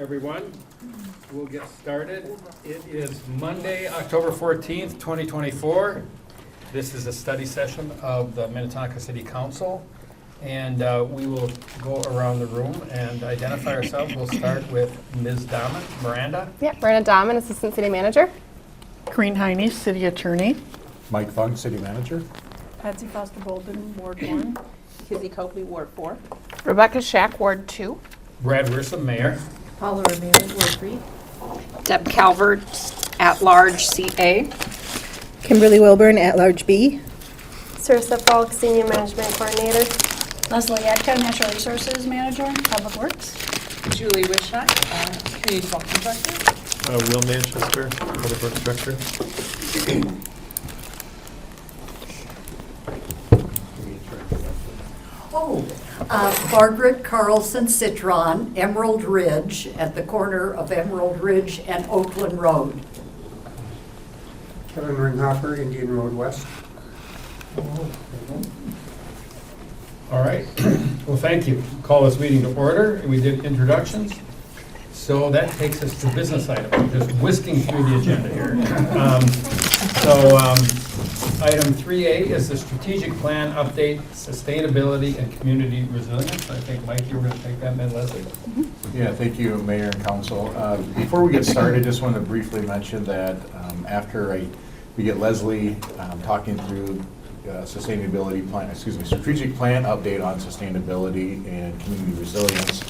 everyone. We'll get started. It is Monday, October 14th, 2024. This is a study session of the Minnetonka City Council, and we will go around the room and identify ourselves. We'll start with Ms. Dahman. Miranda? Yeah, Miranda Dahman, Assistant City Manager. Corrine Heine, City Attorney. Mike Fung, City Manager. Patsy Foster Bolden, Ward 1. Kizzy Copley, Ward 4. Rebecca Shack, Ward 2. Brad Wiersum, Mayor. Paula Ramirez, Ward 3. Deb Calvert, at-large CA. Kimberly Wilburn, at-large B. Sarissa Falk, Senior Management Coordinator. Leslie Yadka, Natural Resources Manager, Public Works. Julie Wishak, Community Development Director. Will Manchester, Public Works Director. Margaret Carlson Citron, Emerald Ridge, at the corner of Emerald Ridge and Oakland Road. Kevin Ringhoffer, Indian Road West. All right. Well, thank you. Call this meeting to order. We did introductions. So that takes us to business items. We're just whisking through the agenda here. Item 3A is the strategic plan update, sustainability and community resilience. I think, Mike, you were going to take that, and then Leslie. Yeah, thank you, Mayor and Council. Before we get started, just want to briefly mention that after we get Leslie talking through sustainability plan, strategic plan update on sustainability and community resilience,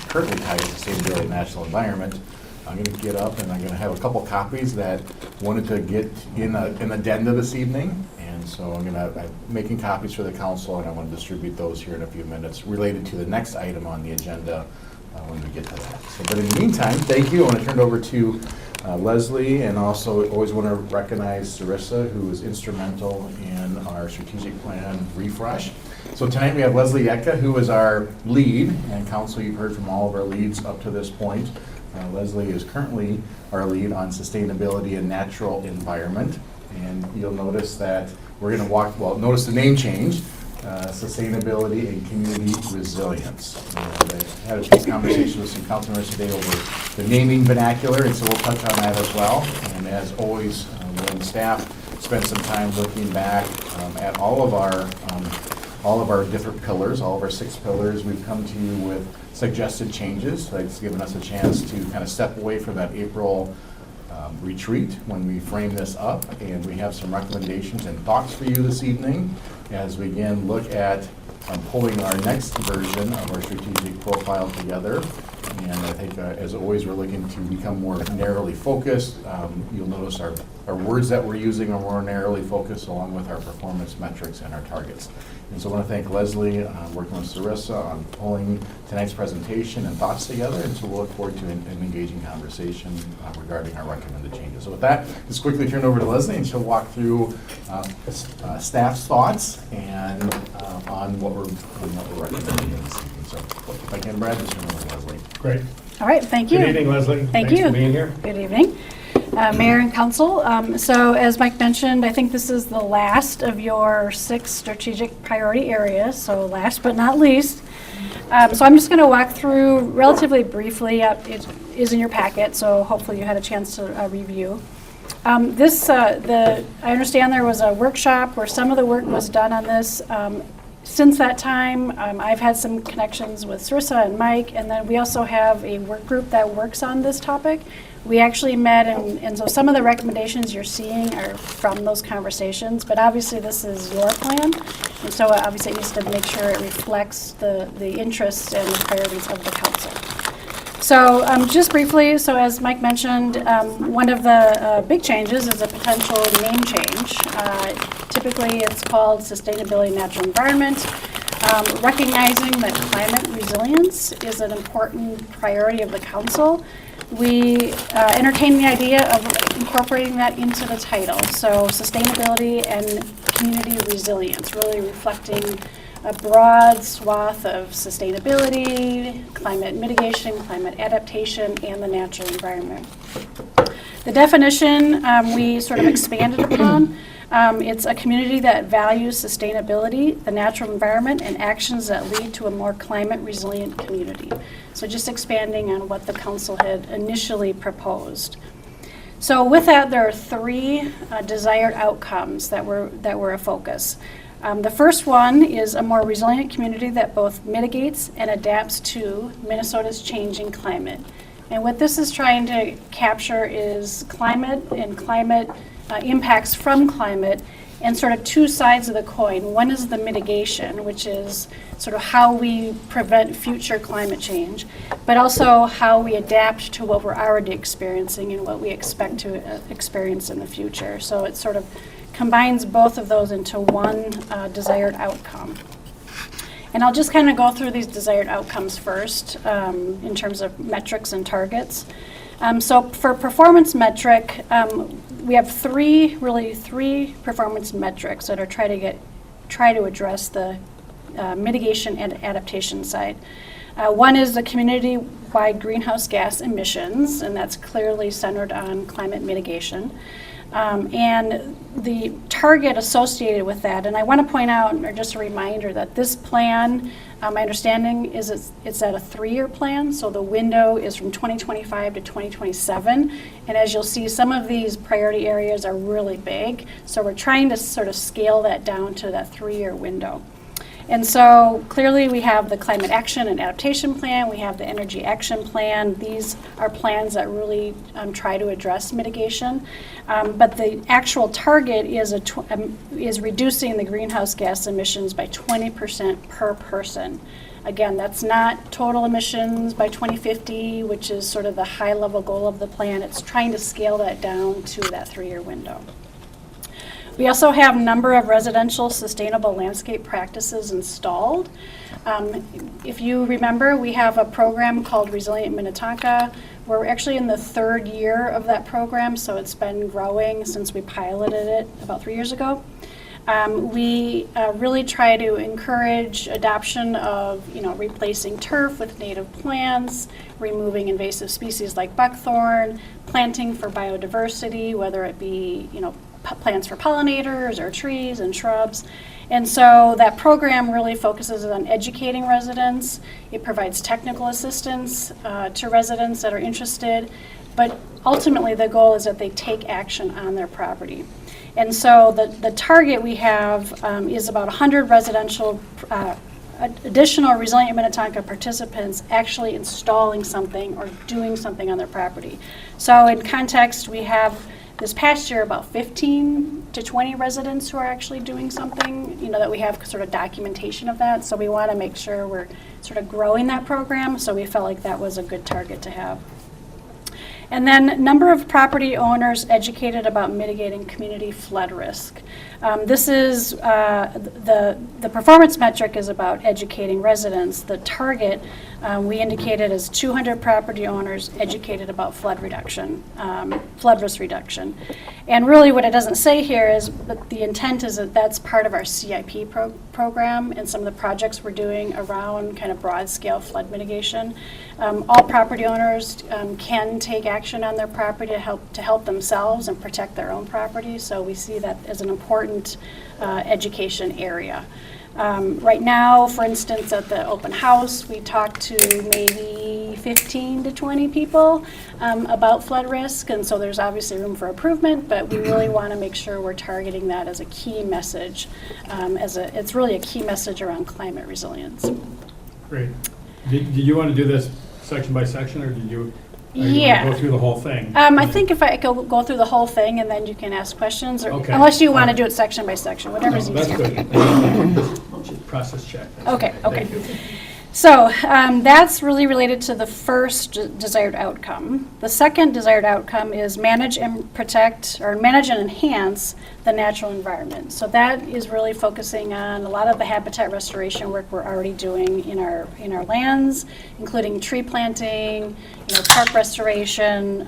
currently tied to sustainability and national environment, I'm going to get up and I'm going to have a couple copies that wanted to get in an addenda this evening. And so I'm making copies for the council, and I want to distribute those here in a few minutes related to the next item on the agenda when we get to that. So, but in the meantime, thank you. I want to turn it over to Leslie, and also always want to recognize Sarissa, who was instrumental in our strategic plan refresh. So tonight we have Leslie Yadka, who is our lead, and council, you've heard from all of our leads up to this point. Leslie is currently our lead on sustainability and natural environment. And you'll notice that we're going to notice the name change, sustainability and community resilience. And I had a few conversations with some council members today over the naming vernacular, and so we'll touch on that as well. And as always, when staff spend some time looking back at all of our different pillars, all of our 6 pillars, we've come to you with suggested changes. So it's given us a chance to kind of step away from that April retreat when we frame this up, and we have some recommendations and thoughts for you this evening as we again look at pulling our next version of our strategic profile together. And I think, as always, we're looking to become more narrowly focused. You'll notice our words that we're using are more narrowly focused, along with our performance metrics and our targets. And so I want to thank Leslie, working with Sarissa on pulling tonight's presentation and thoughts together, and so we'll look forward to an engaging conversation regarding our recommended changes. So with that, let's quickly turn it over to Leslie, and she'll walk through staff's thoughts and on what we're recommending this evening. So if I can, Brad, just turn it over to Leslie. Great. All right, thank you. Good evening, Leslie. Thank Thanks you. for being here. Good evening. Mayor and Council, so as Mike mentioned, I think this is the last of your 6 strategic priority areas, so last but not least. So I'm just going to walk through relatively briefly. It is in your packet, so hopefully you had a chance to review. I understand there was a workshop where some of the work was done on this. Since that time, I've had some connections with Sarissa and Mike, and then we also have a work group that works on this topic. We actually met, and so some of the recommendations you're seeing are from those conversations, but obviously this is your plan, and so obviously it needs to make sure it reflects the interests and the priorities of the council. So just briefly, so as Mike mentioned, one of the big changes is a potential name change. Typically it's called Sustainability and Natural Environment. Recognizing that climate resilience is an important priority of the council, we entertain the idea of incorporating that into the title. So sustainability and community resilience, really reflecting a broad swath of sustainability, climate mitigation, climate adaptation, and the natural environment. The definition we sort of expanded upon It's a community that values sustainability, the natural environment, and actions that lead to a more climate resilient community. So just expanding on what the council had initially proposed. So with that, there are three desired outcomes that were a focus. The first one is a more resilient community that both mitigates and adapts to Minnesota's changing climate. And what this is trying to capture is climate and climate impacts from climate, and sort of two sides of the coin. One is the mitigation, which is sort of how we prevent future climate change, but also how we adapt to what we're already experiencing and what we expect to experience in the future. So it sort of combines both of those into one desired outcome. And I'll just kind of go through these desired outcomes first in terms of metrics and targets. So for performance metric, we have three performance metrics that are try to address the mitigation and adaptation side. One is the community-wide greenhouse gas emissions, and that's clearly centered on climate mitigation. And the target associated with that, and I want to point out, or just a reminder, that this plan, my understanding is it's at a 3-year plan, so the window is from 2025 to 2027. And as you'll see, some of these priority areas are really big, so we're trying to sort of scale that down to that 3-year window. And so clearly we have the Climate Action and Adaptation Plan, we have the Energy Action Plan. These are plans that really try to address mitigation. But the actual target is reducing the greenhouse gas emissions by 20% per person. Again, that's not total emissions by 2050, which is sort of the high-level goal of the plan. It's trying to scale that down to that 3-year window. We also have a number of residential sustainable landscape practices installed. If you remember, we have a program called Resilient Minnetonka. We're actually in the 3rd year of that program, so it's been growing since we piloted it about 3 years ago. We really try to encourage adoption of, replacing turf with native plants, removing invasive species like buckthorn, planting for biodiversity, whether it be, plants for pollinators or trees and shrubs. And so that program really focuses on educating residents. It provides technical assistance to residents that are interested, but ultimately the goal is that they take action on their property. And so the target we have is about 100 residential additional Resilient Minnetonka participants actually installing something or doing something on their property. So in context, we have this past year about 15 to 20 residents who are actually doing something, that we have sort of documentation of that. So we want to make sure we're sort of growing that program, so we felt like that was a good target to have. And then number of property owners educated about mitigating community flood risk. This is, the performance metric is about educating residents. The target we indicated as 200 property owners educated about flood risk reduction. And really what it doesn't say here is, but the intent is that that's part of our CIP program and some of the projects we're doing around kind of broad scale flood mitigation. All property owners can take action on their property to help themselves and protect their own property. So we see that as an important education area. Right now, for instance, at the open house, we talked to maybe 15 to 20 people about flood risk, and so there's obviously room for improvement, but we really want to make sure we're targeting that as a key message. It's really a key message around climate resilience. Great. Did you want to do this section by section, or did you? Yeah. Go through the whole thing? I think if I go through the whole thing and then you can ask questions, or Okay. unless you want to do it section by section, whatever's No, easier. that's good. Process check. Okay. Thank you. So that's really related to the first desired outcome. The second desired outcome is manage and protect, or manage and enhance the natural environment. So that is really focusing on a lot of the habitat restoration work we're already doing in our lands, including tree planting, park restoration,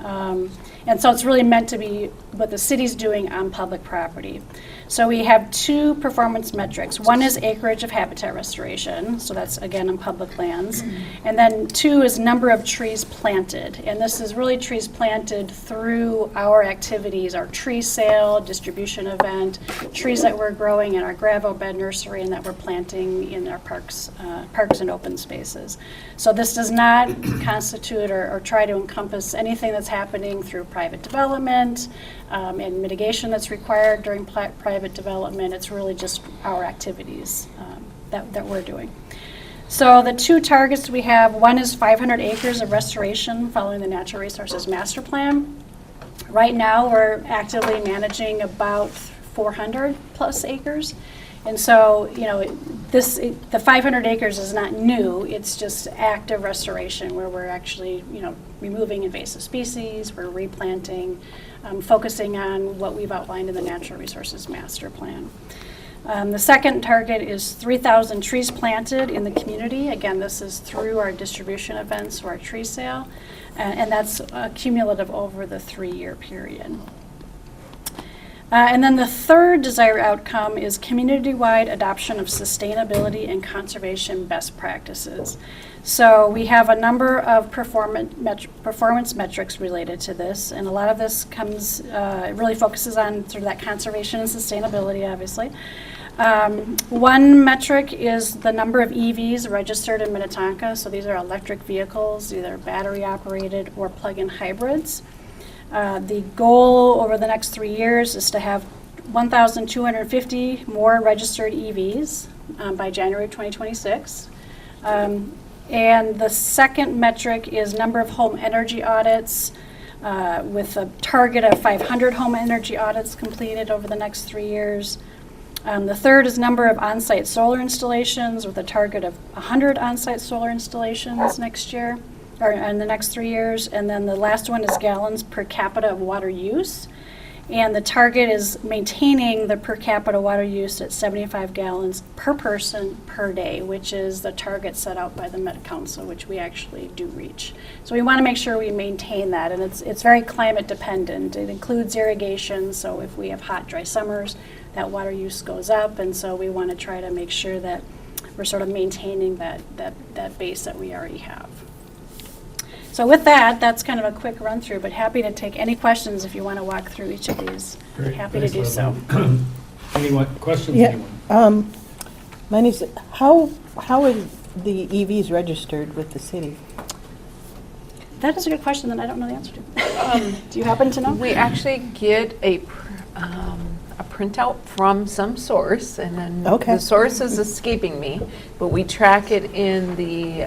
and so it's really meant to be what the city's doing on public property. So we have 2 performance metrics. One is acreage of habitat restoration, so that's again on public lands. And then 2 is number of trees planted. And this is really trees planted through our activities, our tree sale, distribution distribution event, trees that we're growing in our gravel bed nursery and that we're planting in our parks and open spaces. So this does not constitute or try to encompass anything that's happening through private development and mitigation that's required during private development. It's really just our activities that we're doing. So the two targets we have, one is 500 acres of restoration following the Natural Resources Master Plan. Right now, we're actively managing about 400 plus acres. And so, the 500 acres is not new, it's just active restoration where we're actually, removing invasive species, we're replanting, focusing on what we've outlined in the Natural Resources Master Plan. The second target is 3,000 trees planted in the community. Again, this is through our distribution events or our tree sale, and that's cumulative over the 3-year period. And then the third desired outcome is community-wide adoption of sustainability and conservation best practices. So we have a number of performance metrics related to this, and a lot of this comes, it really focuses on sort of that conservation and sustainability, obviously. One metric is the number of EVs registered in Minnetonka. So these are electric vehicles, either battery operated or plug-in hybrids. The goal over the next 3 years is to have 1,250 more registered EVs by January of 2026. And the second metric is number of home energy audits with a target of 500 home energy audits completed over the next 3 years. The third is number of on-site solar installations with a target of 100 on-site solar installations next year, or in the next 3 years. And then the last one is gallons per capita of water use. And the target is maintaining the per capita water use at 75 gallons per person per day, which is the target set out by the Met Council, which we actually do reach. So we want to make sure we maintain that, and it's very climate dependent. It includes irrigation, so if we have hot, dry summers, that water use goes up, and so we want to try to make sure that we're sort of maintaining that base that we already have. So with that, that's kind of a quick run through, but happy to take any questions if you want to walk through each of these. Great. Happy to Thanks, do so. Leslie. Anyone, questions, Yeah. anyone? My name's, how is the EVs registered with the city? That is a good question that I don't know the answer to. Do you happen to know? We actually get a printout from some source, and then Okay. the source is escaping me, but we track it in the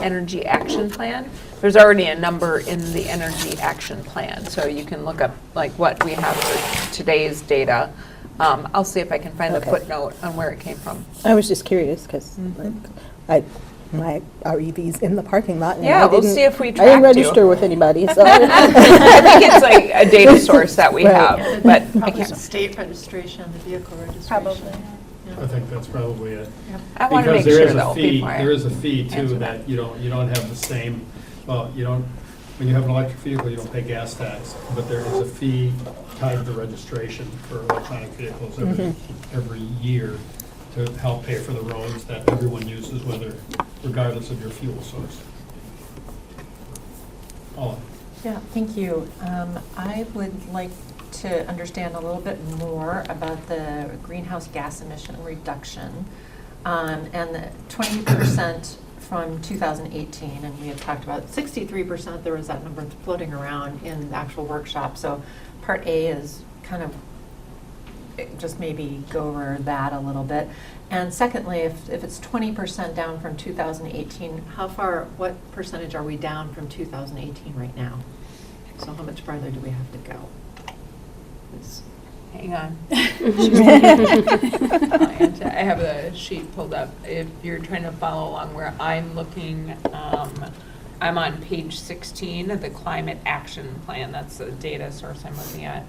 Energy Action Plan. There's already a number in the Energy Action Plan, so you can look up like what we have for today's data. I'll see if I can find the Okay. footnote on where it came from. I was just curious because our EV's in the parking lot. And Yeah, I we'll didn't- see if we I tracked didn't you. register with anybody, so. I think it's like a data source that we Right. have, but I can't. State registration, the vehicle registration. Probably. I think that's probably it. I want to make Because sure there is a though, fee, before I there is a fee answer too, that you don't have the same, well, you don't, when you have an electric vehicle, you don't pay gas tax, but there is a fee tied to registration for electronic vehicles every year to help pay for the roads that everyone uses, regardless of your fuel source. Paula? Yeah, thank you. I would like to understand a little bit more about the greenhouse gas emission reduction and the 20% from 2018, and we had talked about 63%. There was that number floating around in the actual workshop. So part A is kind of just maybe go over that a little bit. And secondly, if it's 20% down from 2018, what percentage are we down from 2018 right now? So how much farther do we have to go? Hang on. I have the sheet pulled up. If you're trying to follow along where I'm looking, I'm on page 16 of the Climate Action Plan. That's the data source I'm looking at.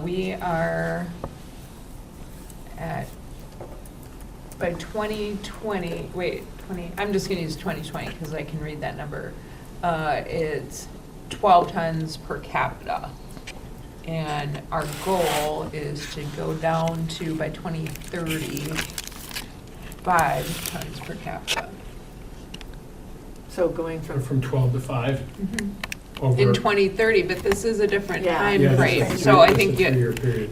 We are at, by 2020, I'm just going to use 2020 because I can read that number. It's 12 tons per capita. And our goal is to go down to, by 2030, 5 tons per capita. So going From 12 to 5? Over. In 2030, but this is a different Yeah. time Yeah, frame. it's a So I three- think it's a 3-year period.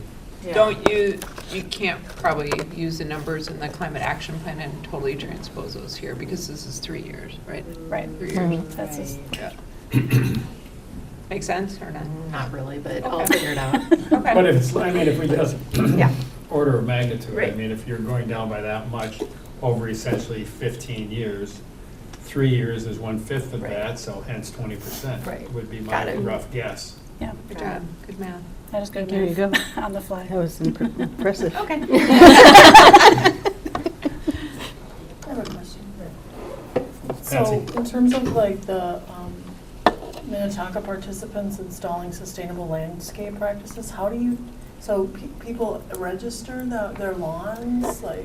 don't use, you can't probably use the numbers in the climate action plan and totally transpose those here, because this is 3 years, right? Right. 3 years. That's just, Make sense or not? Not really, but I'll Okay. figure it out. But Okay. if it's, I mean, if we just Yeah. order of magnitude, I Right. mean, if you're going down by that much over essentially 15 years, 3 years is 1/5 of Right. that, so hence 20% Right. would be Got my it. rough guess. yeah, Good job, good math. that is good There you go. math on the fly. That was impressive. Okay. I have a question. So, Patsy? in terms of like the Minnetonka participants installing sustainable landscape practices, how do you, so people register their lawns, like,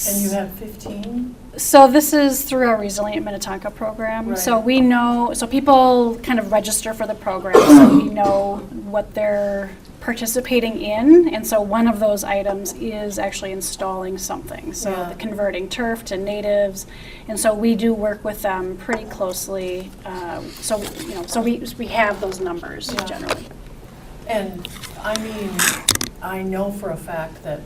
and you have 15? So this is through our Resilient Minnetonka program. So Right. we know, so people kind of register for the program, so we know what they're participating in. And so one of those items is actually installing something. So Yeah. the converting turf to natives. And so we do work with them pretty closely. So, you know, so we have those numbers Yeah. generally. And, I mean, I know for a fact that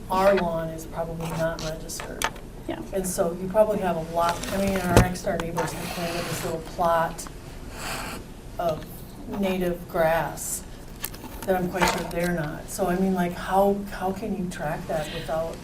our lawn is probably not registered. Yeah. And so you probably have a lot, I mean, our next-door neighbors have planted this little plot of native grass that I'm quite sure they're not. So I mean, like, how can you track that without?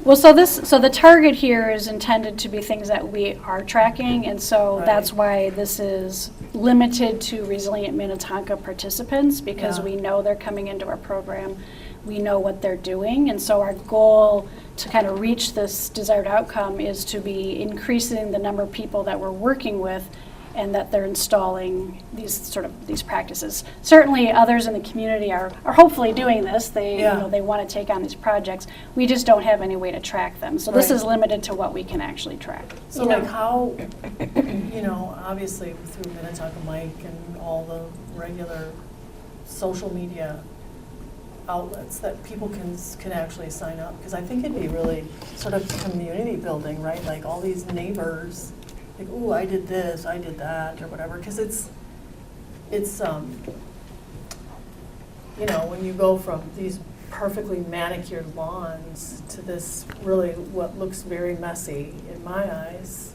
Well, so the target here is intended to be things that we are tracking, and so Right. that's why this is limited to Resilient Minnetonka participants, because Yeah. we know they're coming into our program, we know what they're doing, and so our goal to kind of reach this desired outcome is to be increasing the number of people that we're working with and that they're installing these practices. Certainly, others in the community are hopefully doing this. They, Yeah. you know, they want to take on these projects. We just don't have any way to track them. So this Right. is limited to what we can actually track. So like how, you know, obviously through Minnetonka Mike and all the regular social media outlets that people can actually sign up, because I think it'd be really sort of community building, right? Like all these neighbors, like, ooh, I did this, I did that, or whatever, because it's you know, when you go from these perfectly manicured lawns to this really what looks very messy in my eyes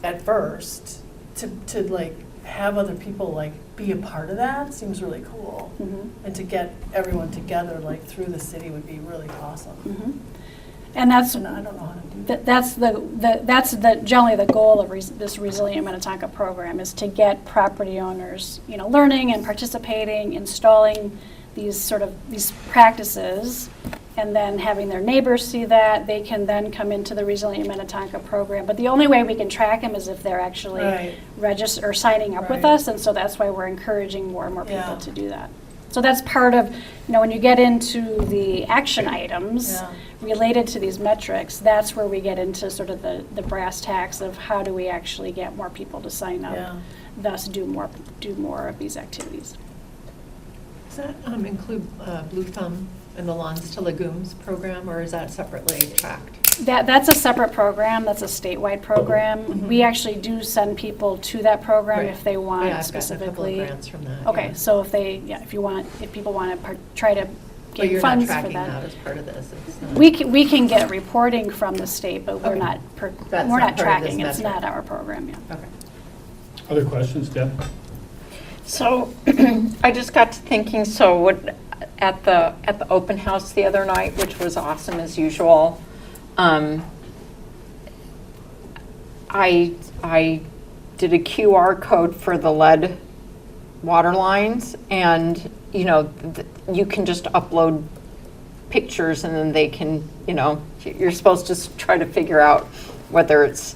at first, to like have other people like be a part of that seems really cool. Mhm. And to get everyone together like through the city would be really awesome. Mhm. And that's And I don't know how to do that. that's generally the goal of this Resilient Minnetonka program, is to get property owners, you know, learning and participating, installing these practices, and then having their neighbors see that. They can then come into the Resilient Minnetonka program. But the only way we can track them is if they're actually Right. register or signing up with Right. us, and so that's why we're encouraging more and more people Yeah. to do that. So that's part of, you know, when you get into the action items Yeah. related to these metrics, that's where we get into sort of the brass tacks of how do we actually get more people to sign up, Yeah. thus do more of these activities. Does that include Blue Thumb and the Lawns to Legumes program, or is that separately tracked? That's a separate program, that's a statewide program. We actually do send people to that program Right. if they Yeah, want I've gotten a specifically. couple of grants from that. Okay, yeah. so if people want to try to But get you're not funds for tracking that. that as part of this? It's not- We can get reporting from the state, but we're Okay. not, That's we're not not part of this tracking, it's metric. not our program, yeah. Okay. Other questions, Deb? So I just got to thinking, so at the open house the other night, which was awesome as usual, I did a QR code for the lead water lines, and, you know, you can just upload pictures and then they can, you know, you're supposed to try to figure out whether it's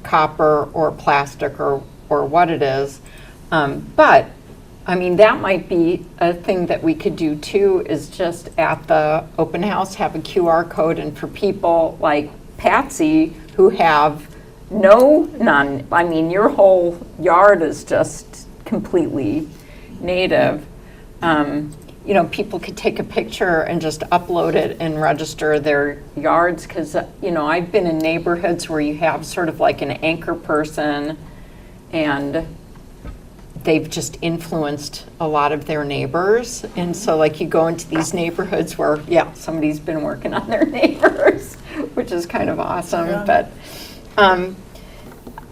copper or plastic or what it is. But, I mean, that might be a thing that we could do too, is just at the open house, have a QR code, and for people like Patsy who have none, I mean, your whole yard is just completely native. You know, people could take a picture and just upload it and register their yards, because, you know, I've been in neighborhoods where you have sort of like an anchor person, and they've just influenced a lot of their neighbors. And so like you go into these neighborhoods where, yeah, somebody's been working on their neighbors, which is kind of awesome. Yeah. But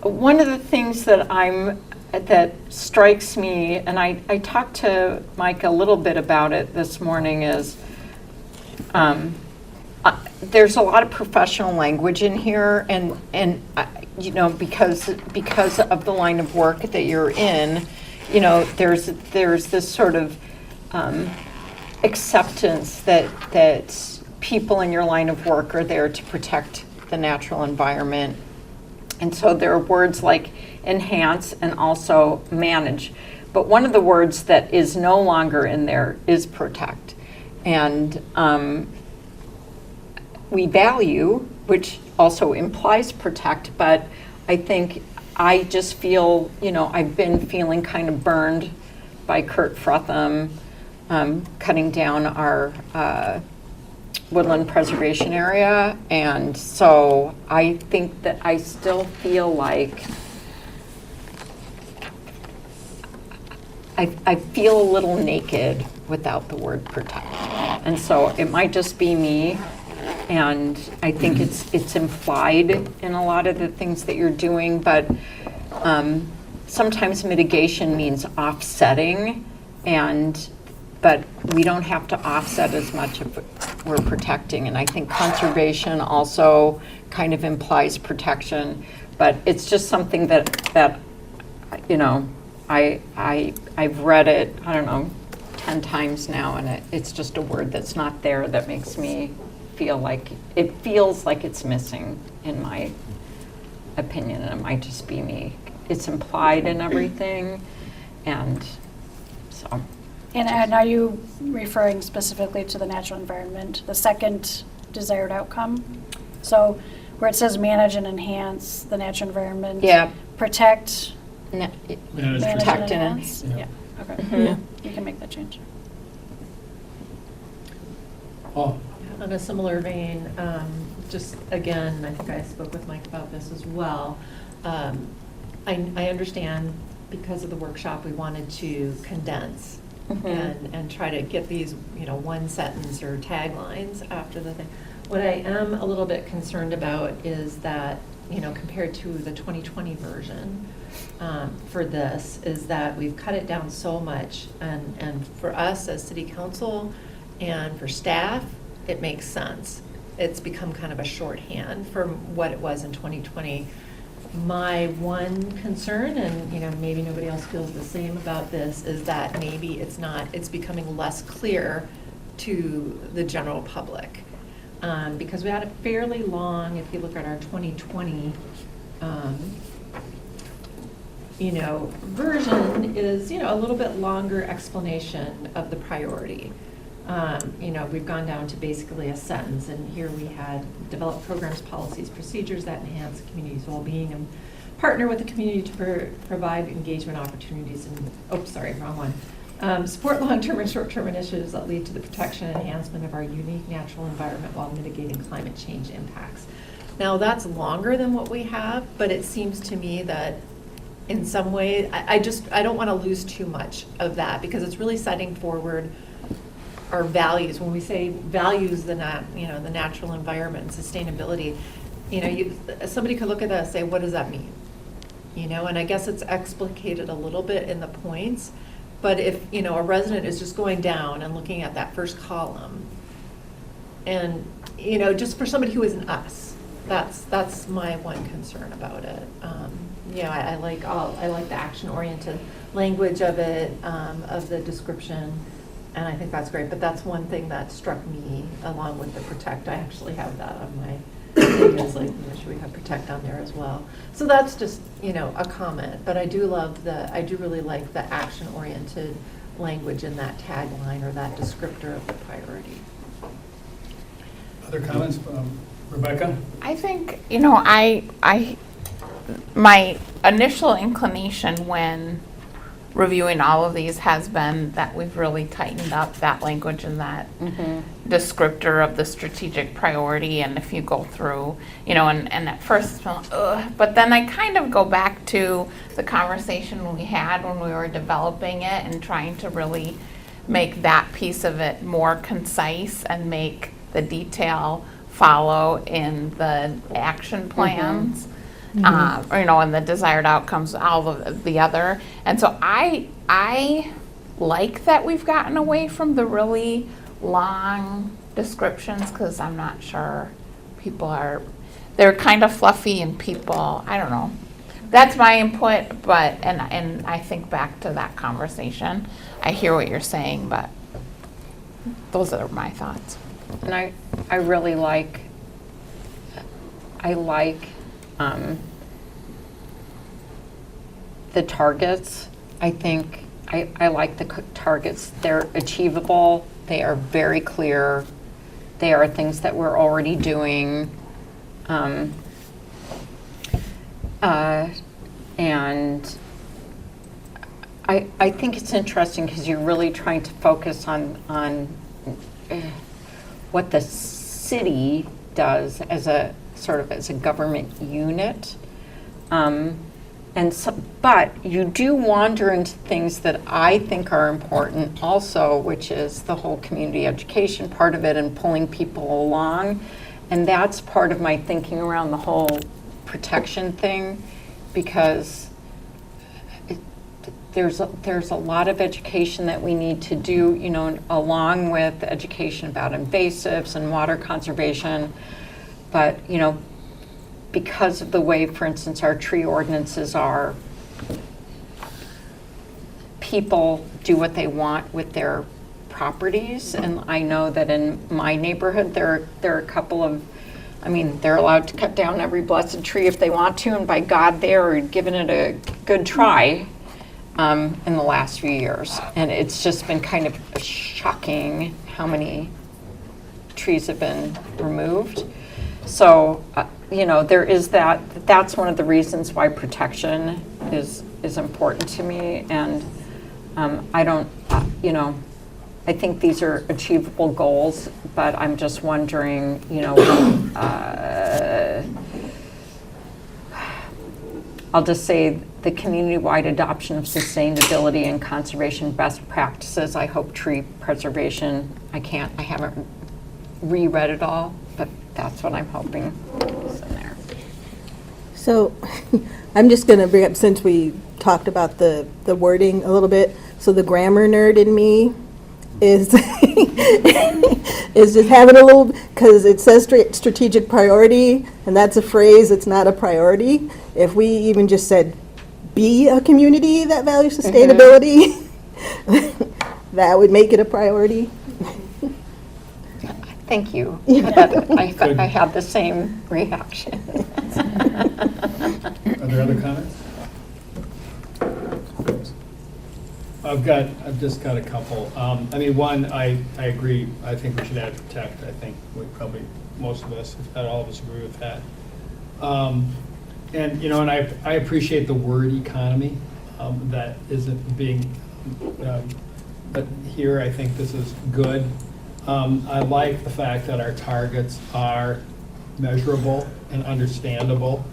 one of the things that strikes me, and I talked to Mike a little bit about it this morning, is there's a lot of professional language in here, and you know, because of the line of work that you're in, you know, there's this sort of acceptance that people in your line of work are there to protect the natural environment. And so there are words like enhance and also manage. But one of the words that is no longer in there is protect. And we value, which also implies protect, but I think I just feel, you know, I've been feeling kind of burned by Kurt Frutham cutting down our woodland preservation area. And so I think that I still feel like I feel a little naked without the word protect. And so it might just be me, and I think it's implied in a lot of the things that you're doing, but sometimes mitigation means offsetting, but we don't have to offset as much if we're protecting. And I think conservation also kind of implies protection, but it's just something that you know, I've read it, I don't know, 10 times now, and it's just a word that's not there that makes me feel like, it feels like it's missing in my opinion, and it might just be me. It's implied in everything, and so. And are you referring specifically to the natural environment, the second desired outcome? So where it says manage and enhance the natural environment. Yeah. Protect. Manage, Manage protect, and enhance? Yeah. Yeah, okay. Mhm. You can make that change. Oh, On a similar vein, just again, I think I spoke with Mike about this as well. I understand because of the workshop, we wanted to condense and try to get these, you know, one sentence or taglines after the thing. What I am a little bit concerned about is that, you know, compared to the 2020 version for this, is that we've cut it down so much. And for us as city council and for staff, it makes sense. It's become kind of a shorthand from what it was in 2020. My one concern, and you know, maybe nobody else feels the same about this, is that maybe it's becoming less clear to the general public. Because we had a fairly long, if you look at our 2020, you know, version is, you know, a little bit longer explanation of the priority. You know, we've gone down to basically a sentence, and here we had develop programs, policies, procedures that enhance the community's well-being and partner with the community to provide engagement opportunities and, oh, sorry, wrong one. Support long-term and short-term initiatives that lead to the protection and enhancement of our unique natural environment while mitigating climate change impacts. Now, that's longer than what we have, but it seems to me that in some way, I don't want to lose too much of that, because it's really setting forward our values. When we say values, the natural environment and sustainability, you know, somebody could look at that and say, what does that mean? You know, and I guess it's explicated a little bit in the points, but if, you know, a resident is just going down and looking at that first column, and, you know, just for somebody who isn't us, that's my one concern about it. You know, I like the action-oriented language of it, of the description. And I think that's great, but that's one thing that struck me along with the protect. I actually have that on my thing, is like, you know, should we have protect on there as well? So that's just, you know, a comment, but I do really like the action-oriented language in that tagline or that descriptor of the priority. other comments from Rebecca? I think, you know, my initial inclination when reviewing all of these has been that we've really tightened up that language and that descriptor of the strategic priority. And if you go through, you know, and at first it's been like, ugh, but then I kind of go back to the conversation we had when we were developing it and trying to really make that piece of it more concise and make the detail follow in the action plans. Or, you know, and the desired outcomes, all of the other. And so I like that we've gotten away from the really long descriptions, because I'm not sure they're kind of fluffy and people, I don't know. That's my input, but, and I think back to that conversation. I hear what you're saying, but those are my thoughts. And I really like, the targets. I think I like the targets. They're achievable. They are very clear. They are things that we're already doing. And I think it's interesting because you're really trying to focus on what the city does as a sort of as a government unit. But you do wander into things that I think are important also, which is the whole community education part of it and pulling people along. And that's part of my thinking around the whole protection thing, because there's a lot of education that we need to do, you know, along with education about invasives and water conservation. But, you know, because of the way, for instance, our tree ordinances are, people do what they want with their properties. And I know that in my neighborhood, there are a couple of, I mean, they're allowed to cut down every blessed tree if they want to, and by God, they're giving it a good try in the last few years. And it's just been kind of shocking how many trees have been removed. So, you know, there is that's one of the reasons why protection is important to me. And I don't, you know, I think these are achievable goals, but I'm just wondering, you know, I'll just say the community-wide adoption of sustainability and conservation best practices. I hope tree preservation, I haven't reread it all, but that's what I'm hoping is in there. So I'm just going to bring up, since we talked about the wording a little bit, so the grammar nerd in me is is just having a little, because it says strategic priority, and that's a phrase, it's not a priority. If we even just said, be a community that values sustainability, that would make it a priority. Thank you. I have the same reaction. Are there other comments? I've just got a couple. I mean, one, I agree. I think we should add protect. I think most of us, if not all of us, agree with that. And, you know, and I appreciate the word economy that isn't being, but here I think this is good. I like the fact that our targets are measurable and understandable,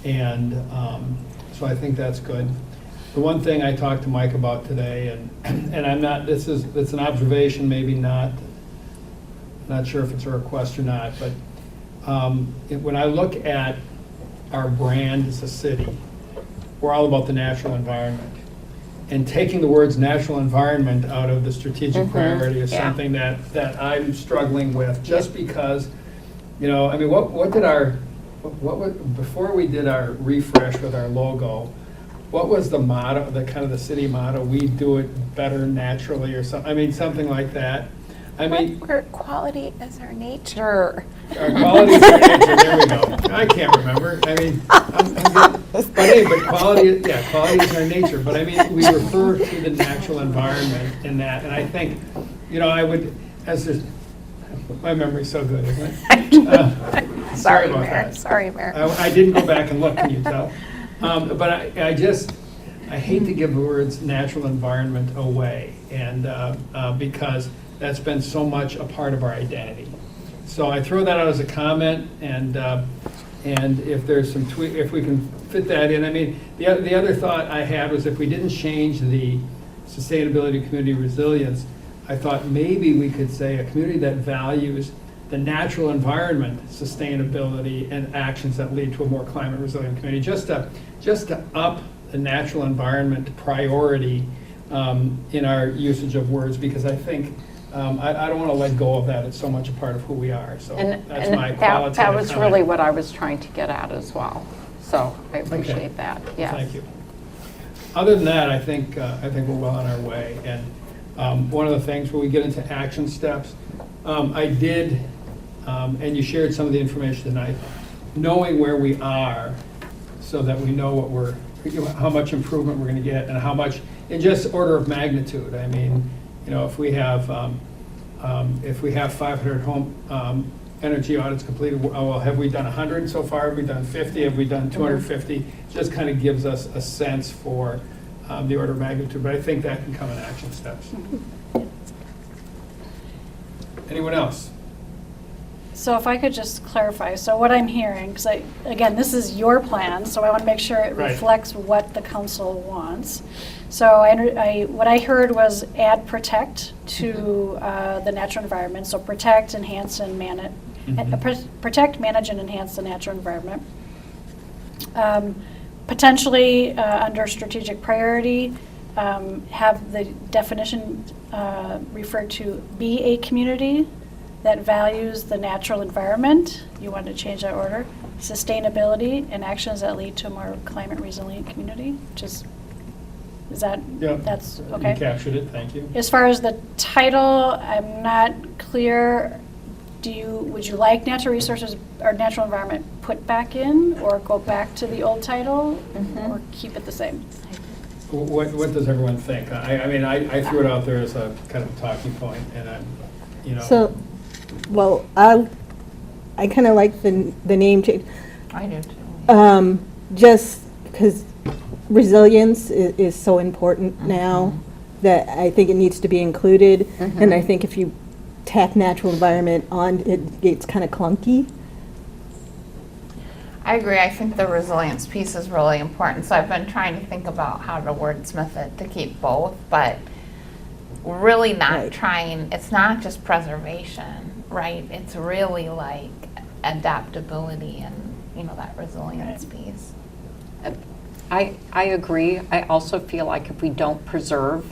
and so I think that's good. The one thing I talked to Mike about today, and I'm not, it's an observation, maybe not sure if it's a request or not, but when I look at our brand as a city, we're all about the natural environment. And taking the words natural environment out of the strategic priority is something that I'm struggling with, just because, you know, I mean, what was, before we did our refresh with our logo, what was the motto, the kind of the city motto? We do it better naturally, or something. I mean, something like that. I mean, quality is our nature. Our quality is our nature. There we go. I can't remember. I mean, but quality is our nature. But I mean, we refer to the natural environment in that, and I think, you know, I would, my memory's so good, isn't it? Sorry about that. Sorry, Mayor. I didn't go back and look. Can you tell? But I I hate to give the words natural environment away, and because that's been so much a part of our identity. So I throw that out as a comment, and if there's some if we can fit that in. I mean, the other thought I had was if we didn't change the sustainability, community resilience, I thought maybe we could say a community that values the natural environment, sustainability, and actions that lead to a more climate resilient community, just to up the natural environment priority in our usage of words, because I think I don't want to let go of that. It's so much a part of who we are. So that's my qualitative That was comment. really what I was trying to get at as well. So I appreciate that, yes. Thank you. Other than that, I think we're well on our way. And one of the things when we get into action steps, I did, and you shared some of the information tonight, knowing where we are so that we know what how much improvement we're going to get and how much in just order of magnitude. I mean, if we have 500 home energy audits completed, well, have we done 100 so far? Have we done 50? Have we done 250? Just kind of gives us a sense for the order of magnitude, but I think that can come in action steps. Anyone else? So if I could just clarify, so what I'm hearing, because again, this is your plan, so I want to make sure it Right. reflects what the council wants. So what I heard was add protect to the natural environment, so protect, enhance, and manage, protect, manage, and enhance the natural environment. Potentially, under strategic priority, have the definition refer to be a community that values the natural environment. You want to change that order. Sustainability and actions that lead to a more climate resilient community, is that, Yeah. that's okay? You captured it, thank you. As far as the title, I'm not clear. Would you like natural resources or natural environment put back in, or go back to the old title, or keep it the same? What does everyone think? I mean, I threw it out there as a kind of a talking point, and I'm, So, well, I kind of like the name change, I do too. just because resilience is so important now that I think it needs to be included. And I think if you tack natural environment on, it gets kind of clunky. I agree. I think the resilience piece is really important. So I've been trying to think about how to wordsmith it to keep both, but really not Right. trying, it's not just preservation, right? It's really like adaptability and, that resilience piece. I agree. I also feel like if we don't preserve,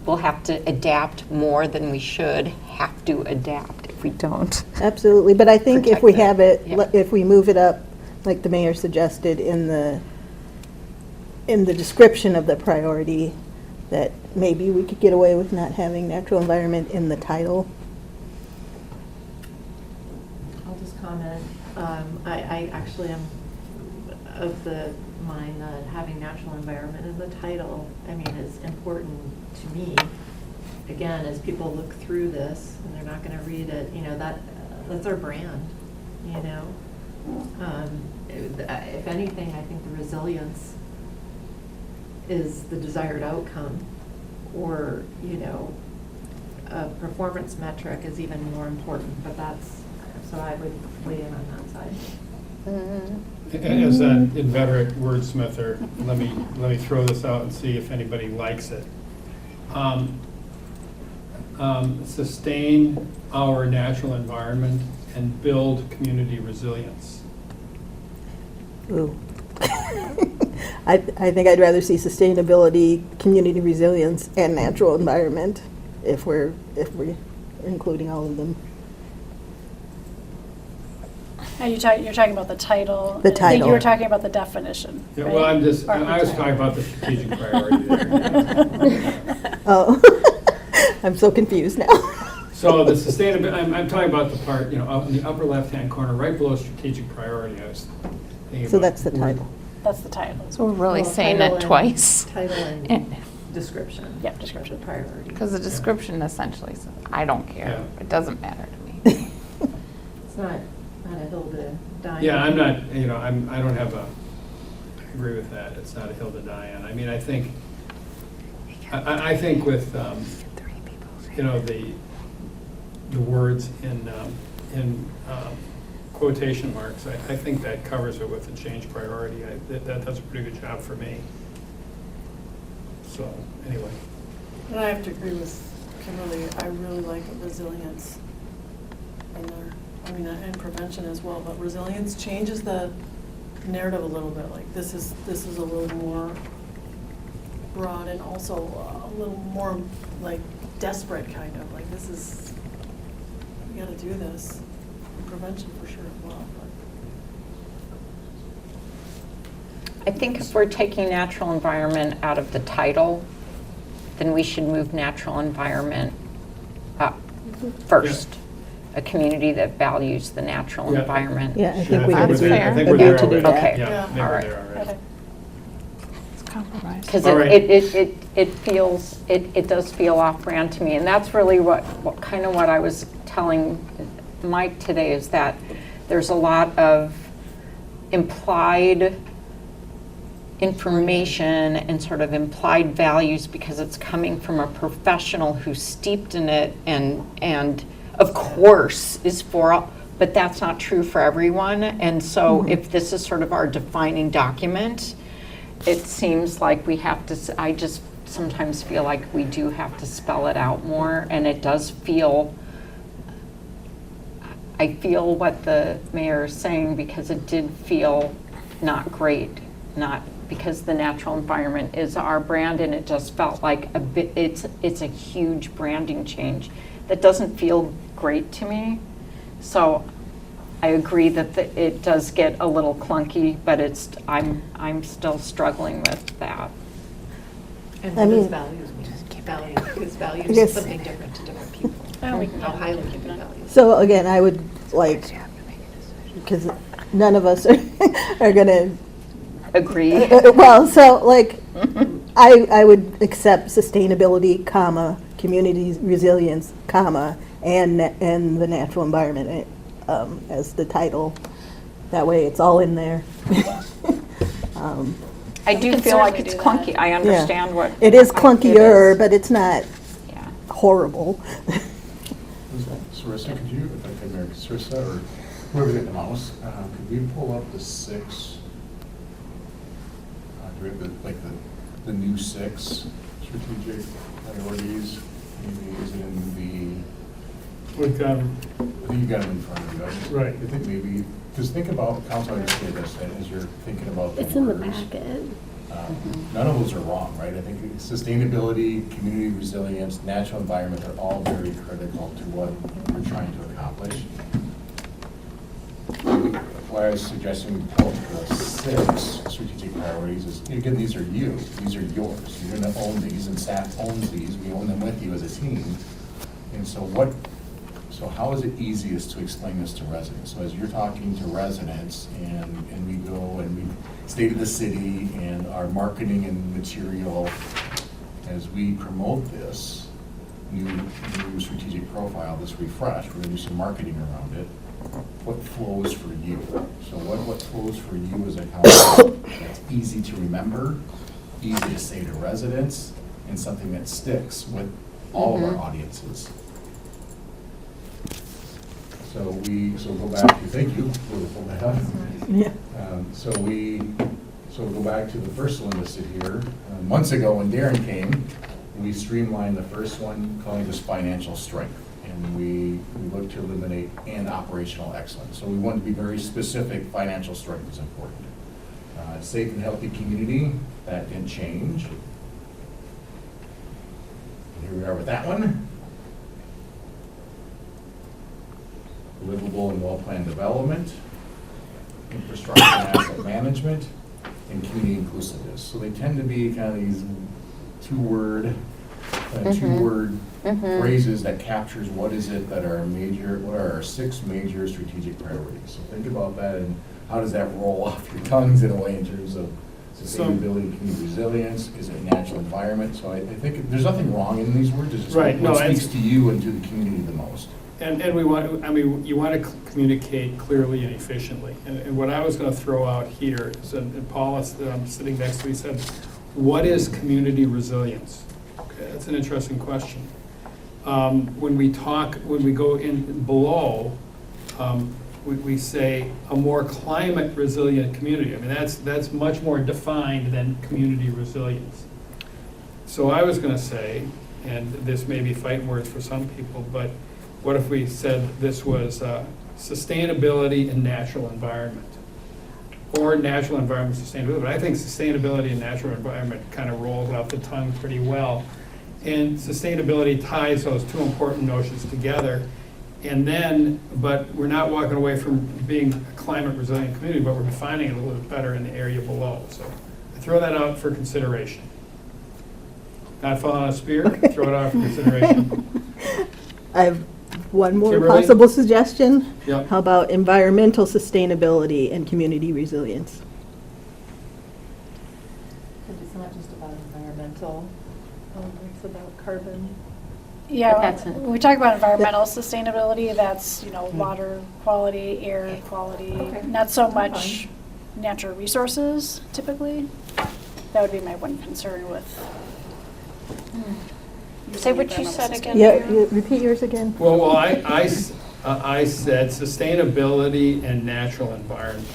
we'll have to adapt more than we should have to adapt if we don't. Absolutely, but I think if we Protect have it, it, yeah. if we move it up, like the mayor suggested in the description of the priority, that maybe we could get away with not having natural environment in the title. I'll just comment. I actually am of the mind that having natural environment in the title, is important to me. Again, as people look through this, and they're not gonna read it, that's our brand, If anything, I think the resilience is the desired outcome, or, a performance metric is even more important, but so I would weigh in on that side. As an inveterate wordsmither, let me throw this out and see if anybody likes it. Sustain our natural environment and build community resilience. Ooh. I think I'd rather see sustainability, community resilience, and natural environment if we're including all of them. You're talking about the title. The I think you were title. talking about the definition. Yeah, right? well, Or I was the talking about the strategic priority there. Oh, I'm so confused now. So the sustainability, I'm talking about the part, up in the upper left-hand corner, right below strategic priority. I was thinking So about that's the word- title. That's the title. So we're really Well, saying title it and- twice. Title and description. Yep, description. The priority. Because the description essentially says, I don't care. Yeah. It doesn't matter to me. It's not a hill to die on. Yeah, I'm not, I don't have agree with that. It's not a hill to die on. I mean, I think with, you know, the words in quotation marks, I think that covers it with the change priority. That does a pretty good job for me. So, anyway. And I have to agree with Kimberly, I really like resilience in there. I mean, and prevention as well, but resilience changes the narrative a little bit. Like, this is a little more broad and also a little more like desperate kind of, like this is, we gotta do this. And prevention for sure as well, but. I think if we're taking natural environment out of the title, then we should move natural environment up first. A community that values the natural Yeah. environment. Yeah, I Sure, think we That's would fair. I think we're agree there to do already. that. Okay. Yeah, Yeah. I think we're All right. there already. Okay. It's compromised. Because All right. it does feel off-brand to me, and that's really what I was telling Mike today, is that there's a lot of implied information and sort of implied values because it's coming from a professional who's steeped in it and of course is for all, but that's not true for everyone. And so if this is sort of our defining document, it seems like we have to, I just sometimes feel like we do have to spell it out more, and it does feel, I feel what the mayor is saying, because it did feel not great, not because the natural environment is our brand, and it just felt like a bit, it's a huge branding change that doesn't feel great to me. So I agree that it does get a little clunky, but I'm still struggling with that. And I what does mean- values mean? Value, because I value guess- is something different to different people. Oh, we How highly can be valued? So again, I would like, because none of us are gonna, Agree? well, so like, I would accept sustainability, comma, community resilience, comma, and the natural environment as the title. That way it's all in there. I do can feel like certainly it's do clunky. I understand what. It is it clunkier, is. but it's not Yeah. horrible. Who's that? Sarissa, could you, if I could, Mary, Sarissa, or whoever's at the mouse, could we pull up the 6, do we have the new 6 strategic priorities? Maybe is it in With, I think you've got them in front of you. Right. I think maybe, because think about, Council, I just say this, as you're thinking about the It's in the words, packet. None of those are wrong, right? I think sustainability, community resilience, natural environment are all very critical to what we're trying to accomplish. Why I was suggesting we pull the 6 strategic priorities is, again, these are you, these are yours. You're gonna own these, and staff owns these, we own them with you as a team. And so how is it easiest to explain this to residents? So as you're talking to residents and we go and we state of the city and our marketing and material, as we promote this new strategic profile, this refresh, we're gonna do some marketing around it. What flows for you? So what flows for you as a council that's easy to remember, easy to say to residents, and something that sticks with all of our audiences? So go back to, thank you for the full that up. Yeah. So go back to the first one listed here. Months ago, when Darren came, we streamlined the first one, calling this financial strength. And we looked to eliminate and operational excellence. So we wanted to be very specific, financial strength is important. Safe and healthy community, that didn't change. And here we are with that one. Livable and well-planned development, infrastructure and asset management, and community inclusiveness. So they tend to be kind of these two-word phrases that captures what is it that are what are our 6 major strategic priorities. So think about that, and how does that roll off your tongues in a way in terms of sustainability, community resilience, is it natural environment? So I think there's nothing wrong in these words, it's just Right, no, what it's- speaks to you and to the community the most. And we want, I mean, you want to communicate clearly and efficiently. And what I was going to throw out here is, and Paula, I'm sitting next to me, said, what is community resilience? Okay, that's an interesting question. When we go in below, we say a more climate resilient community. I mean, that's much more defined than community resilience. So I was going to say, and this may be fighting words for some people, but what if we said this was sustainability and natural environment? Or natural environment sustainability. But I think sustainability and natural environment kind of rolls off the tongue pretty well. And sustainability ties those two important notions together. And then, but we're not walking away from being a climate resilient community, but we're defining it a little bit better in the area below. So I throw that out for consideration. Not falling on a spear, throw it out for consideration. I have one more Kimberly? possible suggestion. Yep. How about environmental sustainability and community resilience? And it's not just about environmental, it's about carbon. Yeah, that's in- when we talk about environmental sustainability, that's, water quality, air quality, Okay. not so much natural resources typically. That would be my one concern with. Say using what you environmental said again. Yeah, repeat yours again. Well, I said sustainability and natural environment.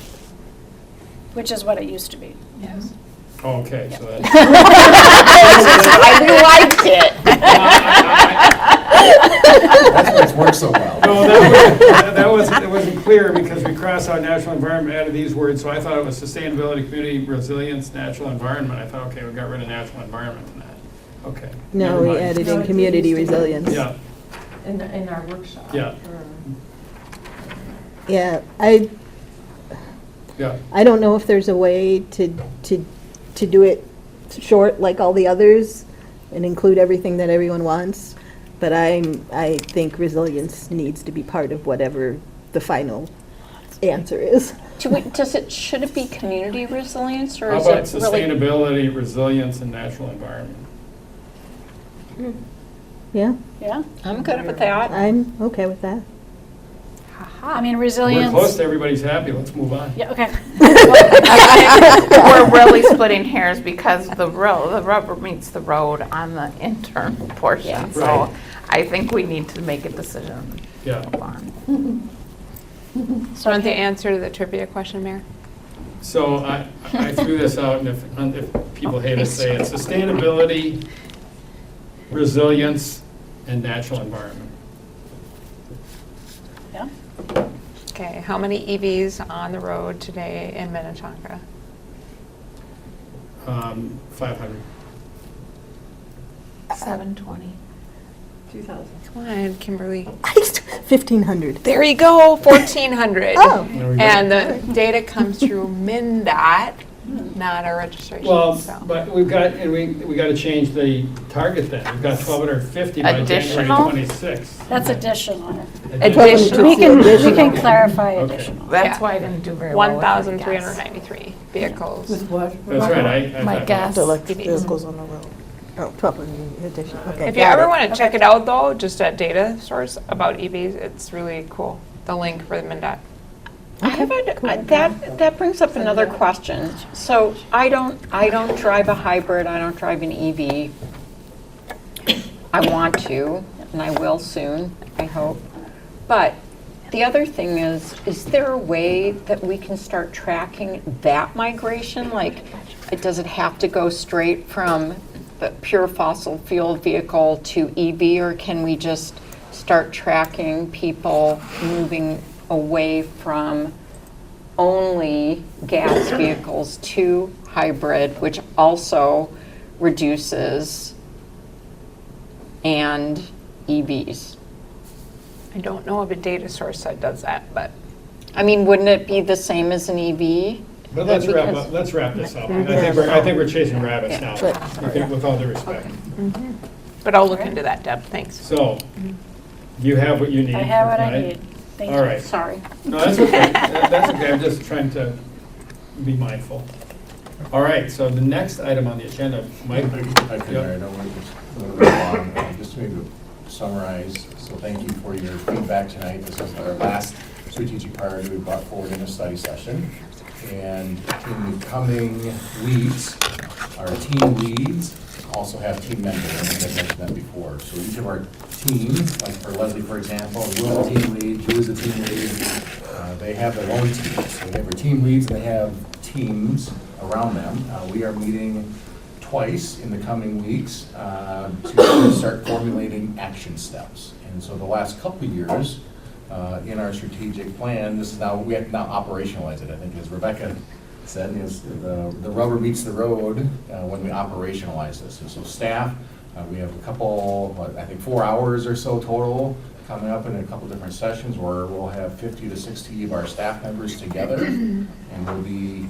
Which is what it used to be. Yes. Okay, so that's. I liked it. That's why it's worked so well. No, that wasn't clear because we crossed out natural environment, added these words, so I thought it was sustainability, community resilience, natural environment. I thought, okay, we got rid of natural environment in that. Okay. No, never we mind. added No, in it community used to be. resilience. Yeah, In our workshop. Yeah. Yeah, yeah. I don't know if there's a way to do it short like all the others and include everything that everyone wants, but I think resilience needs to be part of whatever the final answer is. Should it be community resilience, or How is about it really? sustainability, resilience, and natural environment? Yeah, Yeah? I'm good with that. I'm okay with that. I mean, We're resilience. close to everybody's happy, let's move on. Yeah, okay. We're really splitting hairs because the rubber meets the road on the intern portion. So Right. I think we need to make a decision. Yeah. Move on. So want the answer to the trivia question, Mayor? So I threw this out, and if people hate to say it, sustainability, resilience, and natural environment. Yeah. Okay, how many EVs on the road today in Minnetonka? 500. 720. 2000. Come on, Kimberly. 1,500. There you go, 1,400. Oh. There we go. And the data comes through MnDOT, not our registration. Well, so. but we got to change the target then. We've got 1,250 by January Additional? 26th. That's additional. Additional. We can clarify Okay. additional. That's Yeah. why I didn't do very well with my guess. 1,393 vehicles. With what? That's right. I My thought- guess. EVs. vehicles on the road. Oh, 12 addition, okay. If you got ever it. want to check it out though, just at data source about EVs, it's really cool. The link for the MnDOT. That brings up another question. So I don't drive a hybrid, I don't drive an EV. I want to, and I will soon, I hope. But the other thing is there a way that we can start tracking that migration? Like, does it have to go straight from the pure fossil fuel vehicle to EV, or can we just start tracking people moving away from only gas vehicles to hybrid, which also reduces, and EVs? I don't know of a data source that does that, but I mean, wouldn't it be the same as an EV? But let's wrap Because- this up. I think we're chasing rabbits now, with all due respect. but I'll look into that, Deb, thanks. So, you have what you need. I have what I right? need. Thank you. All right. Sorry. No, that's okay. That's okay. I'm just trying to be mindful. All right, so the next item on the agenda, Mike. I figure I don't want to just move along, just maybe summarize. So thank you for your feedback tonight. This is our last strategic priority we brought forward in a study session. And in the coming weeks, our team leads also have team members. I think I mentioned that before. So each of our teams, like for Leslie, for example, Will's the team lead, Drew's the team lead, they have their own teams. So they have their team leads and they have teams around them. We are meeting twice in the coming weeks to start formulating action steps. And so the last couple of years in our strategic plan, this is now, we have to now operationalize it. I think as Rebecca said, is the rubber meets the road when we operationalize this. And so staff, we have a couple, I think 4 hours or so total coming up in a couple different sessions where we'll have 50 to 60 of our staff members together, and we'll be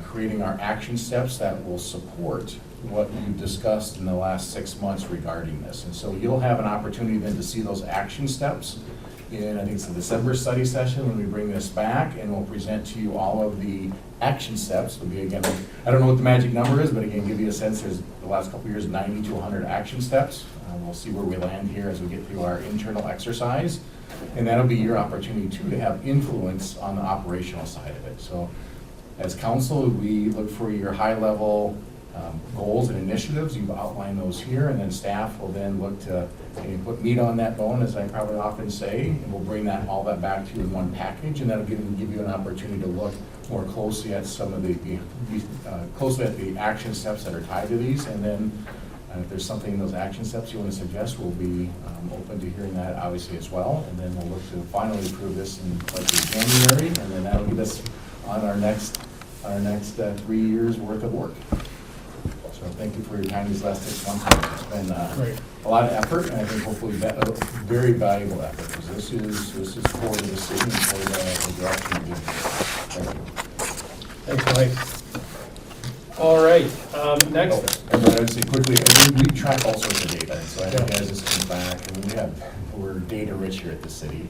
creating our action steps that will support what you've discussed in the last 6 months regarding this. And so you'll have an opportunity then to see those action steps in, I think it's the December study session when we bring this back, and we'll present to you all of the action steps. It'll be, again, I don't know what the magic number is, but again, give you a sense, there's the last couple of years, 90 to 100 action steps. We'll see where we land here as we get through our internal exercise. And that'll be your opportunity too to have influence on the operational side of it. So as council, we look for your high-level goals and initiatives. You've outlined those here, and then staff will then look to put meat on that bone, as I probably often say, and we'll bring all that back to you in one package, and that'll give you an opportunity to look more closely at some of the action steps that are tied to these, and then if there's something in those action steps you want to suggest, we'll be open to hearing that obviously as well, and then we'll look to finally approve this in likely January, and then that'll get us on our next 3 years worth of work. So thank you for your time these last 6 months. It's been a lot of effort, and I think hopefully very valuable effort, because this is for the city and for the direction of the. Thank you. Thanks, Mike. All right, next. And I'd say quickly, we track all sorts of data, so I think as this comes back, and we're data rich here at the city.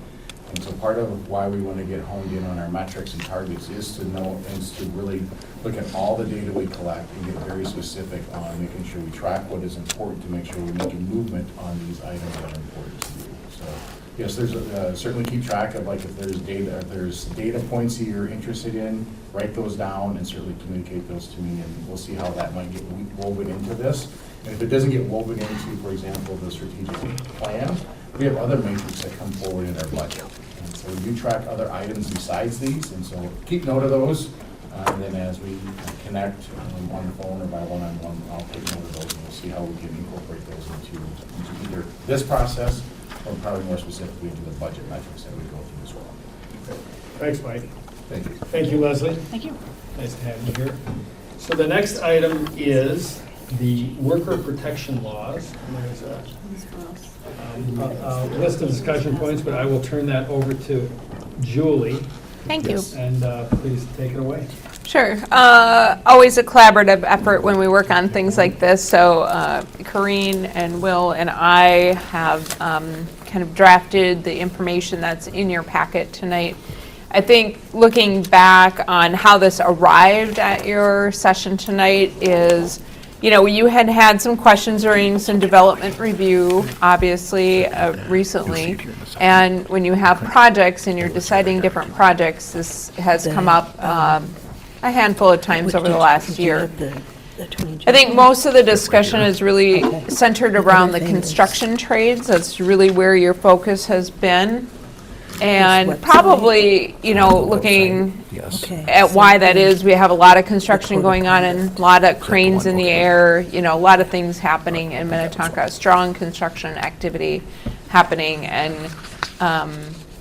And so part of why we want to get honed in on our metrics and targets is to know, and to really look at all the data we collect and get very specific on making sure we track what is important to make sure we're making movement on these items that are important to you. So yes, there's certainly keep track of, like, if there's data points that you're interested in, write those down and certainly communicate those to me, and we'll see how that might get woven into this. And if it doesn't get woven into, for example, the strategic plan, we have other metrics that come forward in our budget. And so we do track other items besides these, and so keep note of those. And then as we connect on the phone or by one-on-one, I'll take note of those, and we'll see how we can incorporate those into either this process or probably more specifically into the budget metrics that we go through as well. Thanks, Mike. Thank you. Thank you, Leslie. Thank you. Nice to have you here. So the next item is the worker protection laws. And there's a list of discussion points, but I will turn that over to Julie. Thank you. And please take it away. Sure. Always a collaborative effort when we work on things like this. So Corrine and Will and I have kind of drafted the information that's in your packet tonight. I think looking back on how this arrived at your session tonight is, you had some questions during some development review, obviously, recently. And when you have projects and you're deciding different projects, this has come up a handful of times over the last year. I think most of the discussion is really centered around the construction trades. That's really where your focus has been. And probably, looking at why that is, we have a lot of construction going on and a lot of cranes in the air, a lot of things happening in Minnetonka, strong construction activity happening, and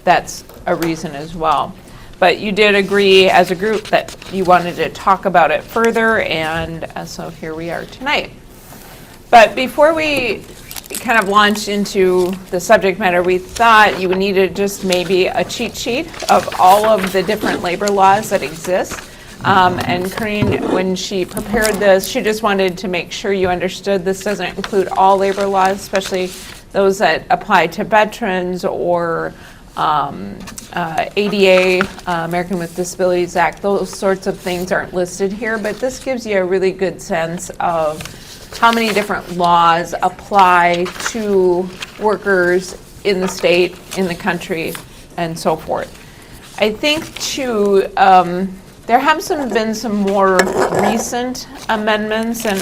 that's a reason as well. But you did agree as a group that you wanted to talk about it further, and so here we are tonight. But before we kind of launched into the subject matter, we thought you would need just maybe a cheat sheet of all of the different labor laws that exist. And Corrine, when she prepared this, she just wanted to make sure you understood this doesn't include all labor laws, especially those that apply to veterans or ADA, American with Disabilities Act. Those sorts of things aren't listed here, but this gives you a really good sense of how many different laws apply to workers in the state, in the country, and so forth. I think too, there have been some more recent amendments, and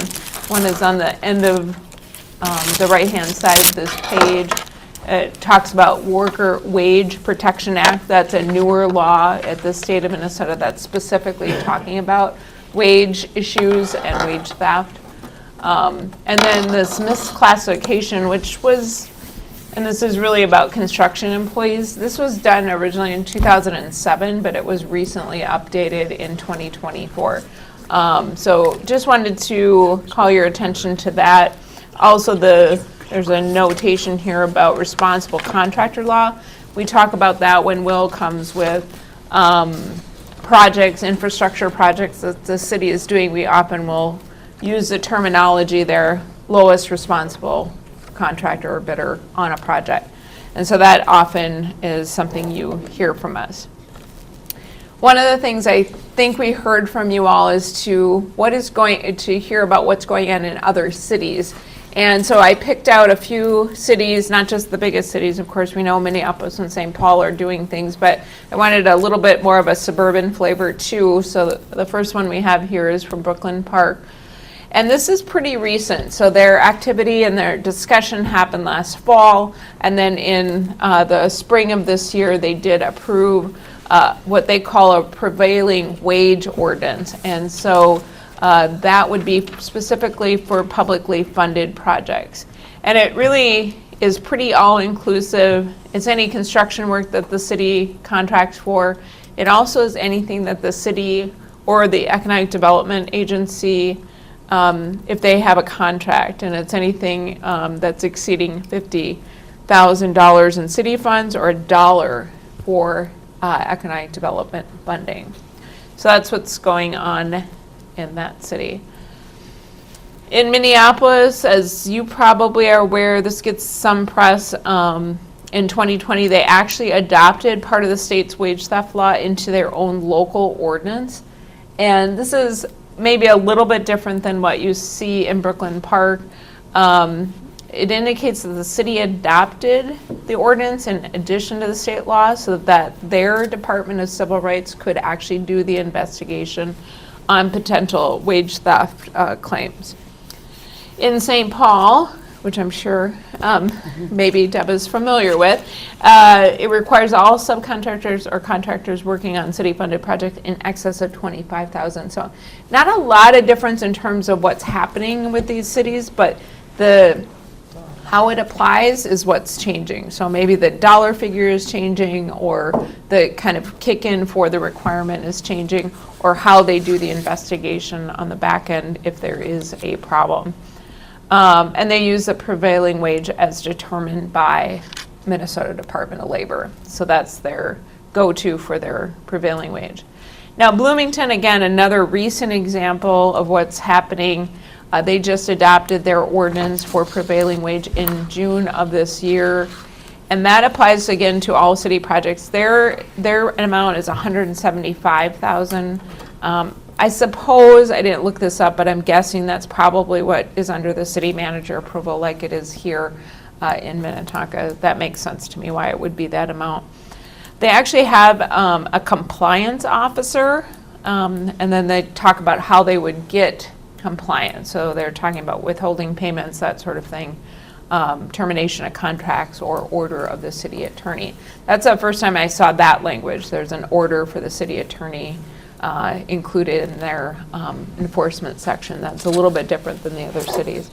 one is on the end of the right-hand side of this page. It talks about Worker Wage Protection Act. That's a newer law at the state of Minnesota that's specifically talking about wage issues and wage theft. And then this misclassification, which was, and this is really about construction employees. This was done originally in 2007, but it was recently updated in 2024. So just wanted to call your attention to that. Also, there's a notation here about responsible contractor law. We talk about that when Will comes with projects, infrastructure projects that the city is doing. We often will use the terminology there, lowest responsible contractor or bidder on a project. And so that often is something you hear from us. One of the things I think we heard from you all is to hear about what's going on in other cities. And so I picked out a few cities, not just the biggest cities. Of course, we know Minneapolis and St. Paul are doing things, but I wanted a little bit more of a suburban flavor too. So the first one we have here is from Brooklyn Park. And this is pretty recent. So their activity and their discussion happened last fall. And then in the spring of this year, they did approve what they call a prevailing wage ordinance. And so that would be specifically for publicly funded projects. And it really is pretty all-inclusive. It's any construction work that the city contracts for. It also is anything that the city or the Economic Development Agency, if they have a contract, and it's anything that's exceeding $50,000 in city funds or $1 for economic development funding. So that's what's going on in that city. In Minneapolis, as you probably are aware, this gets some press. In 2020, they actually adopted part of the state's wage theft law into their own local ordinance. And this is maybe a little bit different than what you see in Brooklyn Park. It indicates that the city adopted the ordinance in addition to the state law so that their Department of Civil Rights could actually do the investigation on potential wage theft claims. In St. Paul, which I'm sure maybe Deb is familiar with, it requires all subcontractors or contractors working on city-funded projects in excess of $25,000. So not a lot of difference in terms of what's happening with these cities, but how it applies is what's changing. So maybe the dollar figure is changing, or the kind of kick-in for the requirement is changing, or how they do the investigation on the back end if there is a problem. And they use the prevailing wage as determined by Minnesota Department of Labor. So that's their go-to for their prevailing wage. Now, Bloomington, again, another recent example of what's happening. They just adopted their ordinance for prevailing wage in June of this year. And that applies again to all city projects. Their amount is $175,000. I suppose, I didn't look this up, but I'm guessing that's probably what is under the city manager approval like it is here in Minnetonka. That makes sense to me why it would be that amount. They actually have a compliance officer, and then they talk about how they would get compliance. So they're talking about withholding payments, that sort of thing, termination of contracts, or order of the city attorney. That's the first time I saw that language. There's an order for the city attorney included in their enforcement section. That's a little bit different than the other cities.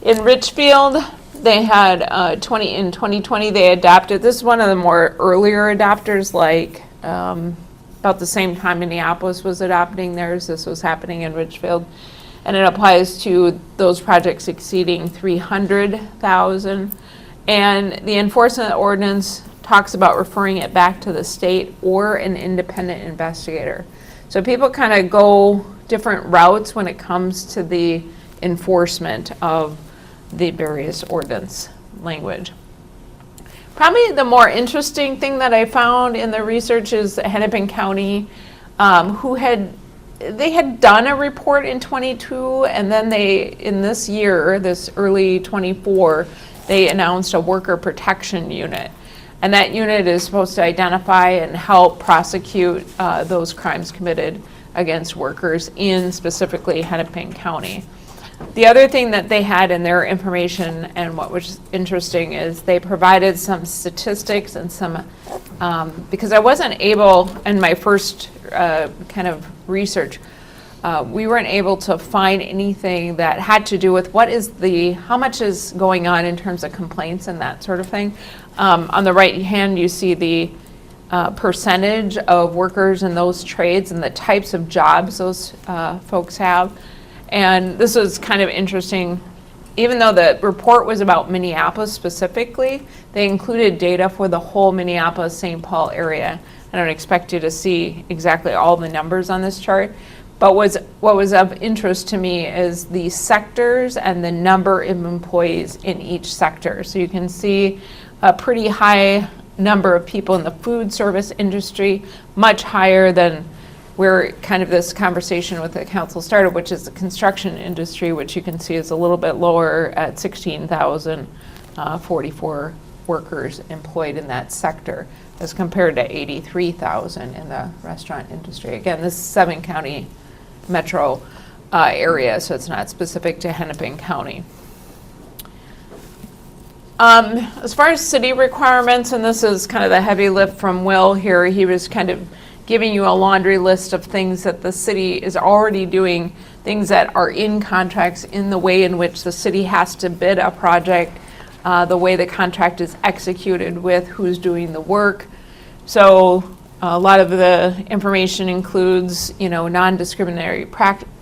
In Richfield, they had in 2020 they adopted, this is one of the more earlier adopters, like about the same time Minneapolis was adopting theirs. This was happening in Richfield. And it applies to those projects exceeding $300,000. And the enforcement ordinance talks about referring it back to the state or an independent investigator. So people kind of go different routes when it comes to the enforcement of the various ordinance language. Probably the more interesting thing that I found in the research is Hennepin County, they had done a report in 22, and then in this year, this early 24, they announced a worker protection unit. And that unit is supposed to identify and help prosecute those crimes committed against workers in specifically Hennepin County. The other thing that they had in their information, and what was interesting, is they provided some statistics and some, because I wasn't able, in my first kind of research, we weren't able to find anything that had to do with how much is going on in terms of complaints and that sort of thing. On the right hand, you see the percentage of workers in those trades and the types of jobs those folks have. And this was kind of interesting. Even though the report was about Minneapolis specifically, they included data for the whole Minneapolis-St. Paul area. I don't expect you to see exactly all the numbers on this chart, but what was of interest to me is the sectors and the number of employees in each sector. So you can see a pretty high number of people in the food service industry, much higher than where kind of this conversation with the council started, which is the construction industry, which you can see is a little bit lower at 16,044 workers employed in that sector, as compared to 83,000 in the restaurant industry. Again, this is 7-county metro area, so it's not specific to Hennepin County. As far as city requirements, and this is kind of the heavy lift from Will here, he was kind of giving you a laundry list of things that the city is already doing, things that are in contracts, in the way in which the city has to bid a project, the way the contract is executed with who's doing the work. So a lot of the information includes, non-discriminatory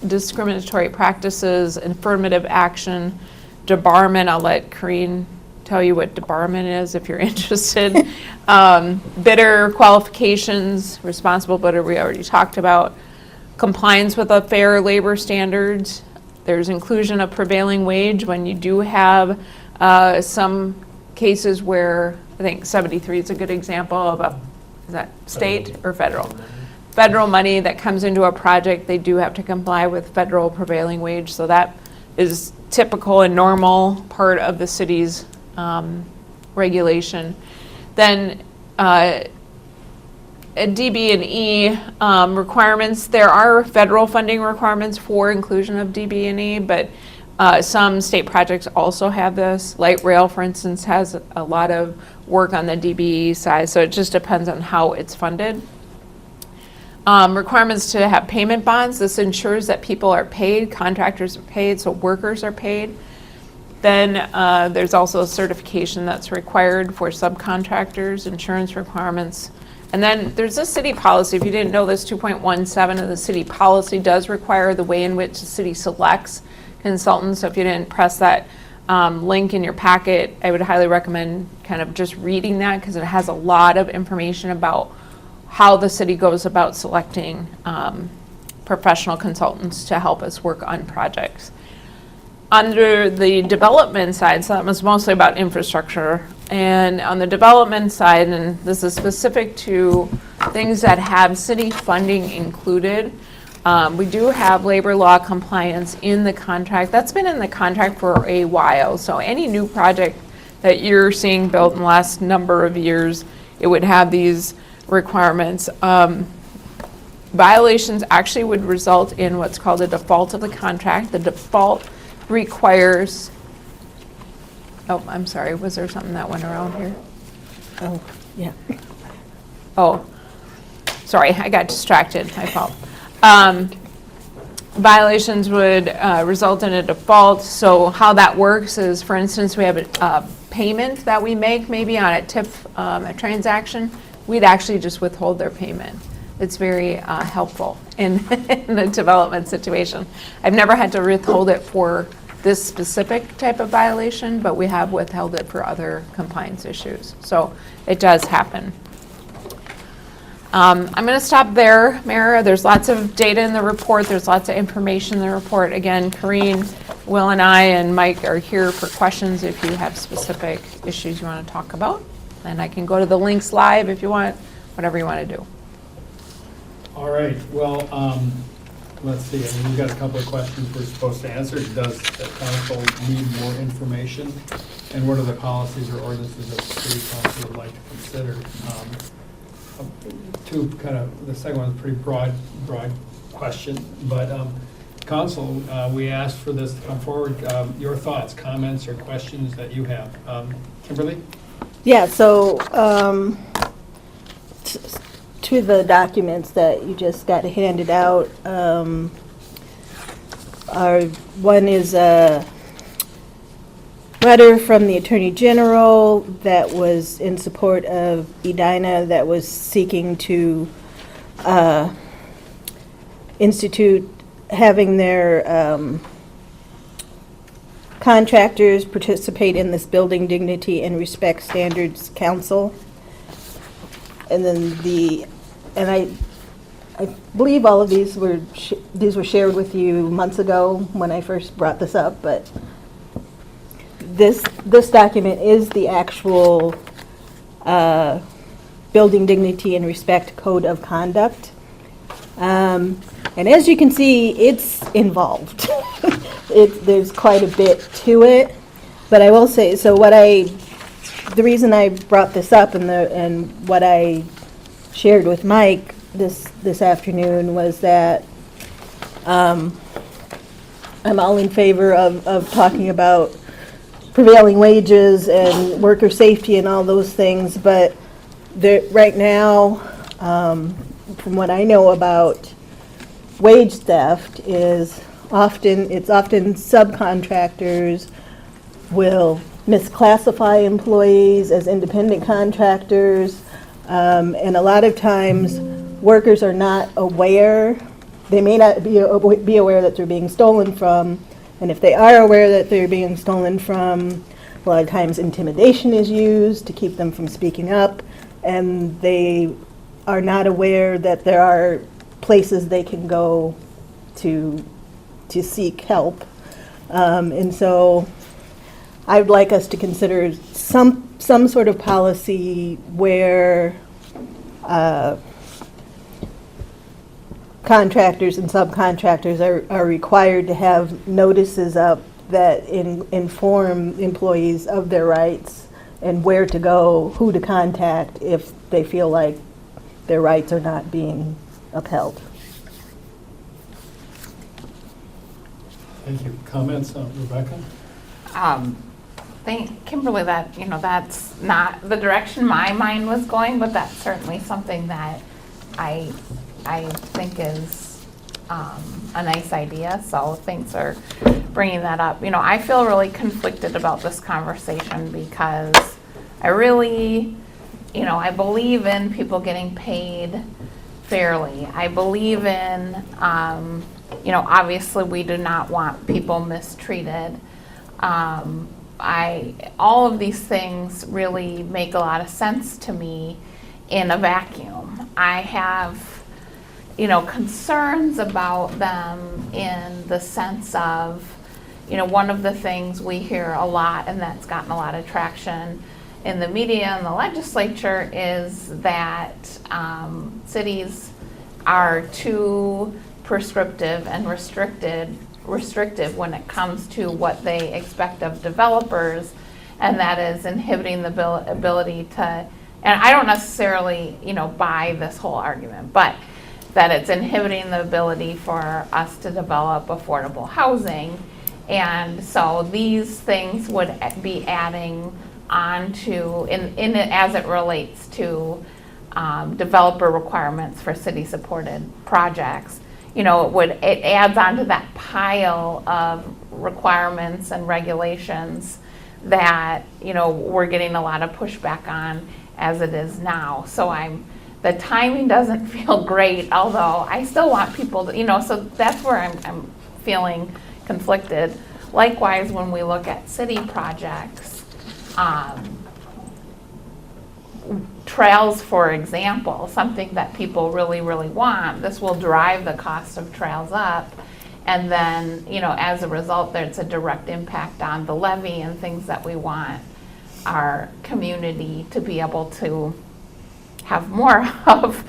discriminatory practices, affirmative action, debarment. I'll let Corrine tell you what debarment is if you're interested. Bidder qualifications, responsible bidder we already talked about. Compliance with a fair labor standards. There's inclusion of prevailing wage when you do have some cases where, I think 73 is a good example of is that state or federal? Federal money that comes into a project, they do have to comply with federal prevailing wage. So that is typical and normal part of the city's regulation. Then DB&E requirements, there are federal funding requirements for inclusion of DB&E, but some state projects also have this. Light rail, for instance, has a lot of work on the DB&E side, so it just depends on how it's funded. Requirements to have payment bonds. This ensures that people are paid, contractors are paid, so workers are paid. Then there's also a certification that's required for subcontractors, insurance requirements. And then there's a city policy. If you didn't know this, 2.17 of the city policy does require the way in which the city selects consultants. So if you didn't press that link in your packet, I would highly recommend kind of just reading that, because it has a lot of information about how the city goes about selecting professional consultants to help us work on projects. Under the development side, so that was mostly about infrastructure, and on the development side, and this is specific to things that have city funding included, we do have labor law compliance in the contract. That's been in the contract for a while, so any new project that you're seeing built in the last number of years, it would have these requirements. Violations actually would result in what's called a default of the contract. The default requires, oh, I'm sorry, was there something that went around here? Oh, yeah. Oh, sorry, I got distracted, my fault. Violations would result in a default. So how that works is, for instance, we have a payment that we make maybe on a TIF a transaction. We'd actually just withhold their payment. It's very helpful in the development situation. I've never had to withhold it for this specific type of violation, but we have withheld it for other compliance issues. So it does happen. I'm going to stop there, Mara. There's lots of data in the report. There's lots of information in the report. Again, Corrine, Will, and I, and Mike are here for questions if you have specific issues you want to talk about. And I can go to the links live if you want, whatever you want to do. All right, well, let's see, I mean, we've got a couple of questions we're supposed to answer. Does the council need more information? And what are the policies or ordinances that the city council would like to consider? Two kind of, the second one's a pretty broad question, but council, we asked for this to come forward. Your thoughts, comments, or questions that you have. Kimberly? Yeah, so, to the documents that you just got handed out, one is a letter from the Attorney General that was in support of Edina, that was seeking to institute having their contractors participate in this Building Dignity and Respect Standards Council. And then I believe all of these were shared with you months ago when I first brought this up, but this document is the actual Building Dignity and Respect Code of Conduct. And as you can see, it's involved. There's quite a bit to it, but I will say, so the reason I brought this up and what I shared with Mike this afternoon was that I'm all in favor of talking about prevailing wages and worker safety and all those things, but right now, from what I know about wage theft, is often subcontractors will misclassify employees as independent contractors, and a lot of times workers are not aware. They may not be aware that they're being stolen from, and if they are aware that they're being stolen from, a lot of times intimidation is used to keep them from speaking up, and they are not aware that there are places they can go to seek help. And so I would like us to consider some sort of policy where contractors and subcontractors are required to have notices up that inform employees of their rights and where to go, who to contact if they feel like their rights are not being upheld. Thank you. Comments, Rebecca? Thank Kimberly, that's not the direction my mind was going, but that's certainly something that I think is a nice idea. So thanks for bringing that up. I feel really conflicted about this conversation because I really, I believe in people getting paid fairly. I believe in, obviously we do not want people mistreated. All of these things really make a lot of sense to me in a vacuum. I have, concerns about them in the sense of, one of the things we hear a lot, and that's gotten a lot of traction in the media and the legislature, is that cities are too prescriptive and restrictive when it comes to what they expect of developers, and that is inhibiting the ability to, and I don't necessarily, buy this whole argument, but that it's inhibiting the ability for us to develop affordable housing. And so these things would be adding on to, in it as it relates to developer requirements for city-supported projects. It adds on to that pile of requirements and regulations that, we're getting a lot of pushback on as it is now. So the timing doesn't feel great, although I still want people to, so that's where I'm feeling conflicted. Likewise, when we look at city projects, trails, for example, something that people really, really want, this will drive the cost of trails up. And then, as a result, there's a direct impact on the levy and things that we want our community to be able to have more of.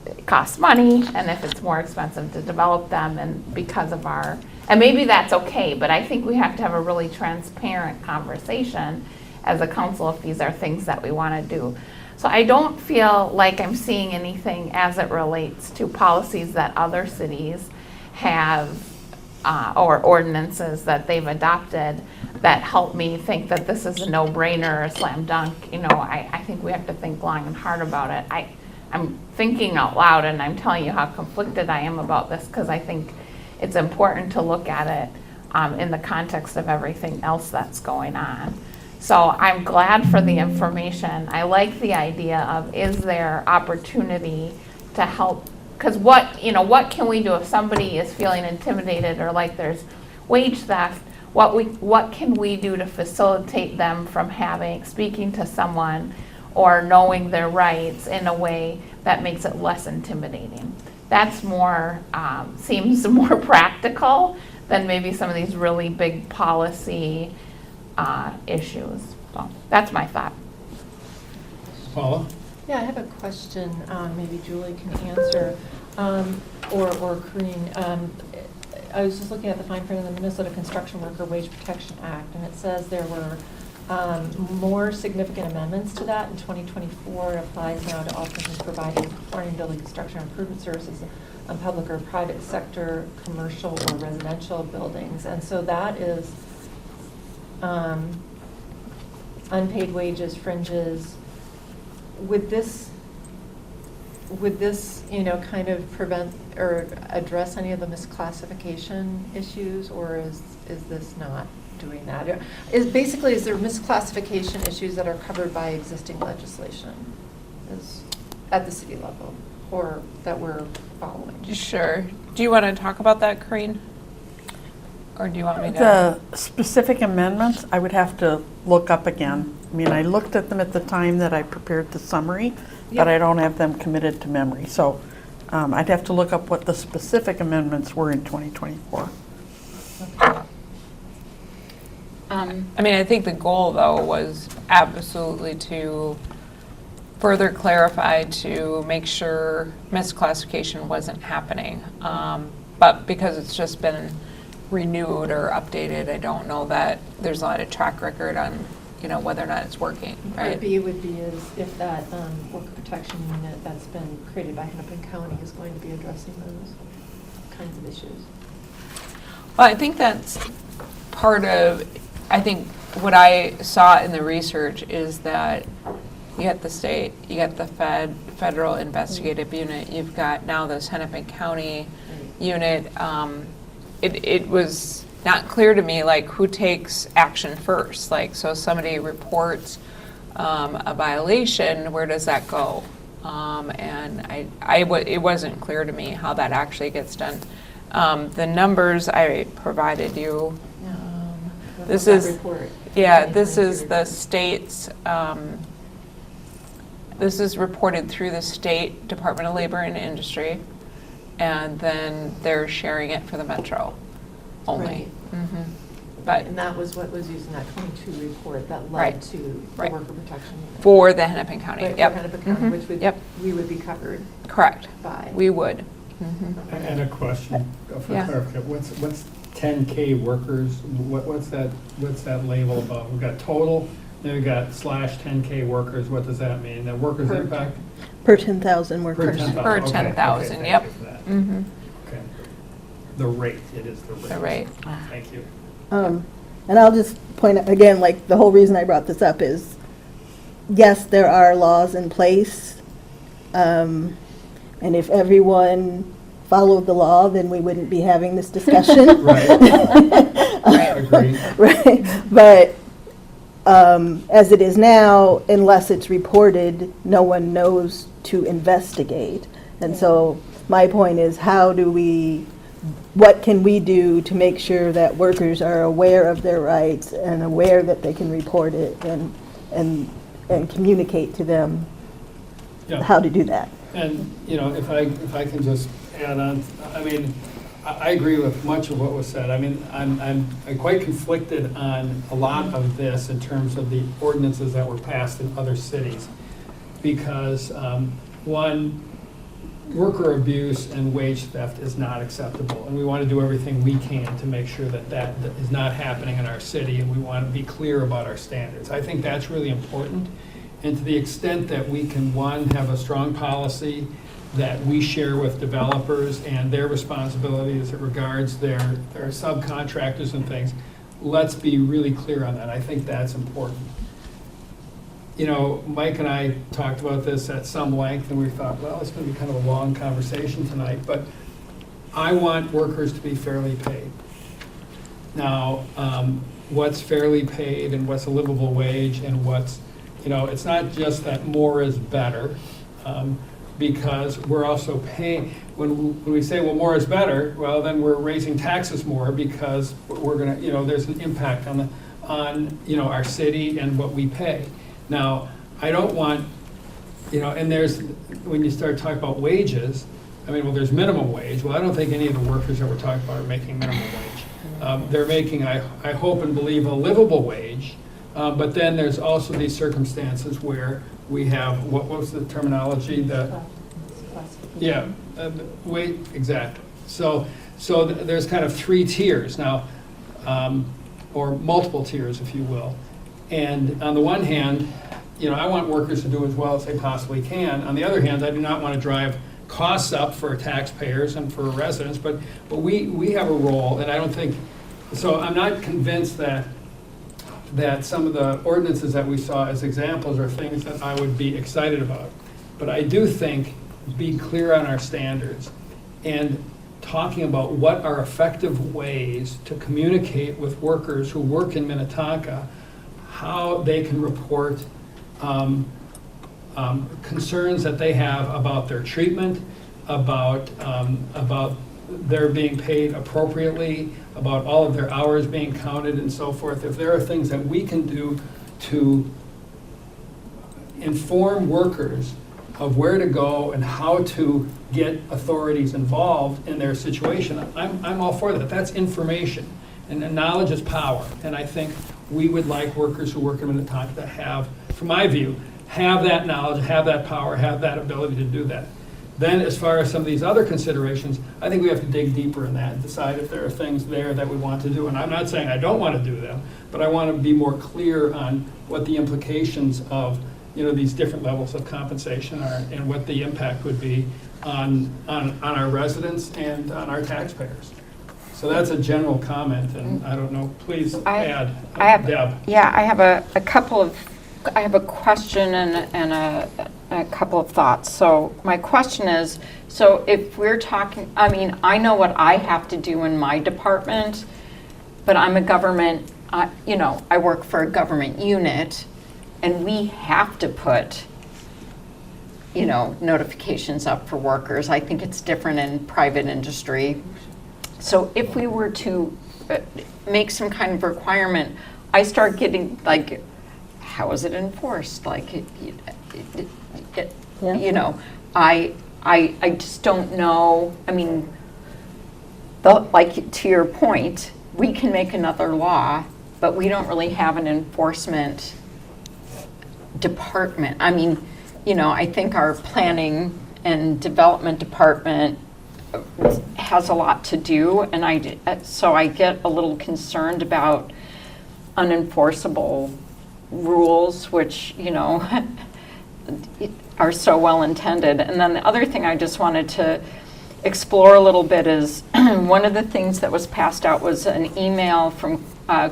It costs money, and if it's more expensive to develop them, and because of our, and maybe that's okay, but I think we have to have a really transparent conversation as a council if these are things that we want to do. So I don't feel like I'm seeing anything as it relates to policies that other cities have or ordinances that they've adopted that help me think that this is a no-brainer or a slam dunk. You know, I think we have to think long and hard about it. I'm thinking out loud, and I'm telling you how conflicted I am about this, because I think it's important to look at it in the context of everything else that's going on. So I'm glad for the information. I like the idea of, is there opportunity to help? Because what can we do if somebody is feeling intimidated or like there's wage theft? What can we do to facilitate them from speaking to someone or knowing their rights in a way that makes it less intimidating? That's more, seems more practical than maybe some of these really big policy issues. So that's my thought. Paula? Yeah, I have a question, maybe Julie can answer, or Corinne. I was just looking at the fine print of the Minnesota Construction Worker Wage Protection Act, and it says there were more significant amendments to that in 2024. It applies now to all persons providing performing building construction or improvement services on public or private sector, commercial or residential buildings. And so that is unpaid wages, fringes. Would this, kind of prevent or address any of the misclassification issues, or is this not doing that? Is there misclassification issues that are covered by existing legislation at the city level, or that we're following? Sure. Do you want to talk about that, Corinne? Or do you want me to? The specific amendments, I would have to look up again. I mean, I looked at them at the time that I prepared the summary, but I don't have them committed to memory. So I'd have to look up what the specific amendments were in 2024. I think the goal, though, was absolutely to further clarify, to make sure misclassification wasn't happening. But because it's just been renewed or updated, I don't know that there's a lot of track record on, whether or not it's working, right? Part B would be if that worker protection unit that's been created by Hennepin County is going to be addressing those kinds of issues. Well, I think that's part of, what I saw in the research is that you got the state, you got the federal investigative unit, you've got now this Hennepin County unit. It was not clear to me, who takes action first. So somebody reports a violation, where does that go? And it wasn't clear to me how that actually gets done. The numbers I provided you, this is the state's, this is reported through the State Department of Labor and Industry, and then they're sharing it for the metro only. Right. Mm-hmm. But and that was what was used in that 22 report that led Right. to the Right. worker protection unit. for the Hennepin County, Right, yep. for Hennepin County, Mhm. which Yep. we would be covered Correct. by. We would. Mhm. And a question for Yeah. clarification. What's 10K workers? What's that label about? We've got total, then we've got /10K workers. What does that mean? The workers Per- impact? Per 10,000 Per workers. 10,000. Per Okay, 10,000, okay, yep. thank you for that. Mhm. Okay. The rate, it is the rate. The rate. Thank you. And I'll just point out, again, the whole reason I brought this up is, yes, there are laws in place. And if everyone followed the law, then we wouldn't be having this discussion. Right. Agreed. Right. But as it is now, unless it's reported, no one knows to investigate. And so my point is, what can we do to make sure that workers are aware of their rights and aware that they can report it and communicate to them Yeah. how to do that? And, if I can just add on, I agree with much of what was said. I'm quite conflicted on a lot of this in terms of the ordinances that were passed in other cities. because, one, worker abuse and wage theft is not acceptable, and we want to do everything we can to make sure that that is not happening in our city, and we want to be clear about our standards. I think that's really important, and to the extent that we can, one, have a strong policy that we share with developers and their responsibility as it regards their subcontractors and things, let's be really clear on that. I think that's important. You know, Mike and I talked about this at some length, and we thought, well, it's going to be kind of a long conversation tonight, but I want workers to be fairly paid. Now, what's fairly paid and what's a livable wage and what's, you know, it's not just that more is better, because we're also paying, when we say, well, more is better, well, then we're raising taxes more because we're going to, you know, there's an impact on, you know, our city and what we pay. Now, I don't want, you know, and there's, when you start talking about wages, I mean, well, there's minimum wage. Well, I don't think any of the workers that we're talking about are making minimum wage. They're making, I hope and believe, a livable wage. But then there's also these circumstances where we have, what was the terminology? Yeah, wait, exactly. So there's kind of three tiers now, or multiple tiers, if you will. And on the one hand, you know, I want workers to do as well as they possibly can. On the other hand, I do not want to drive costs up for taxpayers and for residents, but we have a role, and I don't think, so I'm not convinced that some of the ordinances that we saw as examples are things that I would be excited about. But I do think be clear on our standards and talking about what are effective ways to communicate with workers who work in Minnetonka, how they can report concerns that they have about their treatment, about their being paid appropriately, about all of their hours being counted and so forth. If there are things that we can do to inform workers of where to go and how to get authorities involved in their situation, I'm all for that. That's information, and knowledge is power. And I think we would like workers who work in Minnetonka to have, from my view, have that knowledge, have that power, have that ability to do that. Then as far as some of these other considerations, I think we have to dig deeper in that and decide if there are things there that we want to do. And I'm not saying I don't want to do them, but I want to be more clear on what the implications of, you know, these different levels of compensation are and what the impact would be on our residents and on our taxpayers. So that's a general comment, and I don't know, please add. Deb. Yeah, I have I have a question and a couple of thoughts. So my question is, so if we're talking, I mean, I know what I have to do in my department, but I'm a government, you know, I work for a government unit, and we have to put, you know, notifications up for workers. I think it's different in private industry. So if we were to make some kind of requirement, I start getting like, how is it enforced? Like, you know, I just don't know. I mean, like to your point, we can make another law, but we don't really have an enforcement department. I mean, you know, I think our planning and development department has a lot to do, and so I get a little concerned about unenforceable rules, which, you know, are so well intended. And then the other thing I just wanted to explore a little bit is one of the things that was passed out was an email from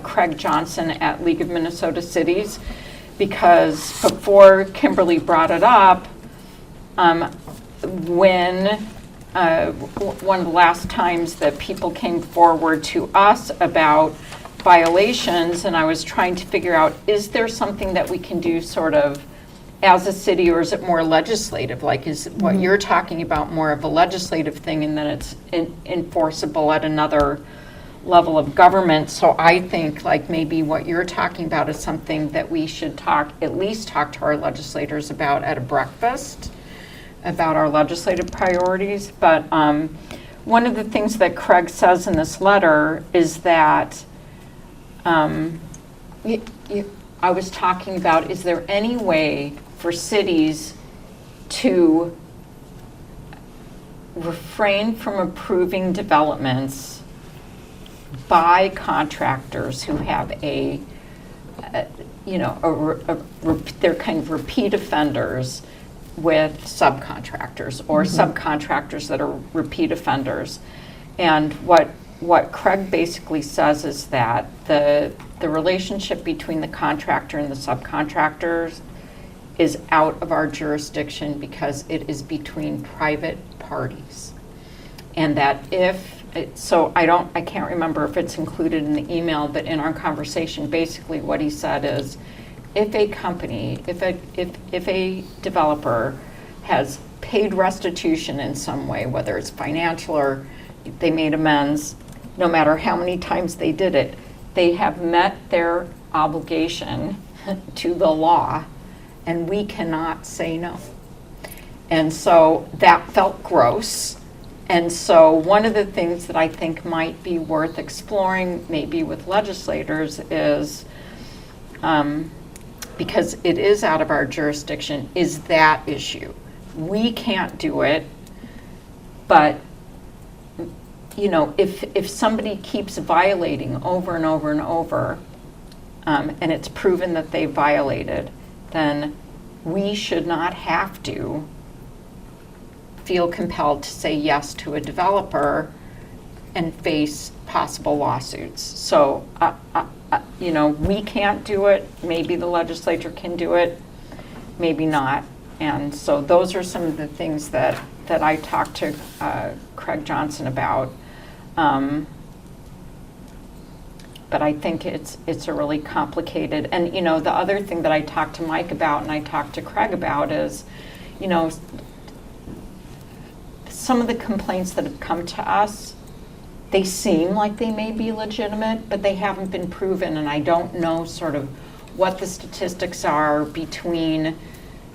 Craig Johnson at League of Minnesota Cities, because before Kimberly brought it up, when one of the last times that people came forward to us about violations, and I was trying to figure out, is there something that we can do sort of as a city, or is it more legislative? Like, is what you're talking about more of a legislative thing, and then it's enforceable at another level of government? So I think like maybe what you're talking about is something that we should at least talk to our legislators about at a breakfast, about our legislative priorities. But one of the things that Craig says in this letter is that I was talking about, is there any way for cities to refrain from approving developments by contractors who have they're kind of repeat offenders with subcontractors, or subcontractors that are repeat offenders. And what Craig basically says is that the relationship between the contractor and the subcontractors is out of our jurisdiction because it is between private parties. And that I can't remember if it's included in the email, but in our conversation, basically what he said is, if a company, if a developer has paid restitution in some way, whether it's financial or they made amends, no matter how many times they did it, they have met their obligation to the law, and we cannot say no. And so that felt gross. And so one of the things that I think might be worth exploring, maybe with legislators, is, because it is out of our jurisdiction, is that issue. We can't do it, but if somebody keeps violating over and over and over, and it's proven that they violated, then we should not have to feel compelled to say yes to a developer and face possible lawsuits. So, we can't do it. Maybe the legislature can do it, maybe not. And so those are some of the things that I talked to Craig Johnson about. But I think it's a really complicated, and the other thing that I talked to Mike about and I talked to Craig about is, some of the complaints that have come to us, they seem like they may be legitimate, but they haven't been proven, and I don't know sort of what the statistics are between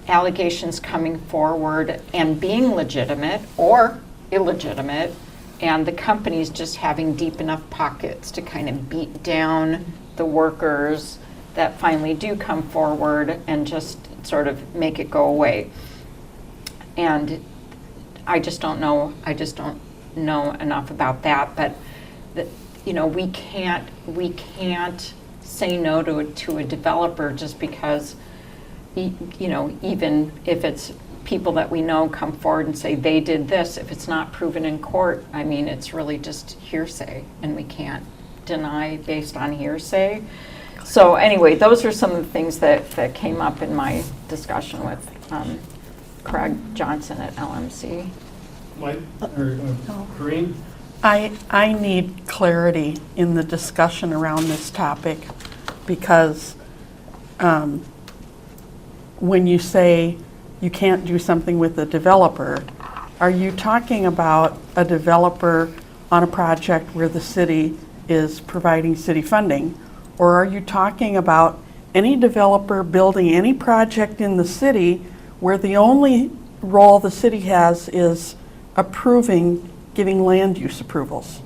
allegations coming forward and being legitimate or illegitimate, and the companies just having deep enough pockets to kind of beat down the workers that finally do come forward and just sort of make it go away. And I just don't know enough about that, but we can't say no to a developer just because, even if it's people that we know come forward and say they did this, if it's not proven in court, I mean, it's really just hearsay, and we can't deny based on hearsay. So anyway, those are some of the things that came up in my discussion with Craig Johnson at LMC. Mike, or Corinne? I need clarity in the discussion around this topic, because when you say you can't do something with a developer, are you talking about a developer on a project where the city is providing city funding? Or are you talking about any developer building any project in the city where the only role the city has is approving, giving land use approvals?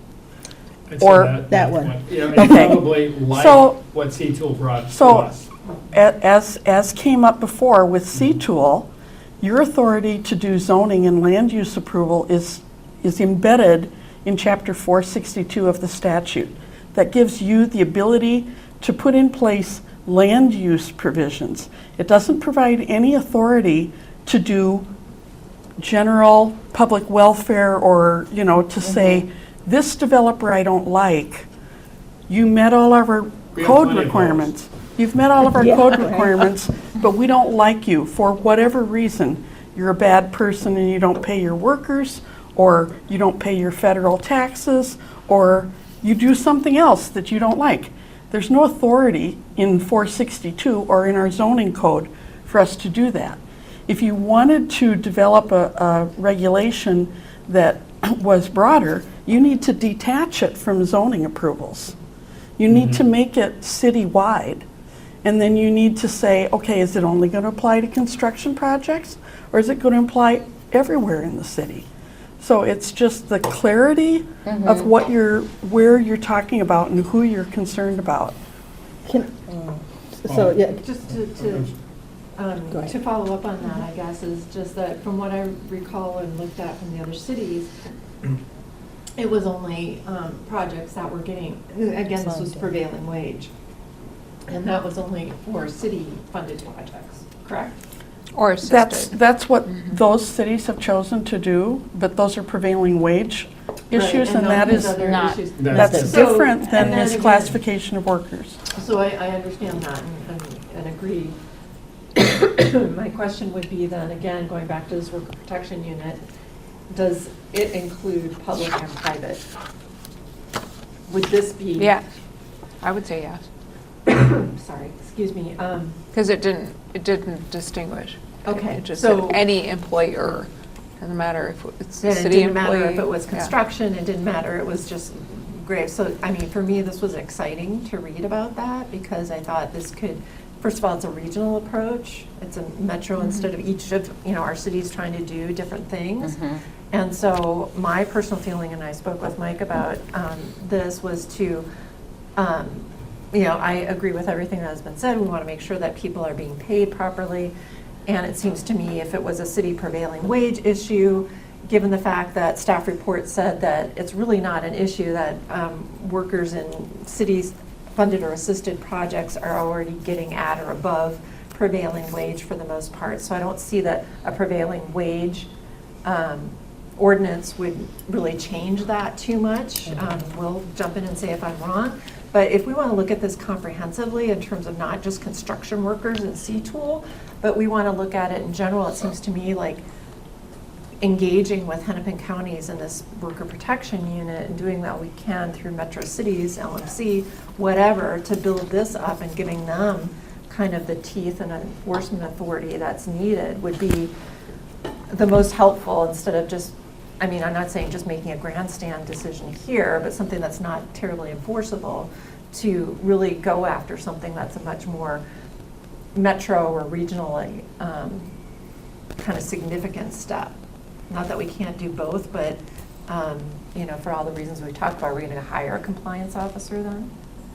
I'd say Or that one. Yeah, and Okay. probably like So- what C-Tool brought to So, us. as came up before with C-Tool, your authority to do zoning and land use approval is embedded in Chapter 462 of the statute. That gives you the ability to put in place land use provisions. It doesn't provide any authority to do general public welfare, or, to say, this developer I don't like, you met all of our We have code plenty of requirements. You've met all of our code requirements, but we don't like you for whatever reason. You're a bad person and you don't pay your workers, or you don't pay your federal taxes, or you do something else that you don't like. There's no authority in 462 or in our zoning code for us to do that. If you wanted to develop a regulation that was broader, you need to detach it from zoning approvals. You need to make it citywide. And then you need to say, okay, is it only going to apply to construction projects, or is it going to apply everywhere in the city? So it's just the clarity of where you're talking about and who you're concerned about. So, yeah, Just to Go ahead. To follow up on that, I guess, is just that from what I recall and looked at from the other cities, it was only projects that were getting, again, this was prevailing wage. And that was only for city-funded projects, correct? Or assisted. That's what those cities have chosen to do, but those are prevailing wage issues, and that is, not- that's So- different than and then again- misclassification of workers. So I understand that and agree. My question would be then, again, going back to this worker protection unit, does it include public and private? Would this be? Yeah, I would say yes, Sorry, excuse me. because it didn't distinguish. Okay, It just so- said any employer, doesn't matter if it's a It city didn't employee. matter if it was Yeah. construction, it didn't matter, it was just grave. So, I mean, for me, this was exciting to read about that because I thought this could, first of all, it's a regional approach. It's a metro instead of each of, our cities trying to do different things. And so my personal feeling, and I spoke with Mike about this, was to, I agree with everything that has been said. We want to make sure that people are being paid properly. And it seems to me if it was a city prevailing wage issue, given the fact that staff report said that it's really not an issue, that workers in cities funded or assisted projects are already getting at or above prevailing wage for the most part. So I don't see that a prevailing wage ordinance would really change that too much. We'll jump in and say if I'm wrong. But if we want to look at this comprehensively in terms of not just construction workers and C-Tool, but we want to look at it in general, it seems to me like engaging with Hennepin counties in this worker protection unit and doing what we can through Metro Cities, LMC, whatever, to build this up and giving them kind of the teeth and enforcement authority that's needed would be the most helpful instead of just, I'm not saying just making a grandstand decision here, but something that's not terribly enforceable to really go after something that's a much more metro or regionally kind of significant step. Not that we can't do both, but for all the reasons we talked about, we're going to hire a compliance officer then?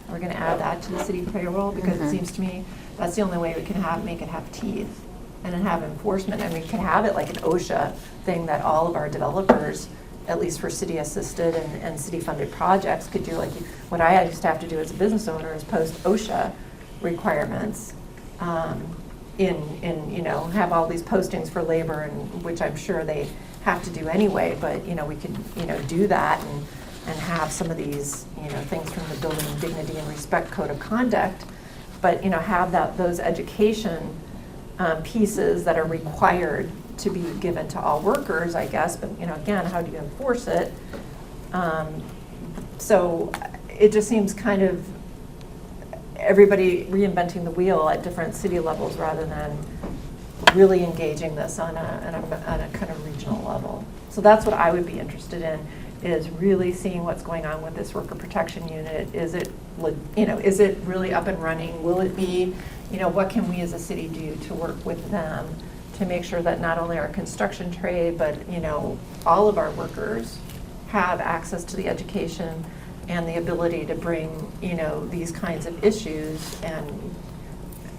We're going to add that to the city payroll because it seems to me that's the only way we can make it have teeth and then have enforcement. And we can have it like an OSHA thing that all of our developers, at least for city assisted and city funded projects, could do. Like what I used to have to do as a business owner is post OSHA requirements. Have all these postings for labor, and which I'm sure they have to do anyway, but, we could, do that and have some of these, things from the Building Dignity and Respect Code of Conduct, but, have those education pieces that are required to be given to all workers, I guess, but, again, how do you enforce it? So it just seems kind of everybody reinventing the wheel at different city levels rather than really engaging this on a kind of regional level. So that's what I would be interested in, is really seeing what's going on with this worker protection unit. Is it really up and running? Will it be, what can we as a city do to work with them to make sure that not only our construction trade, but, all of our workers have access to the education and the ability to bring, these kinds of issues and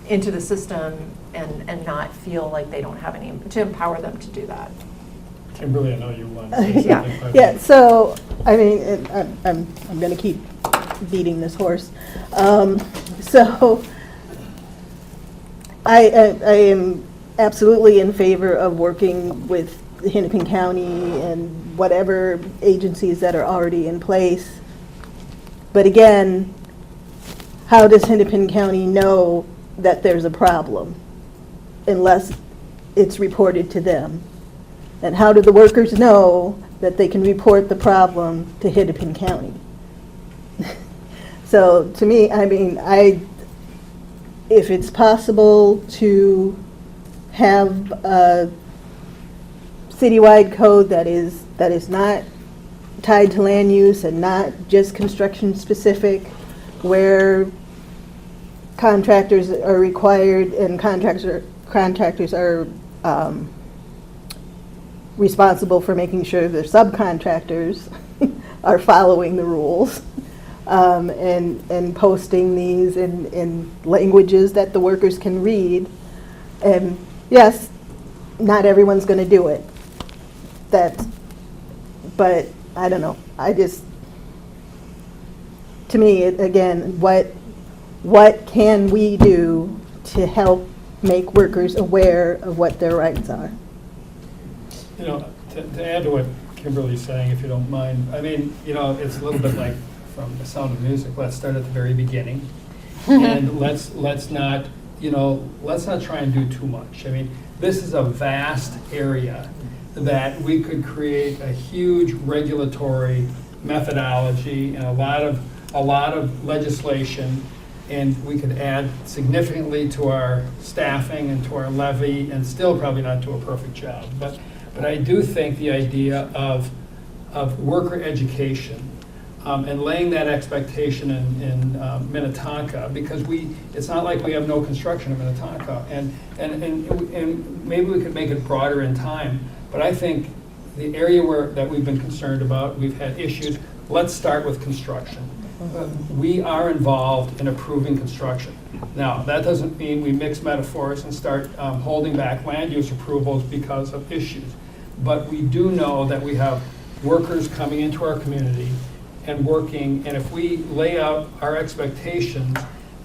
into the system and not feel like they don't have any, to empower them to do that. Kimberly, I know you want to say something. but- Yeah, so, I'm going to keep beating this horse. So, I am absolutely in favor of working with Hennepin County and whatever agencies that are already in place. But again, how does Hennepin County know that there's a problem unless it's reported to them? And how do the workers know that they can report the problem to Hennepin County? So to me, if it's possible to have a citywide code that is not tied to land use and not just construction specific, where contractors are required and contractors are responsible for making sure their subcontractors are following the rules, and posting these in languages that the workers can read, And yes, not everyone's going to do it. But I don't know. To me, again, what can we do to help make workers aware of what their rights are? You know, to add to what Kimberly's saying, if you don't mind, I mean, you know, it's a little bit like from The Sound of Music. Let's start at the very beginning. And let's not try and do too much. I mean, this is a vast area that we could create a huge regulatory methodology and a lot of legislation, and we could add significantly to our staffing and to our levy, and still probably not do a perfect job. But I do think the idea of worker education and laying that expectation in Minnetonka, because it's not like we have no construction in Minnetonka, and maybe we could make it broader in time. But I think the area that we've been concerned about, we've had issues. Let's start with construction. We are involved in approving construction. Now, that doesn't mean we mix metaphors and start holding back land use approvals because of issues. But we do know that we have workers coming into our community and working, and if we lay out our expectations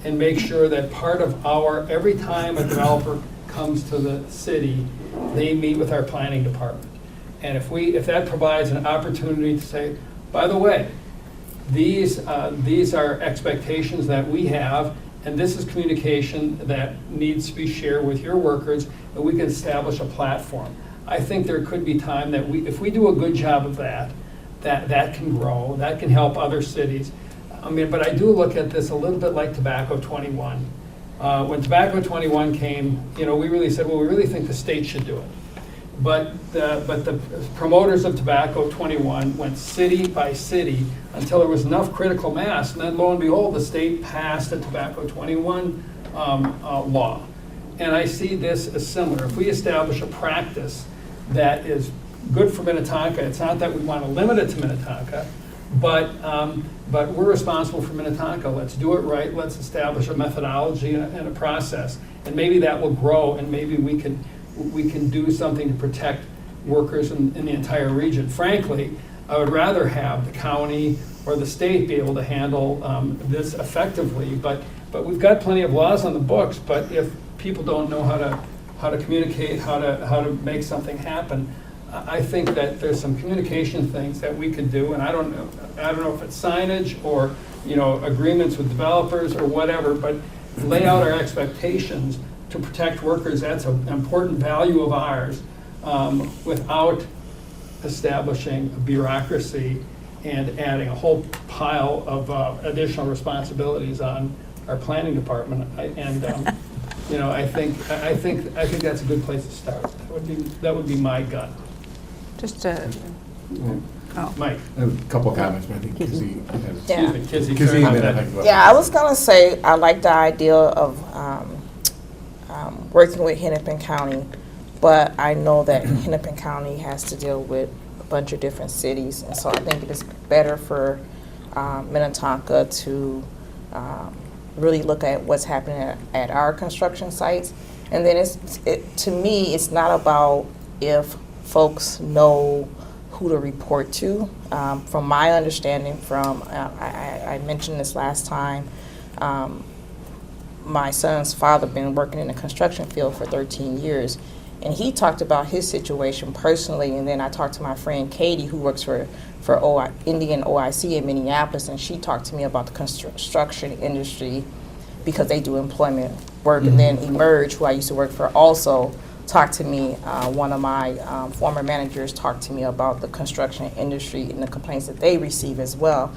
and make sure that part of every time a developer comes to the city, they meet with our planning department. And if that provides an opportunity to say, by the way, these are expectations that we have, and this is communication that needs to be shared with your workers, and we can establish a platform. I think there could be time that if we do a good job of that can grow, that can help other cities. I mean, but I do look at this a little bit like Tobacco 21. When Tobacco 21 came, we really said, well, we really think the state should do it. But the promoters of Tobacco 21 went city by city until there was enough critical mass, and then lo and behold, the state passed a Tobacco 21 law. And I see this as similar. If we establish a practice that is good for Minnetonka, it's not that we want to limit it to Minnetonka, but we're responsible for Minnetonka. Let's do it right. Let's establish a methodology and a process, and maybe that will grow, and maybe we can do something to protect workers in the entire region. Frankly, I would rather have the county or the state be able to handle this effectively, but we've got plenty of laws on the books, but if people don't know how to communicate, how to make something happen, I think that there's some communication things that we could do, and I don't know if it's signage or agreements with developers or whatever, but lay out our expectations to protect workers. That's an important value of ours, without establishing a bureaucracy and adding a whole pile of additional responsibilities on our planning department. I think that's a good place to start. That would be my gut. Just to, Mike. I have a couple of comments, but I think Kizzy has. Yeah. Kizzy, Kizzy, and then I sorry. think. Yeah, I was gonna say, I like the idea of working with Hennepin County, but I know that Hennepin County has to deal with a bunch of different cities, and so I think it is better for Minnetonka to really look at what's happening at our construction sites. And then to me, it's not about if folks know who to report to. From my understanding, I mentioned this last time, my son's father been working in the construction field for 13 years, and he talked about his situation personally, and then I talked to my friend Katie, who works for Indian OIC in Minneapolis, and she talked to me about the construction industry because they do employment work. And then Emerge, who I used to work for, also talked to me. One of my former managers talked to me about the construction industry and the complaints that they receive as well.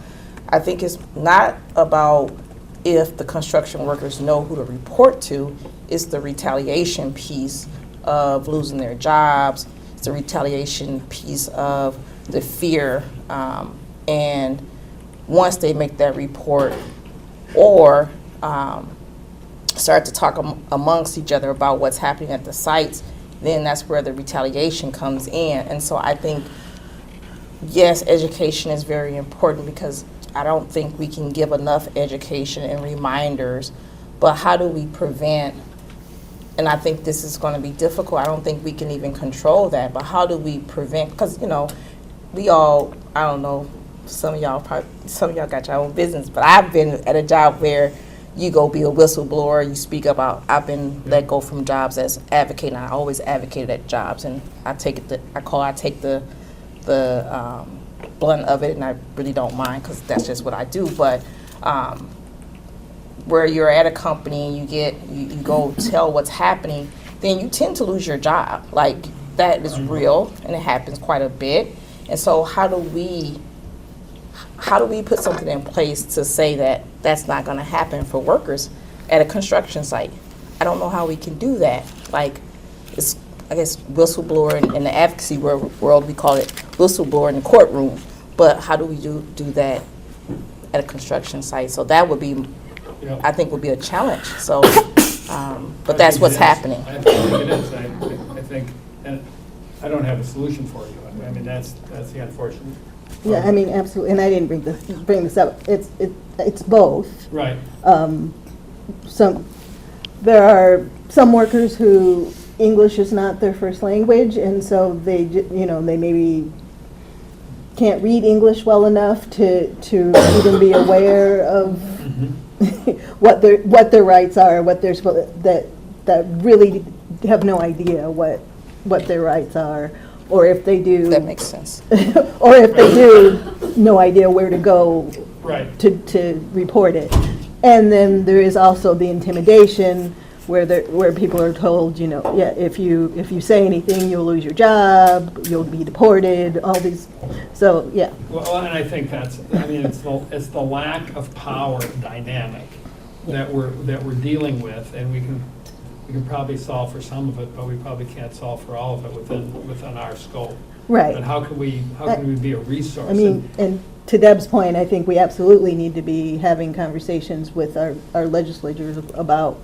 I think it's not about if the construction workers know who to report to, it's the retaliation piece of losing their jobs, it's the retaliation piece of the fear, and once they make that report or start to talk amongst each other about what's happening at the sites, then that's where the retaliation comes in. And so I think, yes, education is very important, because I don't think we can give enough education and reminders, but how do we prevent and I think this is going to be difficult. I don't think we can even control that. But how do we prevent? Because we all, I don't know, some of y'all got your own business, but I've been at a job where you go be a whistleblower, you speak about. I've been let go from jobs as advocating. I always advocated at jobs, and I take the blunt of it, and I really don't mind because that's just what I do. But where you're at a company and you go tell what's happening, then you tend to lose your job. Like, that is real, and it happens quite a bit. And so how do we put something in place to say that that's not going to happen for workers at a construction site? I don't know how we can do that. Like, it's, I guess, whistleblower in the advocacy world, we call it whistleblower in the courtroom. But how do we do that at a construction site? So that would be, I think, would be a challenge. So, but that's what's happening. I think it is. I think, and I don't have a solution for you. I mean, that's the unfortunate. Yeah, I mean, absolutely, and I didn't bring this up. It's both. Right. There are some workers who English is not their first language, and so they maybe can't read English well enough to even be aware of what their rights are, what they're supposed that really have no idea what their rights are. Or if they do, That makes sense. or if they do, no idea where to go Right. to report it. And then there is also the intimidation where people are told, if you say anything, you'll lose your job, you'll be deported, all these. So, yeah. Well, and I think it's the lack of power dynamic that we're dealing with, and we can probably solve for some of it, but we probably can't solve for all of it within our scope. Right. But how can we be a resource? I mean, and to Deb's point, I think we absolutely need to be having conversations with our legislatures about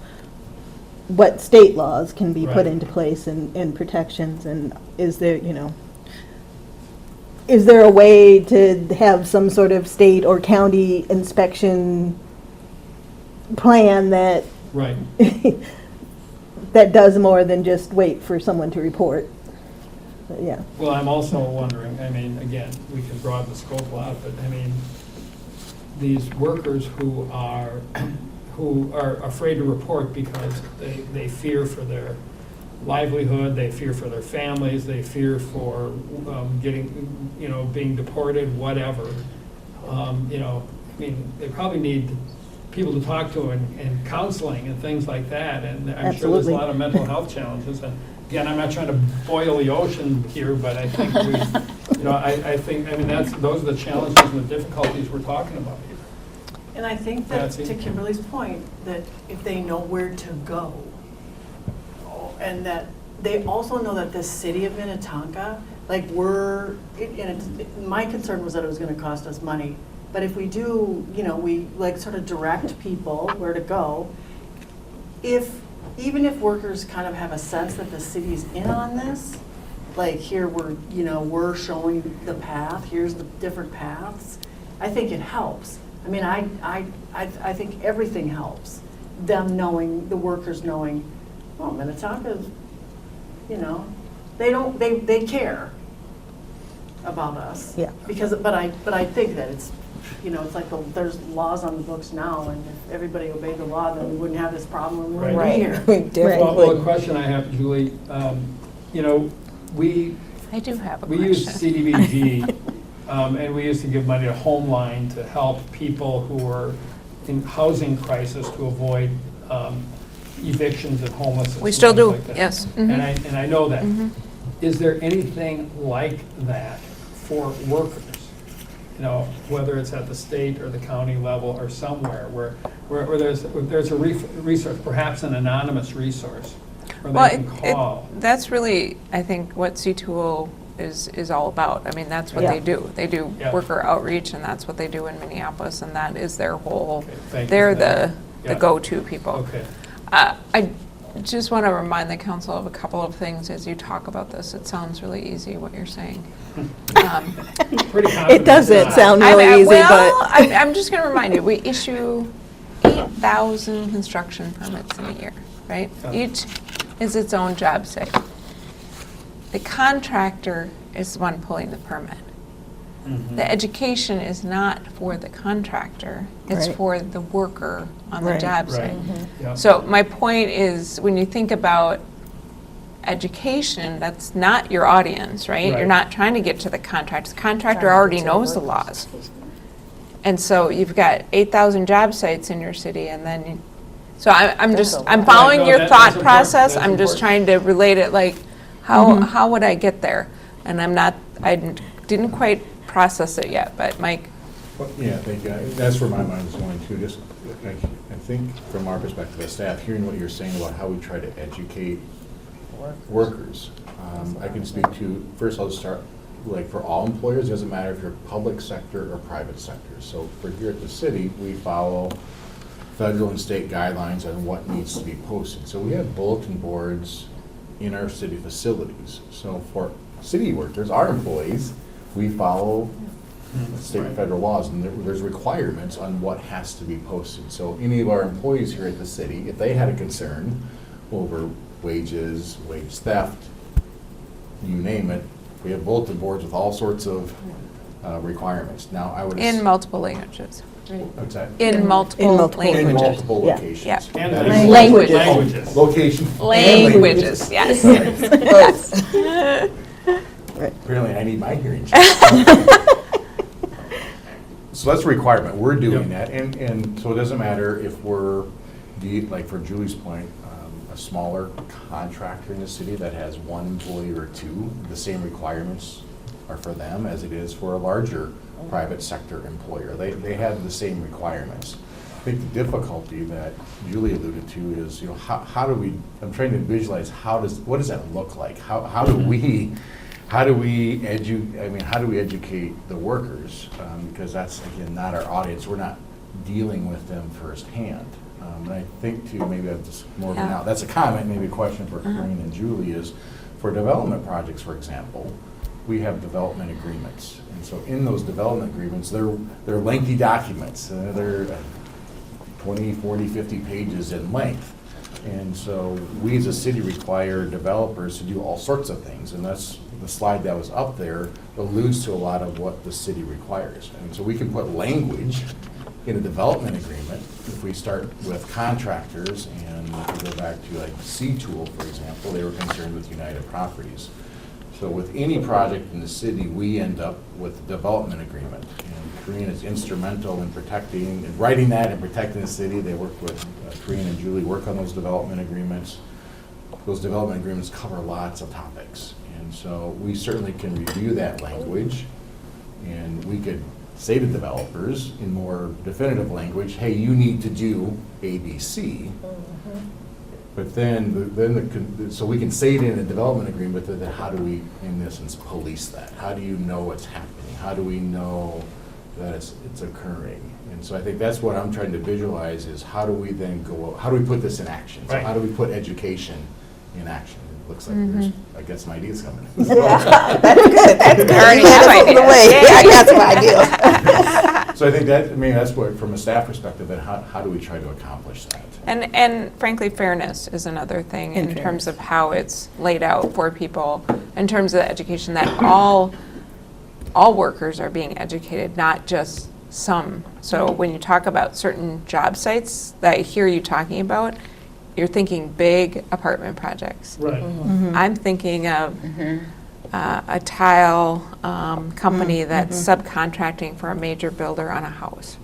what state laws can be put Right. into place and protections, and is there a way to have some sort of state or county inspection plan that Right. that does more than just wait for someone to report? But, yeah. Well, I'm also wondering, I mean, again, we can broaden the scope a lot, but I mean, these workers who are afraid to report because they fear for their livelihood, they fear for their families, they fear for being deported, whatever. I mean, they probably need people to talk to and counseling and things like that, and I'm sure there's a lot of mental health challenges. And again, I'm not trying to boil the ocean here, but I think those are the challenges and the difficulties we're talking about here. And I think that, Patsy? to Kimberly's point, that if they know where to go, and that they also know that the city of Minnetonka, my concern was that it was gonna cost us money. But if we do, we sort of direct people where to go, even if workers kind of have a sense that the city's in on this, like here we're showing the path, here's the different paths, I think it helps. I mean, I think everything helps. Them knowing, the workers knowing, well, Minnetonka's, they care about us. Yeah. But I think that it's, it's like there's laws on the books now, and if everybody obeyed the law, then we wouldn't have this problem, and we wouldn't be here. Well, the question I have, Julie, I do have a we question. use CDBG, and we used to give money to Homeline to help people who were in housing crisis to avoid evictions and homelessness. We still and things do, like that. yes. And I know that. Mhm. Is there anything like that for workers? Whether it's at the state or the county level or somewhere where there's a resource, perhaps an anonymous resource, where they can call. That's really, I think, what C2O is all about. I mean, that's what Yeah. they do. They do Yeah. worker outreach, and that's what they do in Minneapolis, and that is their whole, Okay, thank you they're for that. the Yeah. go-to people. Okay. I just want to remind the council of a couple of things as you talk about this. It sounds really easy what you're saying. Pretty confident It doesn't it's not. sound really easy, but. I'm just going to remind you, we issue 8,000 construction permits in a year, right? Yeah. is its own job site. The contractor is the one pulling the permit. The education is not for the contractor, it's Right. for the worker on the Right. job Right. site. Yeah. So my point is, when you think about education, that's not your audience, right? You're Right. not trying to get to the contractor. The contractor already knows the laws. And so you've got 8,000 job sites in your city, and then, so I'm just, I'm following No, your that's thought important. process. That's I'm just important. trying to relate it, like, how would I get there? And I didn't quite process it yet, but Mike, Well, yeah, I think that's where my mind is going to. Just, I think from our perspective as staff, hearing what you're saying about how we try to educate workers, I can speak to, first I'll start, like for all employers, it doesn't matter if you're public sector or private sector. So for here at the city, we follow federal and state guidelines on what needs to be posted. So we have bulletin boards in our city facilities. So for city workers, our employees, we follow state and federal laws, and there's requirements on what has to be posted. So any of our employees here at the city, if they had a concern over wages, wage theft, you name it, we have bulletin boards with all sorts of requirements. Now, I would. in multiple languages. What's that? In multiple multiple In languages. multiple Yeah. locations. Yeah. And That the is- Languages. Languages. Location. and Languages, yes. Yes. Apparently, I need my hearing checked. So that's a requirement, we're doing that, and so it doesn't matter if we're, like for Julie's point, a smaller contractor in the city that has one employee or two, the same requirements are for them as it is for a larger private sector employer. They have the same requirements. I think the difficulty that Julie alluded to is, how do we, I'm trying to visualize, what does that look like? How do we educate the workers? Because that's, again, not our audience. We're not dealing with them firsthand. And I think too, maybe I'm just more of an Yeah. out, that's a comment, maybe a question for Corinne and Julie is, for development projects, for example, we have development agreements. And so in those development agreements, they're lengthy documents. They're 20, 40, 50 pages in length. And so we as a city require developers to do all sorts of things, and that's, the slide that was up there alludes to a lot of what the city requires. And so we can put language in a development agreement, if we start with contractors, and if we go back to like C-Tool, for example, they were concerned with United Properties. So with any project in the city, we end up with a development agreement. And Corinne is instrumental in protecting, and writing that and protecting the city. They work with, Corinne and Julie work on those development agreements. Those development agreements cover lots of topics. And so we certainly can review that language, and we could say to developers in more definitive language, hey, you need to do A, B, C. But then, so we can say it in a development agreement, but then how do we, in essence, police that? How do you know what's happening? How do we know that it's occurring? And so I think that's what I'm trying to visualize is how do we then how do we put this in action? So Right. how do we put education in action? It looks like there's, I got some ideas coming. That's good, that's good. I already You have had us on the ideas. way. Yay. I got some ideas. So I think that's what, from a staff perspective, then how do we try to accomplish that? And frankly, fairness is another thing in And terms of how it's laid out for people, in terms of the education, that all workers are being educated, not just some. So when you talk about certain job sites that I hear you talking about, you're thinking big apartment projects. Right. I'm thinking of a tile company that's subcontracting for a major builder on a house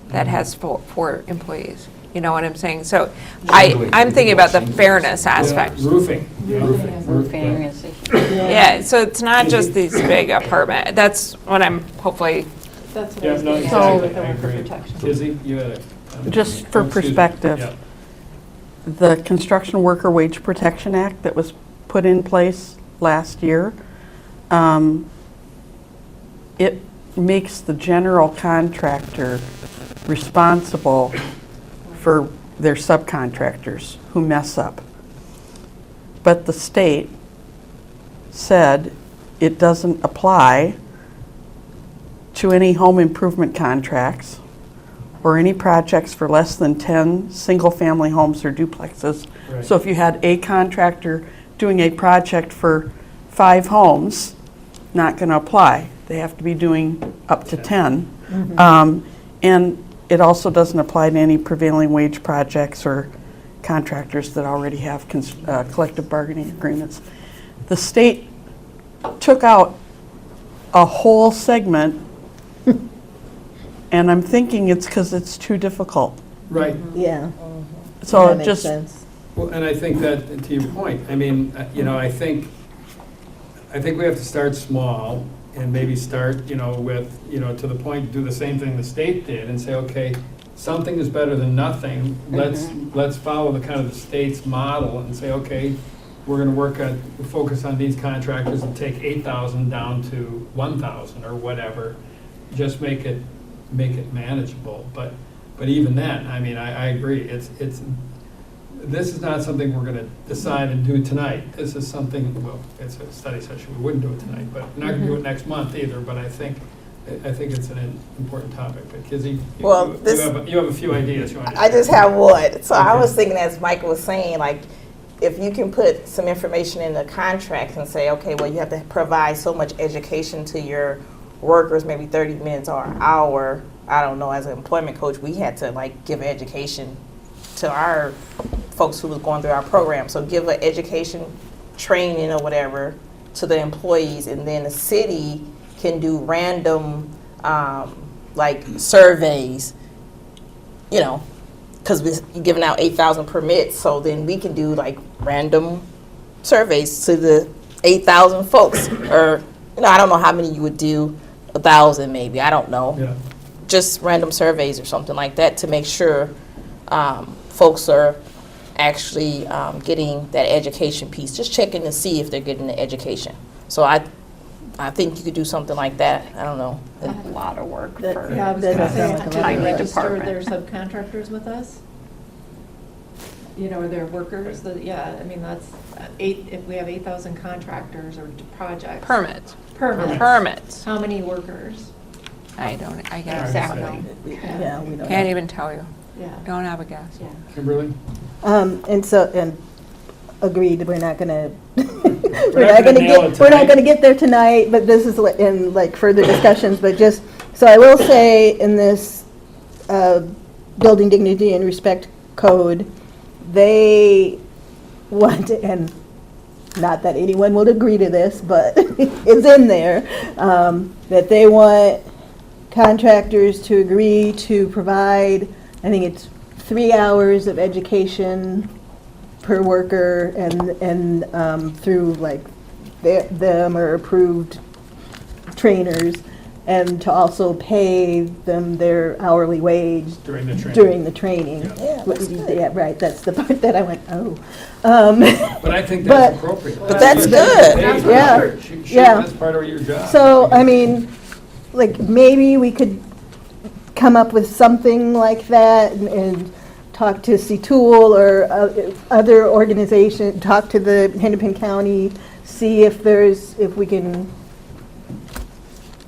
that has four employees. You know what I'm saying? So I'm thinking about the fairness aspect. Roofing. Roofing is a Yeah, so it's not just these big apartment. That's what I'm hopefully, That's what Yeah, I was no, thinking. exactly, with I the worker agree. protection. Kizzy, you had a. Just for Excuse me. perspective. Yeah. The Construction Worker Wage Protection Act that was put in place last year, it makes the general contractor responsible for their subcontractors who mess up. But the state said it doesn't apply to any home improvement contracts or any projects for less than 10 single-family homes or duplexes. Right. So if you had a contractor doing a project for 5 homes, not going to apply. They have to be doing up to 10. And it also doesn't apply to any prevailing wage projects or contractors that already have collective bargaining agreements. The state took out a whole segment, and I'm thinking it's because it's too difficult. Right. Yeah. So that it makes just, sense. Well, and I think that, to your point, I mean, you know, I think we have to start small and maybe start, you know, with, you know, to the point, do the same thing the state did and say, okay, something is better than nothing. Let's follow the kind of the state's model and say, okay, we're gonna focus on these contractors and take 8,000 down to 1,000 or whatever. Just make it manageable. But even then, I mean, I agree. This is not something we're gonna decide and do tonight. This is something, well, it's a study session. We wouldn't do it tonight, but we're not gonna do it next month either. But I think it's an important topic. But Kizzy, Well, you have a few ideas you want to I just have one. So I Okay. was thinking, as Michael was saying, like, if you can put some information in the contract and say, okay, well, you have to provide so much education to your workers, maybe 30 minutes or an hour. I don't know, as an employment coach, we had to like give education to our folks who was going through our program. So give an education training or whatever to the employees, and then the city can do random like surveys, you know, because we're giving out 8,000 permits, so then we can do like random surveys to the 8,000 folks, or you know, I don't know how many you would do, 1,000 maybe, I don't know. Yeah. Just random surveys or something like that to make sure folks are actually getting that education piece, just checking to see if they're getting the education. So I think you could do something like that. I don't know. a lot of work That- for. yeah, that does sound like a Do lot they of work. register Department. their subcontractors with us? You know, their workers, yeah, I mean, that's if we have 8,000 contractors or projects. Permits. Permits. Permits. How many workers? I can't Exactly. Yeah, we don't Can't know. even tell you. Yeah. Don't have a guess. Yeah. Kimberly? And agreed, we're not gonna, not gonna nail it we're not tonight. gonna get there tonight, but this is in like further discussions, but just, so I will say in this Building Dignity and Respect Code, they want, and not that anyone would agree to this, but it's in there, that they want contractors to agree to provide, I think it's 3 hours of education per worker, and through like them or approved trainers, and to also pay them their hourly wage During the training. during the training. Yeah, that's good. Yeah, right, that's the part that I went, oh. But I think that's But- appropriate. But that's good. Hey, Yeah. Yeah. That's part of your job. So, I mean, like, maybe we could come up with something like that and talk to C-Tool or other organization, talk to the Hennepin County, see if we can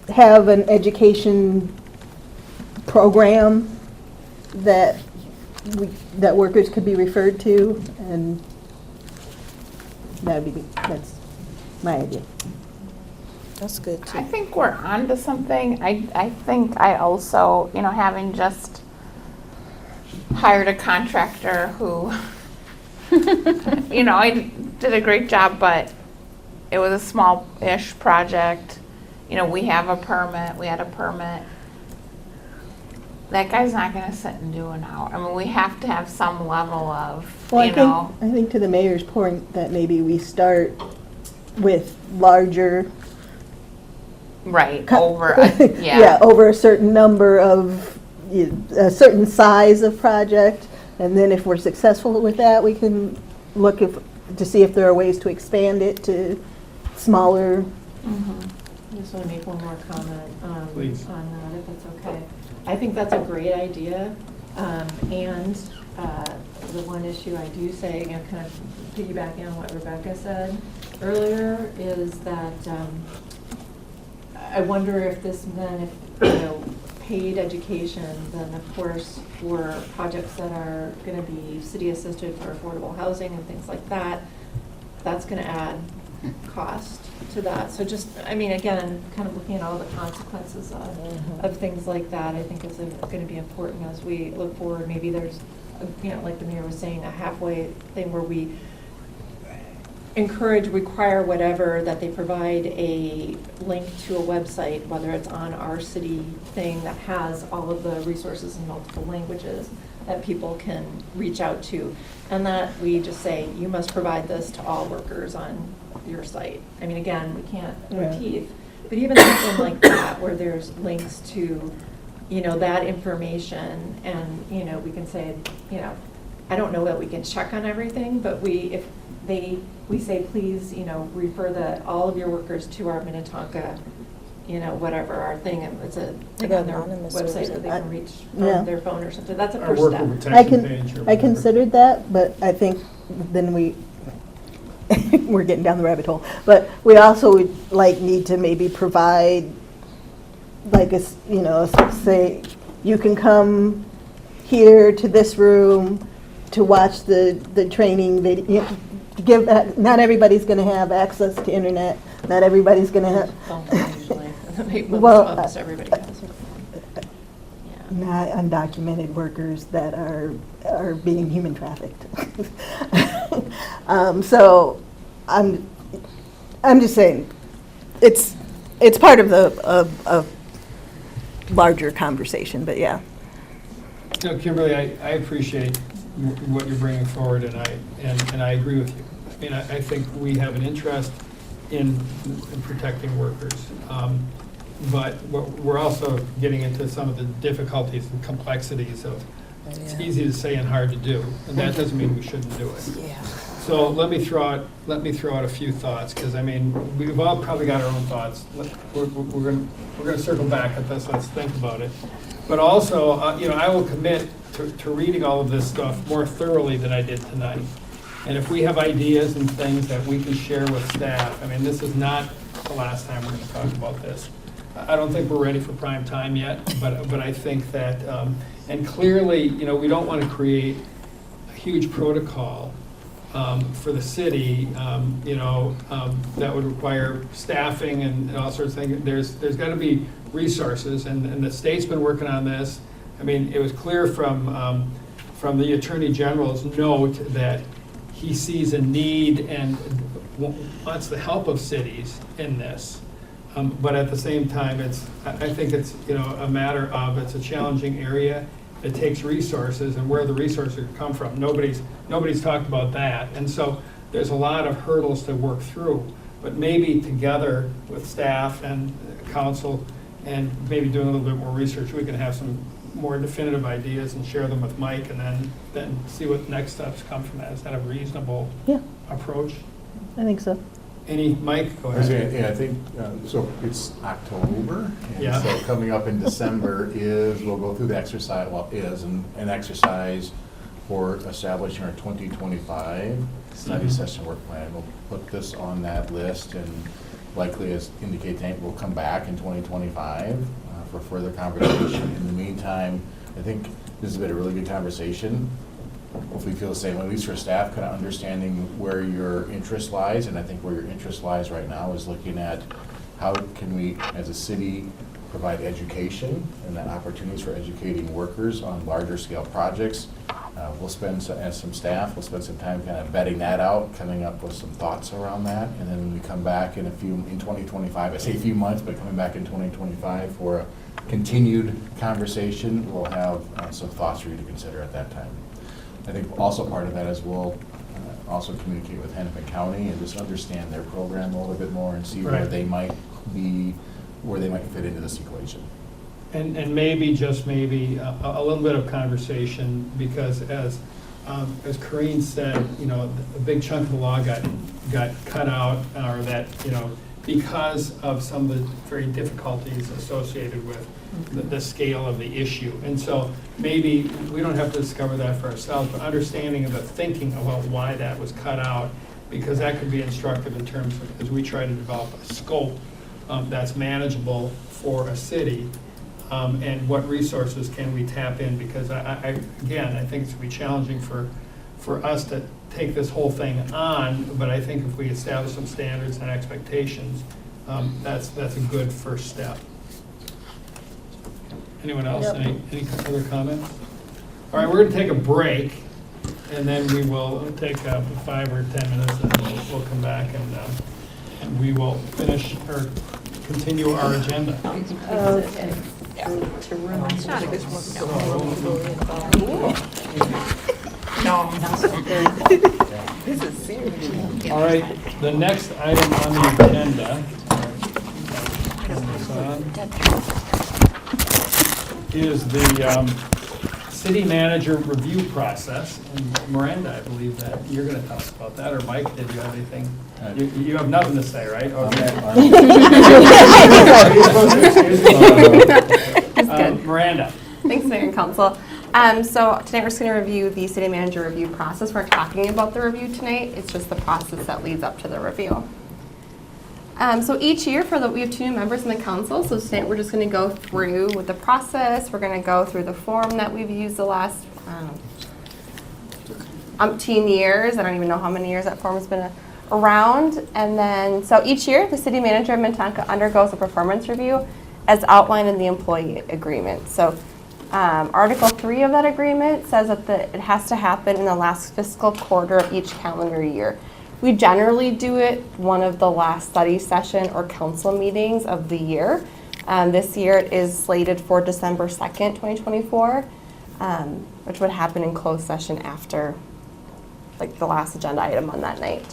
have an education program that workers could be referred to, and that's my idea. That's good I too. think we're onto something. I think I also, you know, having just hired a contractor who, you know, I did a great job, but it was a small-ish project. You know, we had a permit. That guy's not gonna sit and do an hour. I mean, we have to have some level of, Well, you know. I think to the mayor's point that maybe we start with larger. Right, Yeah, over a certain number of, a certain size of project. And then if we're successful with that, we can look to see if there are ways to expand it to smaller. I just want to make one more comment Please. on that, if that's okay. I think that's a great idea, and the one issue I do say, you know, kind of piggybacking on what Rebecca said earlier, is that I wonder if this then, if, you know, paid education, then of course, for projects that are gonna be city-assisted for affordable housing and things like that, that's gonna add cost to that. So just, I mean, again, kind of looking at all the consequences of things like that, I think is gonna be important as we look forward. Maybe there's, you know, like the mayor was saying, a halfway thing where we encourage, require whatever, that they provide a link to a website, whether it's on our city thing that has all of the resources in multiple languages that people can reach out to. And that we just say, you must provide this to all workers on your site. I mean, again, we can't, no teeth, but even something like that, where there's links to, you know, that information, and, you know, we can say, you know, I don't know that we can check on everything, but we say, please, you know, refer all of your workers to our Minnetonka, you know, whatever, our thing, and it's a thing on their Anonymous website that they can reach Yeah. from their phone or something. That's a Our first worker step. protection page or I whatever. considered that, but I think then we're getting down the rabbit hole. But we also would like need to maybe provide, like, you know, say, you can come here to this room to watch the training video. Not everybody's going to have access to internet. Not everybody's going to have. Well, Almost everybody does. Yeah. Not undocumented workers that are being human trafficked. So I'm just saying, it's part of a larger conversation, but yeah. No, Kimberly, I appreciate what you're bringing forward, and I agree with you. I mean, I think we have an interest in protecting workers. But we're also getting into some of the difficulties and complexities of, it's easy to say and hard to do, and that doesn't mean we shouldn't do it. Yeah. So let me throw out a few thoughts, because I mean, we've all probably got our own thoughts. We're gonna circle back at this, let's think about it. But also, you know, I will commit to reading all of this stuff more thoroughly than I did tonight. And if we have ideas and things that we can share with staff, I mean, this is not the last time we're gonna talk about this. I don't think we're ready for prime time yet, but I think that, and clearly, you know, we don't want to create a huge protocol for the city, you know, that would require staffing and all sorts of things. There's got to be resources, and the state's been working on this. I mean, it was clear from the Attorney General's note that he sees a need and wants the help of cities in this. But at the same time, I think it's, you know, a matter of, it's a challenging area. It takes resources, and where the resources come from. Nobody's talked about that. And so there's a lot of hurdles to work through. But maybe together with staff and council, and maybe doing a little bit more research, we can have some more definitive ideas and share them with Mike, and then see what next steps come from that. Is that a reasonable approach? I think so. Mike, go ahead. Yeah, I think, so it's October, and Yeah. so coming up in December we'll go through the exercise, an exercise for establishing our 2025 study session work plan. We'll put this on that list, and likely, as indicated, we'll come back in 2025 for further conversation. In the meantime, I think this has been a really good conversation. Hopefully you feel the same, at least for staff, kind of understanding where your interest lies. And I think where your interest lies right now is looking at how can we, as a city, provide education and then opportunities for educating workers on larger scale projects. We'll spend, as some staff, we'll spend some time kind of vetting that out, coming up with some thoughts around that. And then when we come back in 2025, I say a few months, but coming back in 2025 for a continued conversation, we'll have some thoughts for you to consider at that time. I think also part of that is we'll also communicate with Hennepin County and just understand their program a little bit more and see where Right. they might fit into this equation. And maybe, just maybe, a little bit of conversation, because as Corinne said, you know, a big chunk of the law got cut out, or that, you know, because of some of the very difficulties associated with the scale of the issue. And so maybe we don't have to discover that for ourselves, but understanding of the thinking about why that was cut out, because that could be instructive in terms of, as we try to develop a scope that's manageable for a city, and what resources can we tap in? Because again, I think it's going to be challenging for us to take this whole thing on, but I think if we establish some standards and expectations, that's a good first step. Anyone else? Yep. Any other comments? All right, we're going to take a break, and then we will take 5 or 10 minutes, and we'll come back and we will finish or continue our agenda. Okay. All right, the next item on the agenda is the city manager review process. And Miranda, I believe that you're going to tell us about that, or Mike, did you have anything? You have nothing to say, right? Okay. Miranda. Thanks, Mayor and Council. So tonight we're just going to review the city manager review process. We're talking about the review tonight. It's just the process that leads up to the review. So each year we have 2 new members in the council. So tonight we're just going to go through with the process. We're going to go through the form that we've used the last umpteen years. I don't even know how many years that form has been around. And then, so each year the city manager of Minnetonka undergoes a performance review as outlined in the employee agreement. So Article 3 of that agreement says that it has to happen in the last fiscal quarter of each calendar year. We generally do it one of the last study session or council meetings of the year. This year it is slated for December 2nd, 2024, which would happen in closed session after the last agenda item on that night.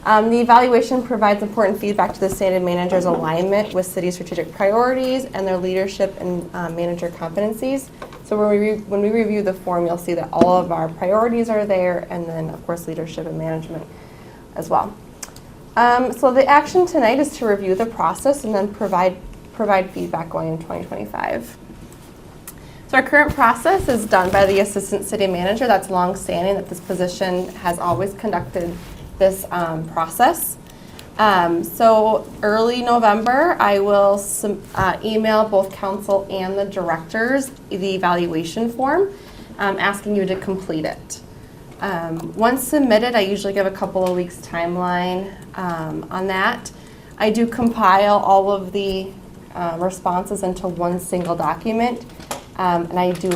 The evaluation provides important feedback to the city manager's alignment with city strategic priorities and their leadership and manager competencies. So when we review the form, you'll see that all of our priorities are there, and then of course leadership and management as well. So the action tonight is to review the process and then provide feedback going in 2025. So our current process is done by the assistant city manager. That's long-standing, that this position has always conducted this process. So early November, I will email both council and the directors the evaluation form, asking you to complete it. Once submitted, I usually give a couple of weeks timeline on that. I do compile all of the responses into one single document, and I do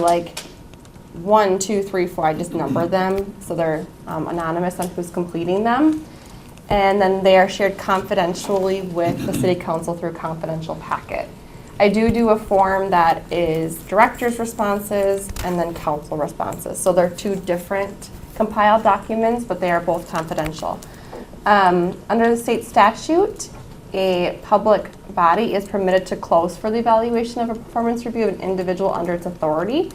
1, 2, 3, 4, I just number them so they're anonymous on who's completing them. And then they are shared confidentially with the city council through a confidential packet. I do a form that is director's responses and then council responses. So they're 2 different compiled documents, but they are both confidential. Under the state statute, a public body is permitted to close for the evaluation of a performance review of an individual under its authority.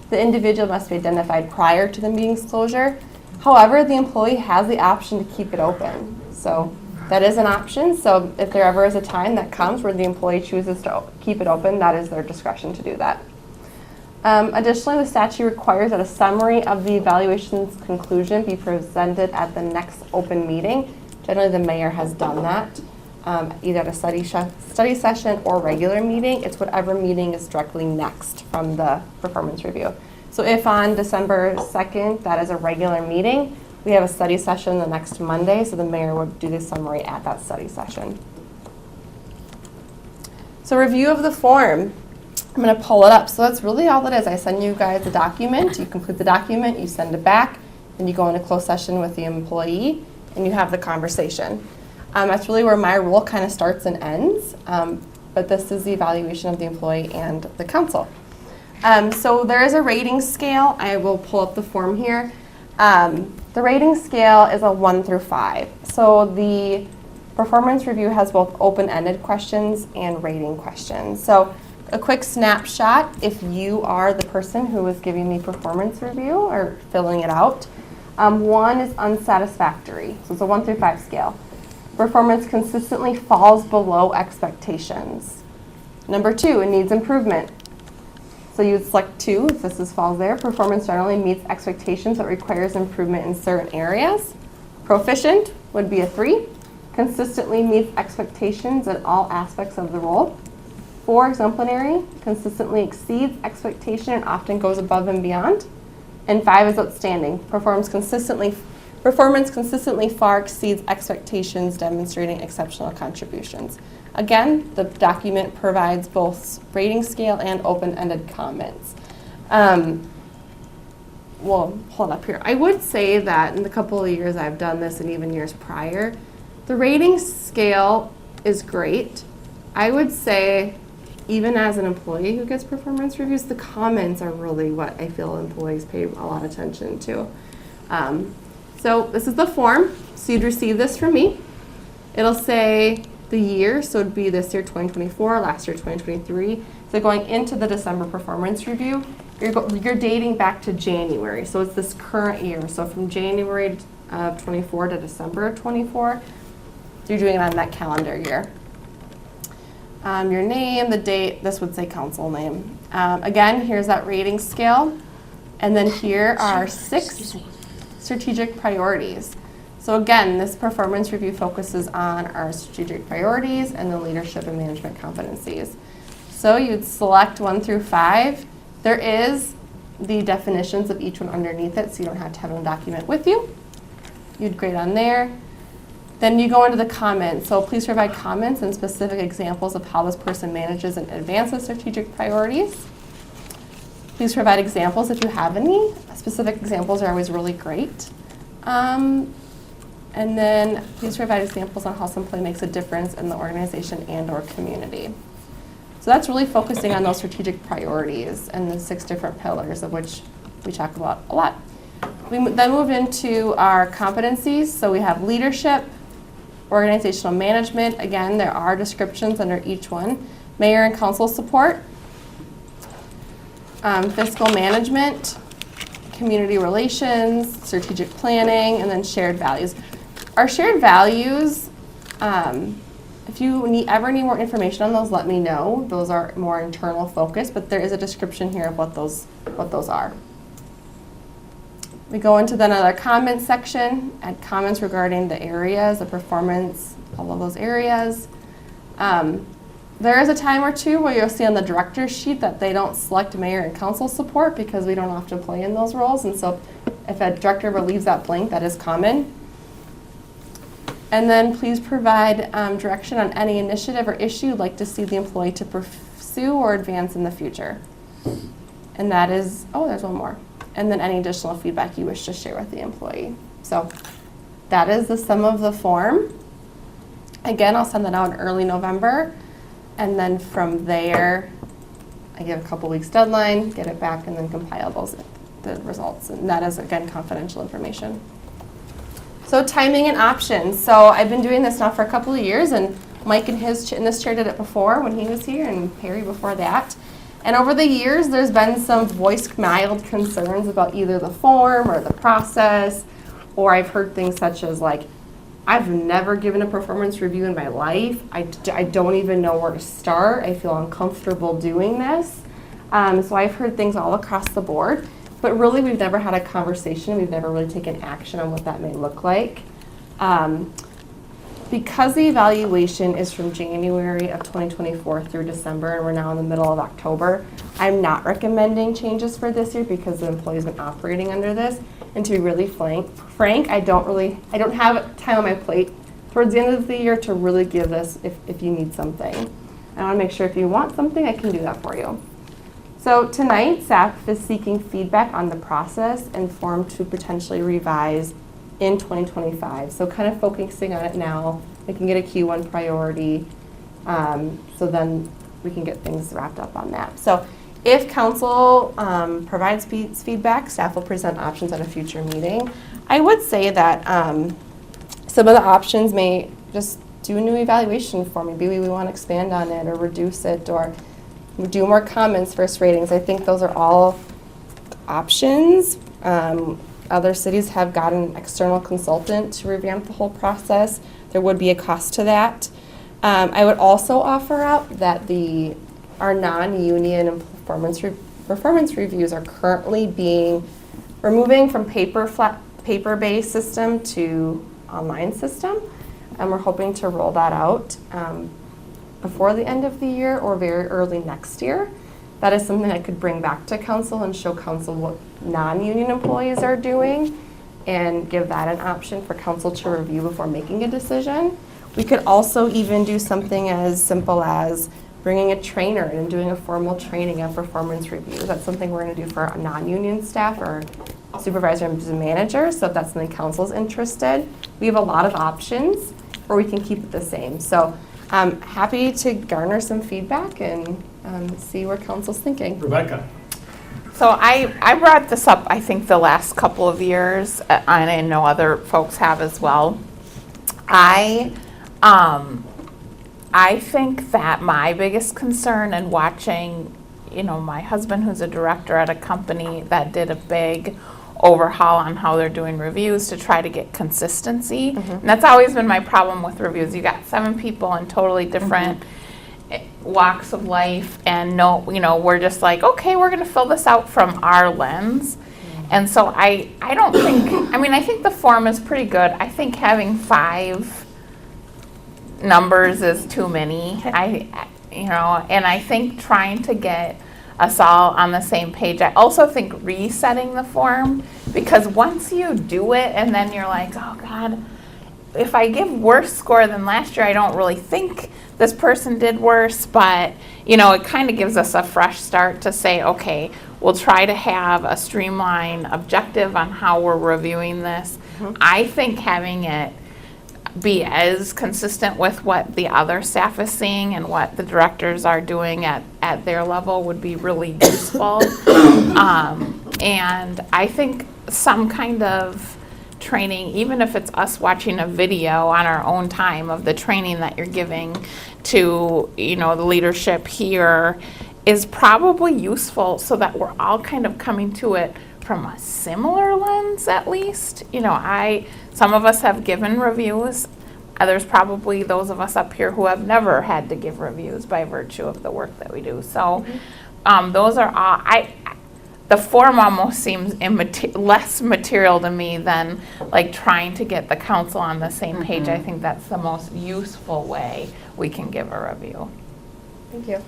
The individual must be identified prior to the meeting's closure. However, the employee has the option to keep it open. So that is an option. So if there ever is a time that comes where the employee chooses to keep it open, that is their discretion to do that. Additionally, the statute requires that a summary of the evaluation's conclusion be presented at the next open meeting. Generally, the mayor has done that, either at a study session or regular meeting. It's whatever meeting is directly next from the performance review. So if on December 2nd, that is a regular meeting, we have a study session the next Monday, so the mayor would do the summary at that study session. So review of the form. I'm going to pull it up. So that's really all it is. I send you guys a document. You complete the document, you send it back, then you go into closed session with the employee, and you have the conversation. That's really where my role kind of starts and ends, but this is the evaluation of the employee and the council. So there is a rating scale. I will pull up the form here. The rating scale is a 1 through 5. So the performance review has both open-ended questions and rating questions. So a quick snapshot, if you are the person who is giving the performance review or filling it out, 1 is unsatisfactory. So it's a 1 through 5 scale. Performance consistently falls below expectations. Number 2, it needs improvement. So you would select 2 if this falls there. Performance generally meets expectations but requires improvement in certain areas. Proficient would be a 3. Consistently meets expectations in all aspects of the role. 4, exemplary, consistently exceeds expectation and often goes above and beyond. And 5 is outstanding, performance consistently far exceeds expectations, demonstrating exceptional contributions. Again, the document provides both rating scale and open-ended comments. Well, hold up here. I would say that in the couple of years I've done this and even years prior, the rating scale is great. I would say even as an employee who gets performance reviews, the comments are really what I feel employees pay a lot of attention to. So this is the form. So you'd receive this from me. It'll say the year, so it'd be this year 2024, last year 2023. So going into the December performance review, you're dating back to January. So it's this current year. So from January of 24 to December of 24, you're doing it on that calendar year. Your name, the date, this would say council name. Again, here's that rating scale. And then here are 6 strategic priorities. So again, this performance review focuses on our strategic priorities and the leadership and management competencies. So you'd select 1 through 5. There is the definitions of each one underneath it, so you don't have to have a document with you. You'd grade on there. Then you go into the comments. So please provide comments and specific examples of how this person manages and advances strategic priorities. Please provide examples if you have any. Specific examples are always really great. And then please provide examples on how some employee makes a difference in the organization and/or community. So that's really focusing on those strategic priorities and the 6 different pillars of which we talk about a lot. We then move into our competencies. So we have leadership, organizational management. Again, there are descriptions under each one. Mayor and council support, fiscal management, community relations, strategic planning, and then shared values. Our shared values, if you ever need more information on those, let me know. Those are more internal focus, but there is a description here of what those are. We go into then another comments section, add comments regarding the areas, the performance, all of those areas. There is a time or two where you'll see on the director's sheet that they don't select mayor and council support because we don't often play in those roles. And so if a director ever leaves that blank, that is common. And then please provide direction on any initiative or issue you'd like to see the employee to pursue or advance in the future. And that is, oh, there's one more. And then any additional feedback you wish to share with the employee. So that is the sum of the form. Again, I'll send that out in early November. And then from there, I give a couple weeks deadline, get it back, and then compile the results. And that is, again, confidential information. So timing and options. So I've been doing this now for a couple of years, and Mike in this chair did it before when he was here, and Perry before that. And over the years, there's been some voiced mild concerns about either the form or the process, or I've heard things such as like, I've never given a performance review in my life. I don't even know where to start. I feel uncomfortable doing this. So I've heard things all across the board, but really we've never had a conversation. We've never really taken action on what that may look like. Because the evaluation is from January of 2024 through December, and we're now in the middle of October, I'm not recommending changes for this year because the employee's been operating under this. And to be really frank, I don't have time on my plate towards the end of the year to really give this if you need something. I want to make sure if you want something, I can do that for you. So tonight, staff is seeking feedback on the process and form to potentially revise in 2025. So kind of focusing on it now, we can get a Q1 priority, so then we can get things wrapped up on that. So if council provides feedback, staff will present options at a future meeting. I would say that some of the options may just do a new evaluation for me. Maybe we want to expand on it or reduce it or do more comments versus ratings. I think those are all options. Other cities have got an external consultant to revamp the whole process. There would be a cost to that. I would also offer up that our non-union performance reviews are currently moving from paper-based system to online system, and we're hoping to roll that out before the end of the year or very early next year. That is something I could bring back to council and show council what non-union employees are doing and give that an option for council to review before making a decision. We could also even do something as simple as bringing a trainer in and doing a formal training and performance review. That's something we're going to do for our non-union staff or supervisors and managers, so if that's something council's interested. We have a lot of options, or we can keep it the same. So I'm happy to garner some feedback and see where council's thinking. Rebecca? So I brought this up, I think, the last couple of years, and I know other folks have as well. I think that my biggest concern in watching, my husband, who's a director at a company that did a big overhaul on how they're doing reviews to try to get consistency. And that's always been my problem with reviews. You got 7 people in totally different walks of life, and we're just like, okay, we're going to fill this out from our lens. And so I don't think, I think the form is pretty good. I think having 5 numbers is too many. And I think trying to get us all on the same page. I also think resetting the form, because once you do it and then you're like, oh God, if I give worse score than last year, I don't really think this person did worse, but it kind of gives us a fresh start to say, okay, we'll try to have a streamlined objective on how we're reviewing this. I think having it be as consistent with what the other staff is seeing and what the directors are doing at their level would be really useful. And I think some kind of training, even if it's us watching a video on our own time of the training that you're giving to, the leadership here, is probably useful so that we're all kind of coming to it from a similar lens, at least. Some of us have given reviews. There's probably those of us up here who have never had to give reviews by virtue of the work that we do. So those are all, the form almost seems less material to me than like trying to get the council on the same page. I think that's the most useful way we can give a review. Thank you.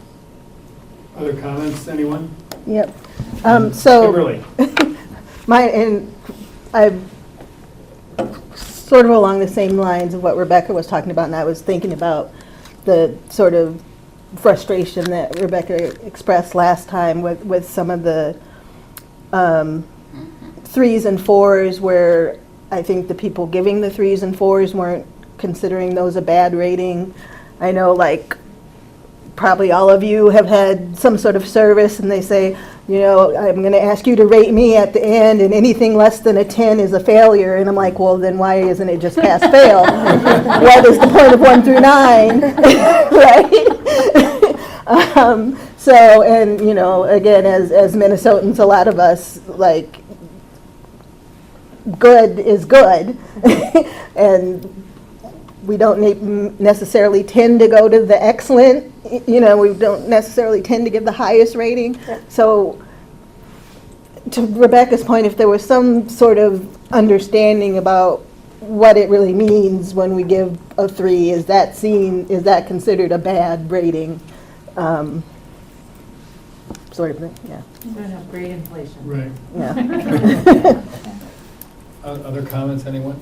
Other comments, anyone? Yep. So Kimberly? I've sort of along the same lines of what Rebecca was talking about, and I was thinking about the sort of frustration that Rebecca expressed last time with some of the 3s and 4s, where I think the people giving the 3s and 4s weren't considering those a bad rating. I know, probably all of you have had some sort of service and they say, I'm going to ask you to rate me at the end, and anything less than a 10 is a failure. And I'm like, well, then why isn't it just pass fail? What is the point of 1 through 9? Right? So, and again, as Minnesotans, a lot of us, good is good. And we don't necessarily tend to go to the excellent. We don't necessarily tend to give the highest rating. Yeah. So to Rebecca's point, if there was some sort of understanding about what it really means when we give a 3, is that considered a bad rating? Sort of thing, yeah. You're going to have great inflation. Right. Yeah. Other comments, anyone?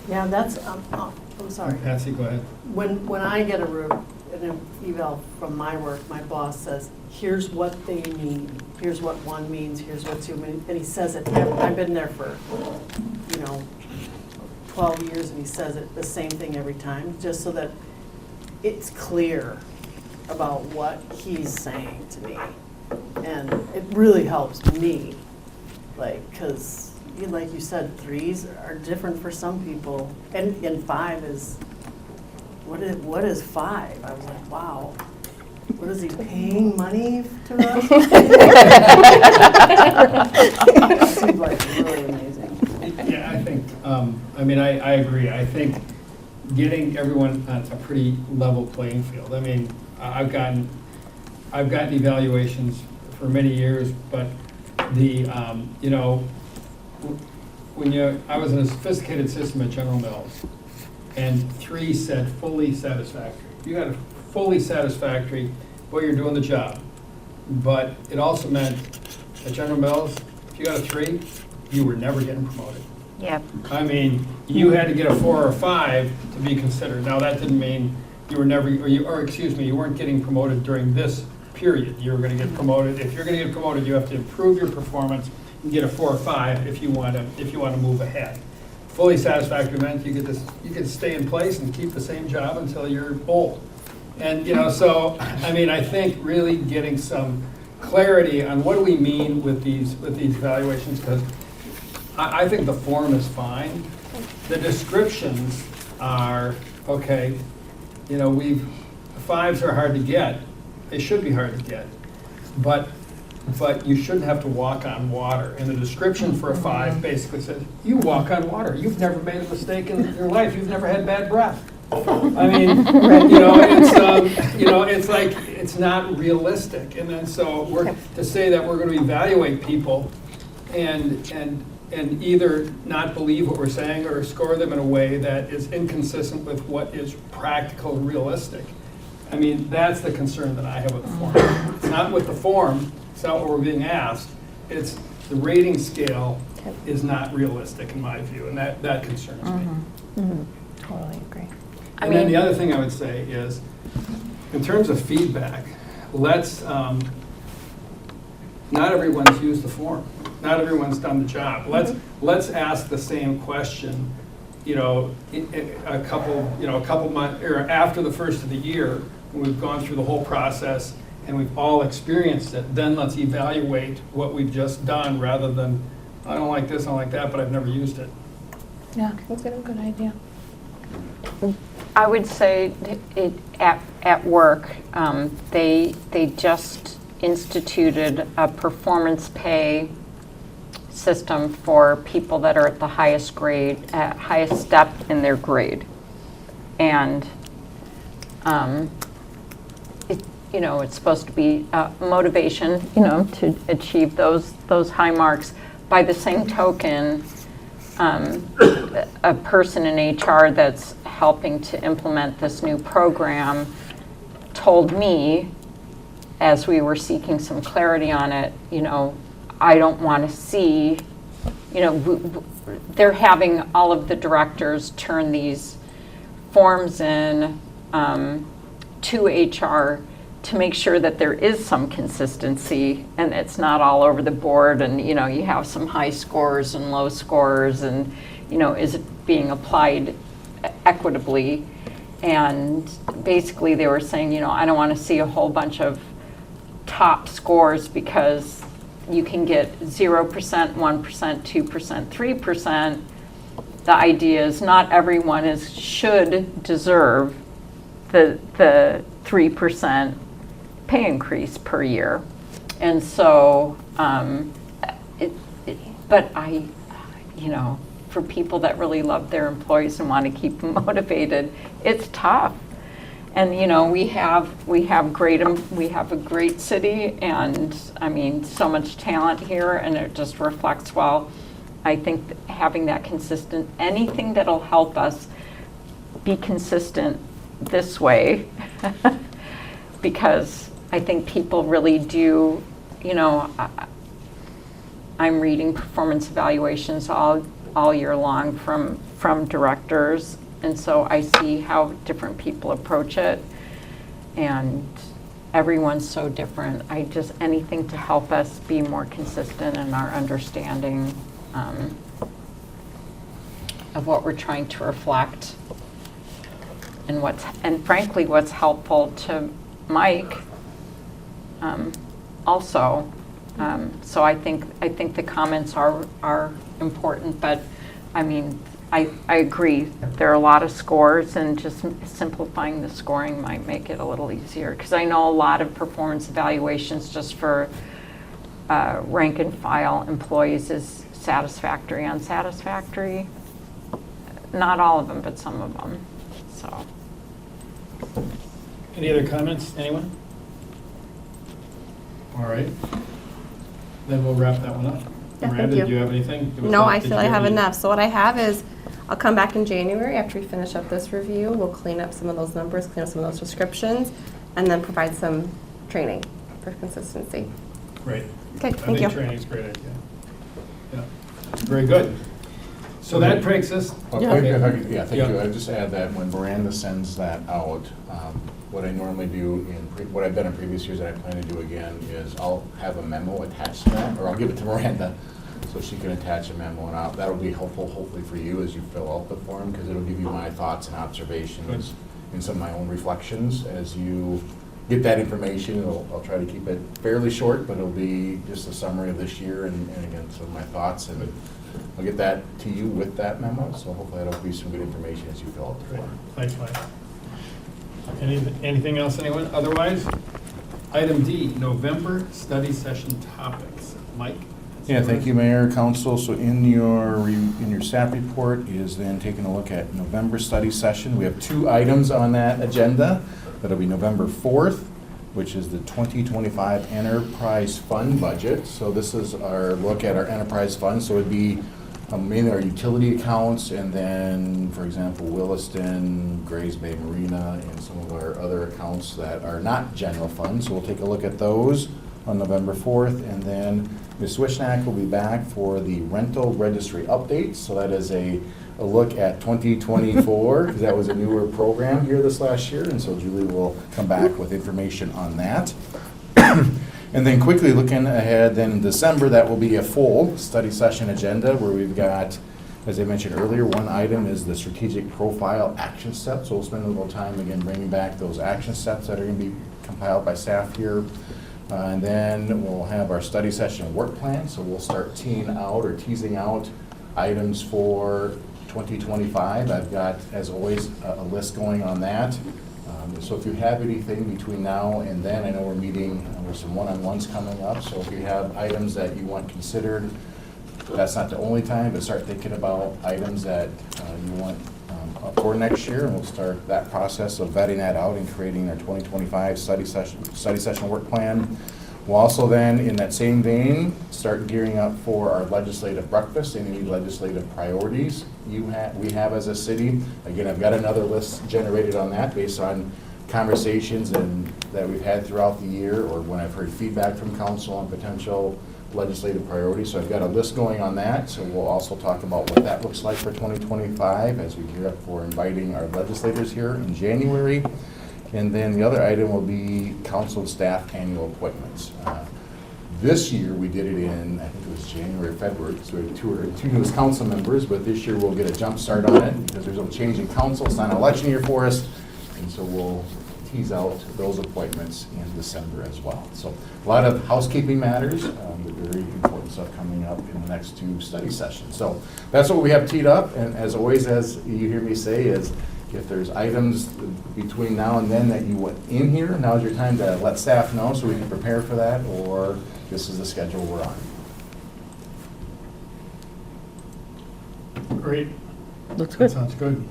Yeah, that's, I'm sorry. Patsy, go ahead. When I get an eval from my work, my boss says, here's what they mean, here's what 1 means, here's what 2 means, and he says it, I've been there for, 12 years, and he says it the same thing every time, just so that it's clear about what he's saying to me. And it really helps me, because like you said, 3s are different for some people, and 5 is, what is 5? I was like, wow, what is he paying money to us? It seemed like really amazing. Yeah, I think, I agree. I think getting everyone on a pretty level playing field. I've gotten evaluations for many years, but I was in a sophisticated system at General Mills, and 3 said fully satisfactory. You had a fully satisfactory, well, you're doing the job. But it also meant at General Mills, if you got a 3, you were never getting promoted. Yep. I mean, you had to get a 4 or 5 to be considered. Now, that didn't mean you were never, or excuse me, you weren't getting promoted during this period. You were going to get promoted. If you're going to get promoted, you have to improve your performance and get a 4 or 5 if you want to move ahead. Fully satisfactory meant you get to stay in place and keep the same job until you're old. And, so, I mean, I think really getting some clarity on what do we mean with these evaluations, because I think the form is fine. The descriptions are, okay, the 5s are hard to get. They should be hard to get. But you shouldn't have to walk on water. And the description for a 5 basically says, you walk on water. You've never made a mistake in your life. You've never had bad breath. I mean, it's like, it's not realistic. And then so to say that we're going to evaluate people and either not believe what we're saying or score them in a way that is inconsistent with what is practical and realistic. I mean, that's the concern that I have with the form. It's not with the form, it's not what we're being asked, it's the rating scale is not realistic in my view, and that concerns me. Totally agree. And then the other thing I would say is, in terms of feedback, let's, not everyone's used the form. Not everyone's done the job. Let's ask the same question, a couple months, or after the first of the year, when we've gone through the whole process and we've all experienced it, then let's evaluate what we've just done rather than, I don't like this, I don't like that, but I've never used it. Yeah, that's a good idea. I would say at work, they just instituted a performance pay system for people that are at the highest grade, highest step in their grade. And it's supposed to be motivation, to achieve those high marks. By the same token, a person in HR that's helping to implement this new program told me, as we were seeking some clarity on it, I don't want to see, they're having all of the directors turn these forms in to HR to make sure that there is some consistency and it's not all over the board and, you have some high scores and low scores and, is it being applied equitably? And basically they were saying, I don't want to see a whole bunch of top scores because you can get 0%, 1%, 2%, 3%. The idea is not everyone should deserve the 3% pay increase per year. And so, but for people that really love their employees and want to keep them motivated, it's tough. And we have a great city, and I mean so much talent here, and it just reflects well. I think having that consistent, anything that'll help us be consistent this way, because I think people really do. I'm reading performance evaluations all year long from directors. And so I see how different people approach it, and everyone's so different. Anything to help us be more consistent in our understanding of what we're trying to reflect, and frankly, what's helpful to Mike also. So I think the comments are important, but I mean, I agree. There are a lot of scores, and just simplifying the scoring might make it a little easier. Because I know a lot of performance evaluations just for rank and file employees is satisfactory, unsatisfactory. Not all of them, but some of them. So. Any other comments, anyone? All right. Then we'll wrap that one up. Yeah, Miranda, thank you. do you have anything? No, I feel I have enough. So what I have is, I'll come back in January after we finish up this review. We'll clean up some of those numbers, clean up some of those descriptions, and then provide some training for consistency. Great. Okay, I thank think you. training's a great idea. Yeah, very good. So that takes us. Yeah, thank you. Yeah. I'd just add that when Miranda sends that out, what I normally do what I've done in previous years that I plan to do again is I'll have a memo attached to that, or I'll give it to Miranda so she can attach a memo, and that'll be helpful hopefully for you as you fill out the form, because it'll give you my thoughts and observations and some of my own reflections as you get that information. I'll try to keep it fairly short, but it'll be just a summary of this year and again, some of my thoughts, and I'll get that to you with that memo, so hopefully that'll be some good information as you fill out the Great. form. Thanks, Mike. Anything else, anyone? Otherwise, item D, November study session topics. Mike? Yeah, thank you, Mayor, Council. So in your staff report is then taking a look at November study session. We have 2 items on that agenda. That'll be November 4th, which is the 2025 Enterprise Fund budget. So this is our look at our enterprise fund. So it'd be mainly our utility accounts, and then, for example, Williston, Grays Bay Marina, and some of our other accounts that are not general funds. So we'll take a look at those on November 4th, and then Ms. Wishnack will be back for the rental registry updates. So that is a look at 2024, because that was a newer program here this last year, and so Julie will come back with information on that. And then quickly looking ahead, then in December, that will be a full study session agenda where we've got, as I mentioned earlier, one item is the strategic profile action steps. So we'll spend a little time again bringing back those action steps that are going to be compiled by staff here. And then we'll have our study session work plan. So we'll start teasing out items for 2025. I've got, as always, a list going on that. So if you have anything between now and then, I know we're meeting, there's some one-on-ones coming up, so if you have items that you want considered, that's not the only time, but start thinking about items that you want up for next year, and we'll start that process of vetting that out and creating our 2025 study session work plan. We'll also then, in that same vein, start gearing up for our legislative breakfast, any legislative priorities we have as a city. Again, I've got another list generated on that based on conversations that we've had throughout the year, or when I've heard feedback from council on potential legislative priorities. So I've got a list going on that. So we'll also talk about what that looks like for 2025 as we gear up for inviting our legislators here in January. And then the other item will be council and staff annual appointments. This year, we did it in, I think it was January, February, so we had two newest council members, but this year we'll get a jump start on it because there's a change in council. It's not an election year for us, and so we'll tease out those appointments in December as well. So a lot of housekeeping matters, but very important stuff coming up in the next 2 study sessions. So that's what we have teed up, and as always, as you hear me say, is if there's items between now and then that you want in here, now's your time to let staff know so we can prepare for that, or this is the schedule we're on. Great. Looks That good. sounds good.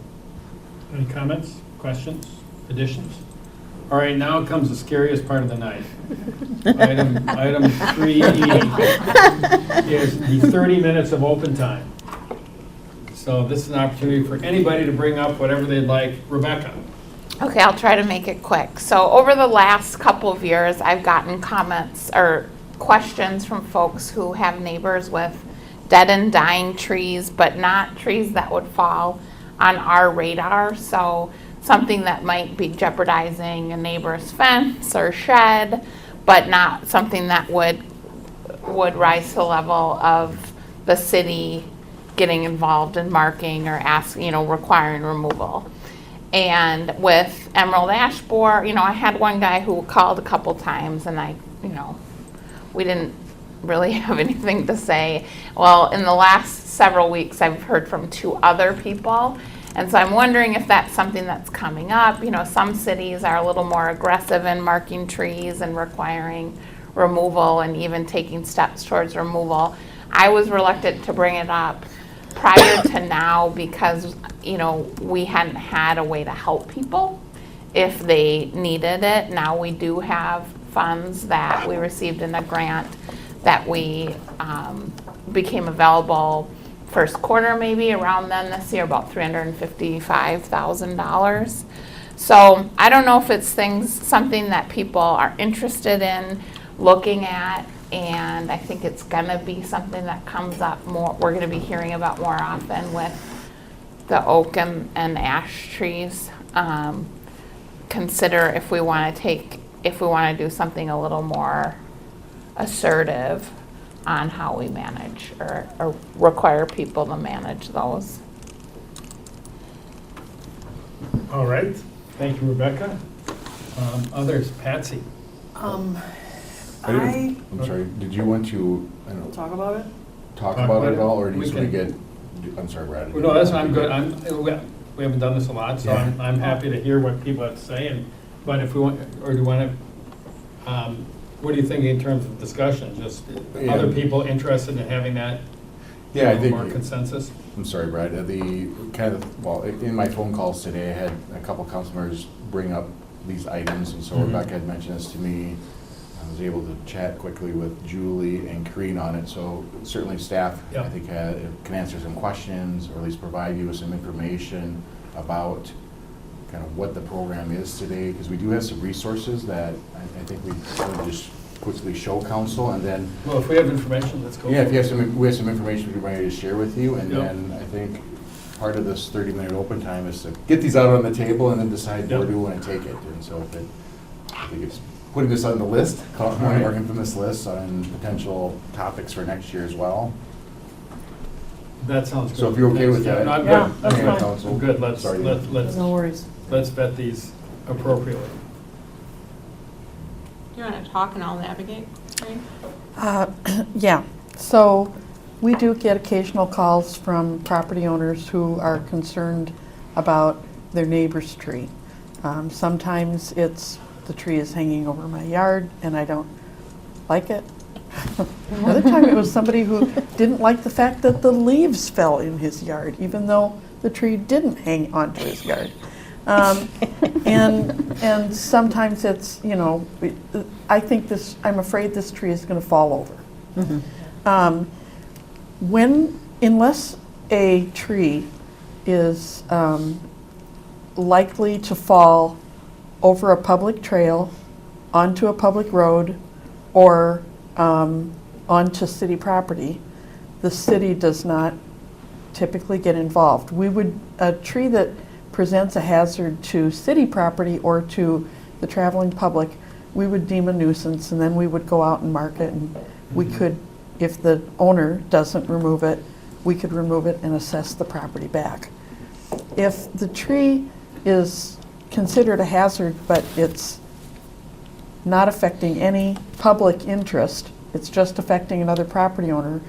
Any comments, questions, additions? All right, now comes the scariest part of the night. Item 3E is the 30 minutes of open time. So this is an opportunity for anybody to bring up whatever they'd like. Rebecca? Okay, I'll try to make it quick. So over the last couple of years, I've gotten comments or questions from folks who have neighbors with dead and dying trees, but not trees that would fall on our radar. So something that might be jeopardizing a neighbor's fence or shed, but not something that would rise to the level of the city getting involved in marking or requiring removal. And with emerald ash borer, I had one guy who called a couple times, and we didn't really have anything to say. Well, in the last several weeks, I've heard from 2 other people, and so I'm wondering if that's something that's coming up. Some cities are a little more aggressive in marking trees and requiring removal and even taking steps towards removal. I was reluctant to bring it up prior to now because, we hadn't had a way to help people if they needed it. Now we do have funds that we received in a grant that we became available first quarter maybe, around then this year, about $355,000. So I don't know if it's something that people are interested in looking at, and I think it's gonna be something that comes up more, we're gonna be hearing about more often with the oak and ash trees. Consider if we wanna do something a little more assertive on how we manage or require people to manage those. All right, thank you, Rebecca. Others, Patsy? I'm sorry, did you want to, I don't know, Talk about it? talk Talk about about it it? at all, or do you We just want to can- get, I'm sorry, Brad. No, that's, I'm good, we haven't done this a lot, so Yeah. I'm happy to hear what people have to say, but if we want, or do you want to, what do you think in terms of discussion? Just Yeah. other people interested in having that? Yeah, I think. More consensus? I'm sorry, Brad, well, in my phone calls today, I had a couple councilors bring up these items, and so Mhm. Rebecca had mentioned this to me. I was able to chat quickly with Julie and Kareen on it, so certainly staff, I Yep. think, can answer some questions, or at least provide you with some information about kind of what the program is today, because we do have some resources that I think we want to just quickly show council, and then Well, if we have information, let's go. yeah, if for you it. have we have some information we're ready to share with you, and Yep. then I think part of this 30-minute open time is to get these out on the table and then decide where Yep. do we want to take it. And so I think it's putting this on the list, call it one of our infamous lists on potential topics for next year as well. That sounds good. So if you're okay with Thanks. that. No, I'm Yeah, good. that's Mayor and fine. Council. I'm good, let's Sorry. worries. let's vet these appropriately. You want to talk and I'll navigate? Right? Yeah, so we do get occasional calls from property owners who are concerned about their neighbor's tree. Sometimes it's the tree is hanging over my yard and I don't like it. Another time it was somebody who didn't like the fact that the leaves fell in his yard, even though the tree didn't hang onto his yard. And sometimes it's, I'm afraid this tree is going to fall over. Unless a tree is likely to fall over a public trail, onto a public road, or onto city property, the city does not typically get involved. A tree that presents a hazard to city property or to the traveling public, we would deem a nuisance, and then we would go out and mark it, and we could, if the owner doesn't remove it, we could remove it and assess the property back. If the tree is considered a hazard, but it's not affecting any public interest, it's just affecting another property owner,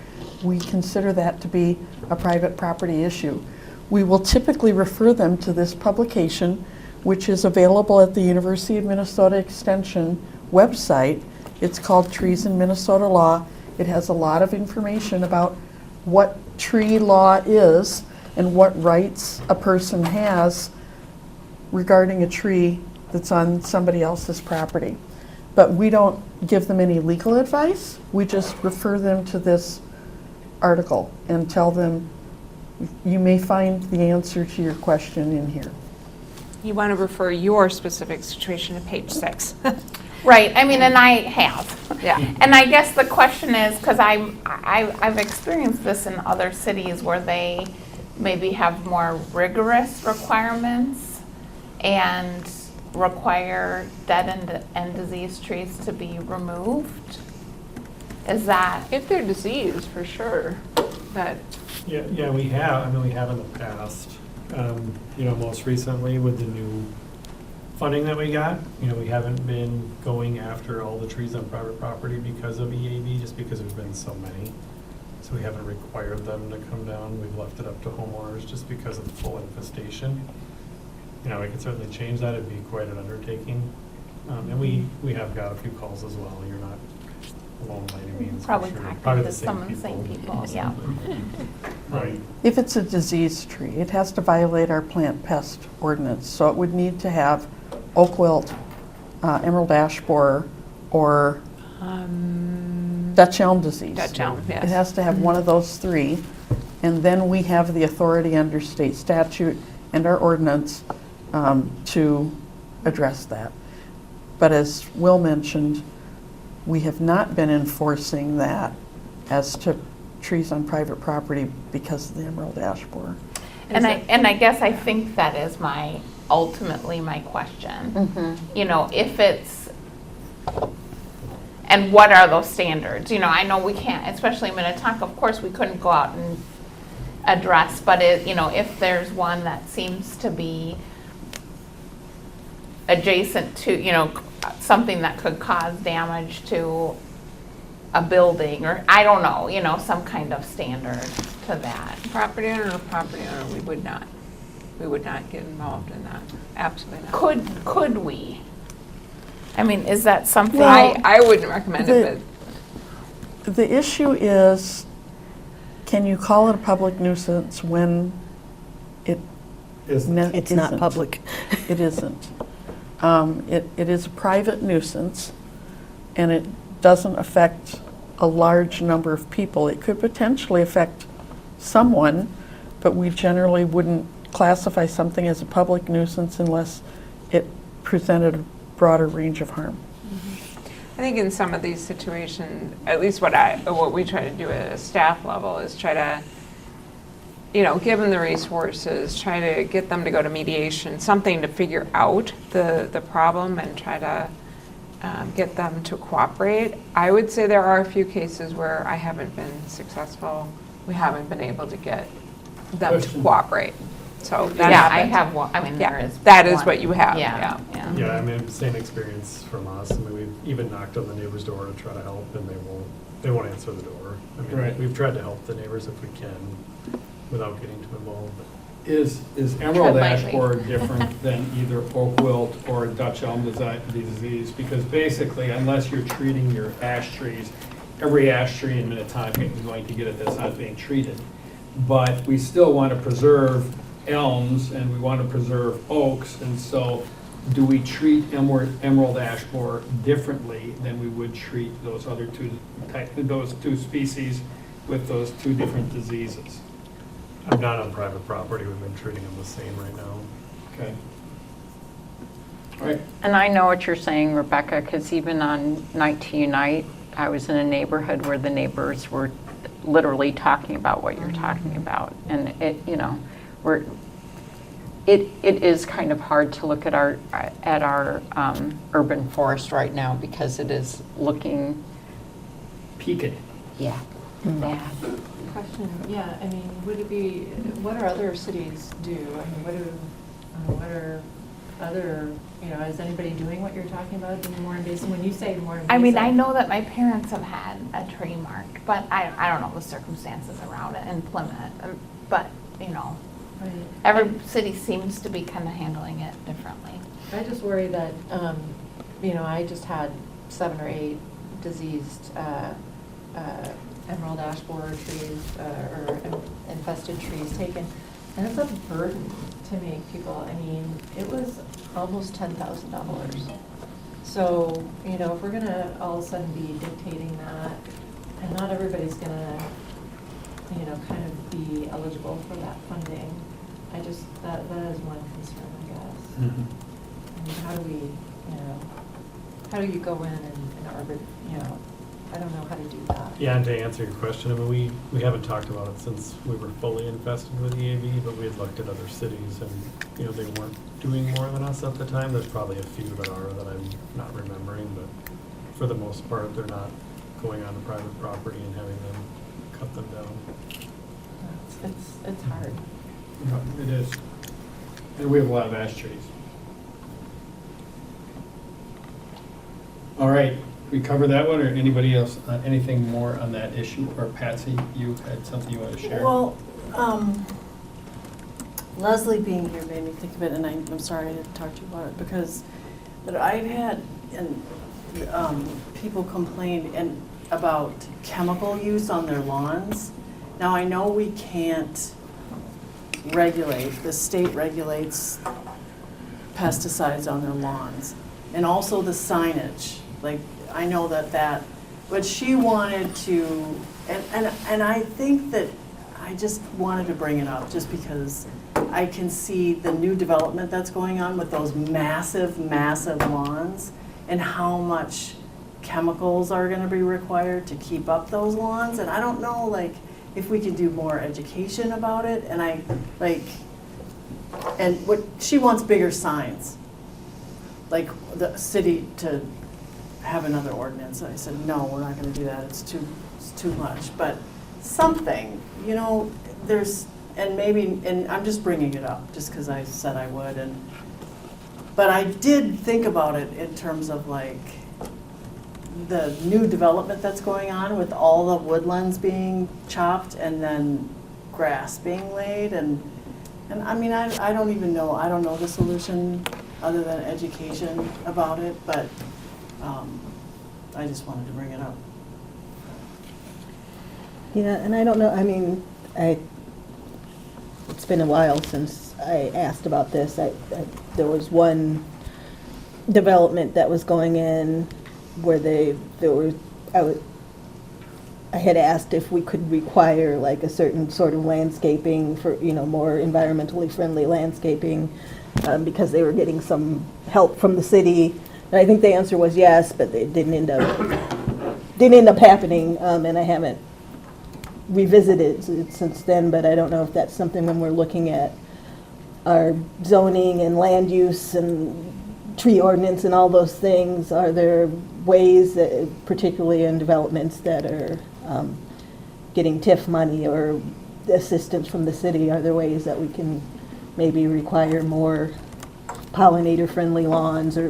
we consider that to be a private property issue. We will typically refer them to this publication, which is available at the University of Minnesota Extension website. It's called Trees in Minnesota Law. It has a lot of information about what tree law is and what rights a person has regarding a tree that's on somebody else's property. But we don't give them any legal advice. We just refer them to this article and tell them, you may find the answer to your question in here. You want to refer your specific situation to page 6. Right, I mean, and I have. Yeah. And I guess the question is, because I've experienced this in other cities where they maybe have more rigorous requirements and require dead and diseased trees to be removed. Is that? If they're diseased, for sure. That Yeah, we have, we have in the past. Most recently with the new funding that we got, we haven't been going after all the trees on private property because of EAB, just because there's been so many. So we haven't required them to come down. We've left it up to homeowners just because of the full infestation. We could certainly change that. It'd be quite an undertaking. And we have got a few calls as well. You're not alone by any means. for Probably sure. talking Probably to the some of the same people, yeah. Right. If it's a diseased tree, it has to violate our plant pest ordinance. So it would need to have oak wilt, emerald ash borer, or Dutch elm disease. Dutch elm, yes. It has to have one of those three. and then we have the authority under state statute and our ordinance to address that. But as Will mentioned, we have not been enforcing that as to trees on private property because of the emerald ash borer. And I guess I think that is ultimately my question. You know, if it's, and what are those standards? You know, I know we can't, especially in Minnetonka, of course, we couldn't go out and address, but you know, if there's one that seems to be adjacent to, you know, something that could cause damage to a building, or I don't know, you know, some kind of standard to that. Property owner, we would not. We would not get involved in that. Absolutely not. Could we? I mean, is that something? I wouldn't recommend it, The issue is, can you call it a public nuisance when it Isn't. It's not isn't? public. It isn't. It is a private nuisance, and it doesn't affect a large number of people. It could potentially affect someone, but we generally wouldn't classify something as a public nuisance unless it presented a broader range of harm. I think in some of these situations, at least what we try to do at a staff level is try to, you know, give them the resources, try to get them to go to mediation, something to figure out the problem and try to get them to cooperate. I would say there are a few cases where I haven't been successful. We haven't been able to get them to cooperate. So that Yeah, happens. I have one, I mean, there is. That is one. what you have, Yeah, yeah. yeah. Yeah, I mean, same experience from us. I mean, we've even knocked on the neighbor's door to try to help, and they won't answer the door. I mean, Right. we've tried to help the neighbors if we can without getting too involved. Is emerald Tread ash lightly. borer different than either oak wilt or Dutch elm disease? Because basically, unless you're treating your ash trees, every ash tree in Minnetonka is going to get it that's not being treated. But we still want to preserve elms and we want to preserve oaks, and so do we treat emerald ash borer differently than we would treat those other those two species with those two different diseases? I'm not on private property. We've been treating them the same right now. Okay. All right. And I know what you're saying, Rebecca, because even on Night to Unite, I was in a neighborhood where the neighbors were literally talking about what you're talking about. And it, you know, it is kind of hard to look at our urban forest right now because it is looking, Peaked. yeah, bad. Question, yeah, I mean, would it be, what do other cities do? I mean, what are other, you know, is anybody doing what you're talking about, doing more invasive? When you say more invasive. I mean, I know that my parents have had a tree marked, but I don't know the circumstances around it in Plymouth. But, you know, Right. every city seems to be kind of handling it differently. I just worry that, you know, I just had 7 or 8 diseased emerald ash borer trees or infested trees taken. And it's a burden to make people, I mean, it was almost $10,000. So, you know, if we're gonna all of a sudden be dictating that, and not everybody's gonna, you know, kind of be eligible for that funding, I just, that is one concern, I guess. I mean, how do we, you know, how do you go in and arbit, you know, I don't know how to do that. Yeah, and to answer your question, I mean, we haven't talked about it since we were fully infested with EAV, but we had looked at other cities and, you know, they weren't doing more than us at the time. There's probably a few that are that I'm not remembering, but for the most part, they're not going on to private property and having them cut them down. It's hard. No, it is. And we have a lot of ash trees. All right, we cover that one, or anybody else, anything more on that issue? Or Patsy, you had something you want to share? Well, Leslie being here made me think of it, and I'm sorry to talk to you about it, because I've had people complain about chemical use on their lawns. Now, I know we can't regulate, the state regulates pesticides on their lawns, and also the signage. Like, I know that, but she wanted to, and I think that, I just wanted to bring it up, just because I can see the new development that's going on with those massive, massive lawns, and how much chemicals are gonna be required to keep up those lawns, and I don't know, like, if we can do more education about it, and and what, she wants bigger signs, like the city to have another ordinance. I said, no, we're not gonna do that, it's too much, but something, you know, and I'm just bringing it up, just because I said I would, but I did think about it in terms of like, the new development that's going on with all the woodlands being chopped and then grass being laid, and I mean, I don't even know, I don't know the solution other than education about it, but I just wanted to bring it up. Yeah, and I don't know, I mean, it's been a while since I asked about this. There was one development that was going in where I had asked if we could require like a certain sort of landscaping for, you know, more environmentally friendly landscaping, because they were getting some help from the city. And I think the answer was yes, but it didn't end up happening, and I haven't revisited it since then, but I don't know if that's something when we're looking at our zoning and land use and tree ordinance and all those things, are there ways, that, particularly in developments that are getting TIF money or assistance from the city, are there ways that we can maybe require more pollinator-friendly lawns or,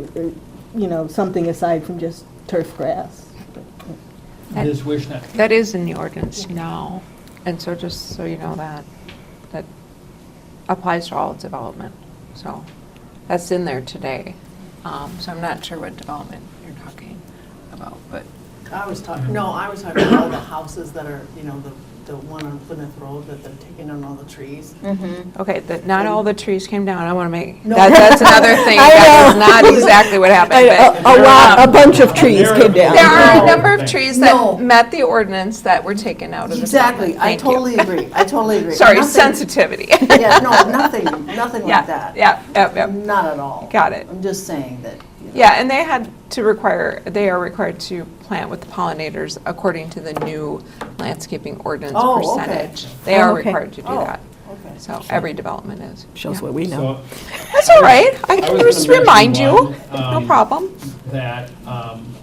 you know, something aside from just turf grass? Ms. Wishnet. That is in the ordinance now, and so just so you know that applies to all development. So that's in there today. So I'm not sure what development you're talking about, but. I was talking about all the houses that are, you know, the one on Plymouth Road that they're taking down all the trees. Okay, not all the trees came down. I want to make, No. that's another thing. That is not exactly what happened. but, A bunch of trees came down. There are a number of No. trees that met the ordinance that were taken out of the Exactly, settlement. I Thank you. totally agree, I totally agree. Sorry, Nothing- sensitivity. Yeah, no, nothing like that. Yeah. Not at all. Got it. I'm just saying that, you know. Yeah, and they are required to plant with the pollinators according to the new landscaping ordinance Oh, okay. percentage. They are okay. required to do Oh, that. okay. So every development is. Shows what we know. So That's all right. I I can was just gonna remind mention you. one, No problem. that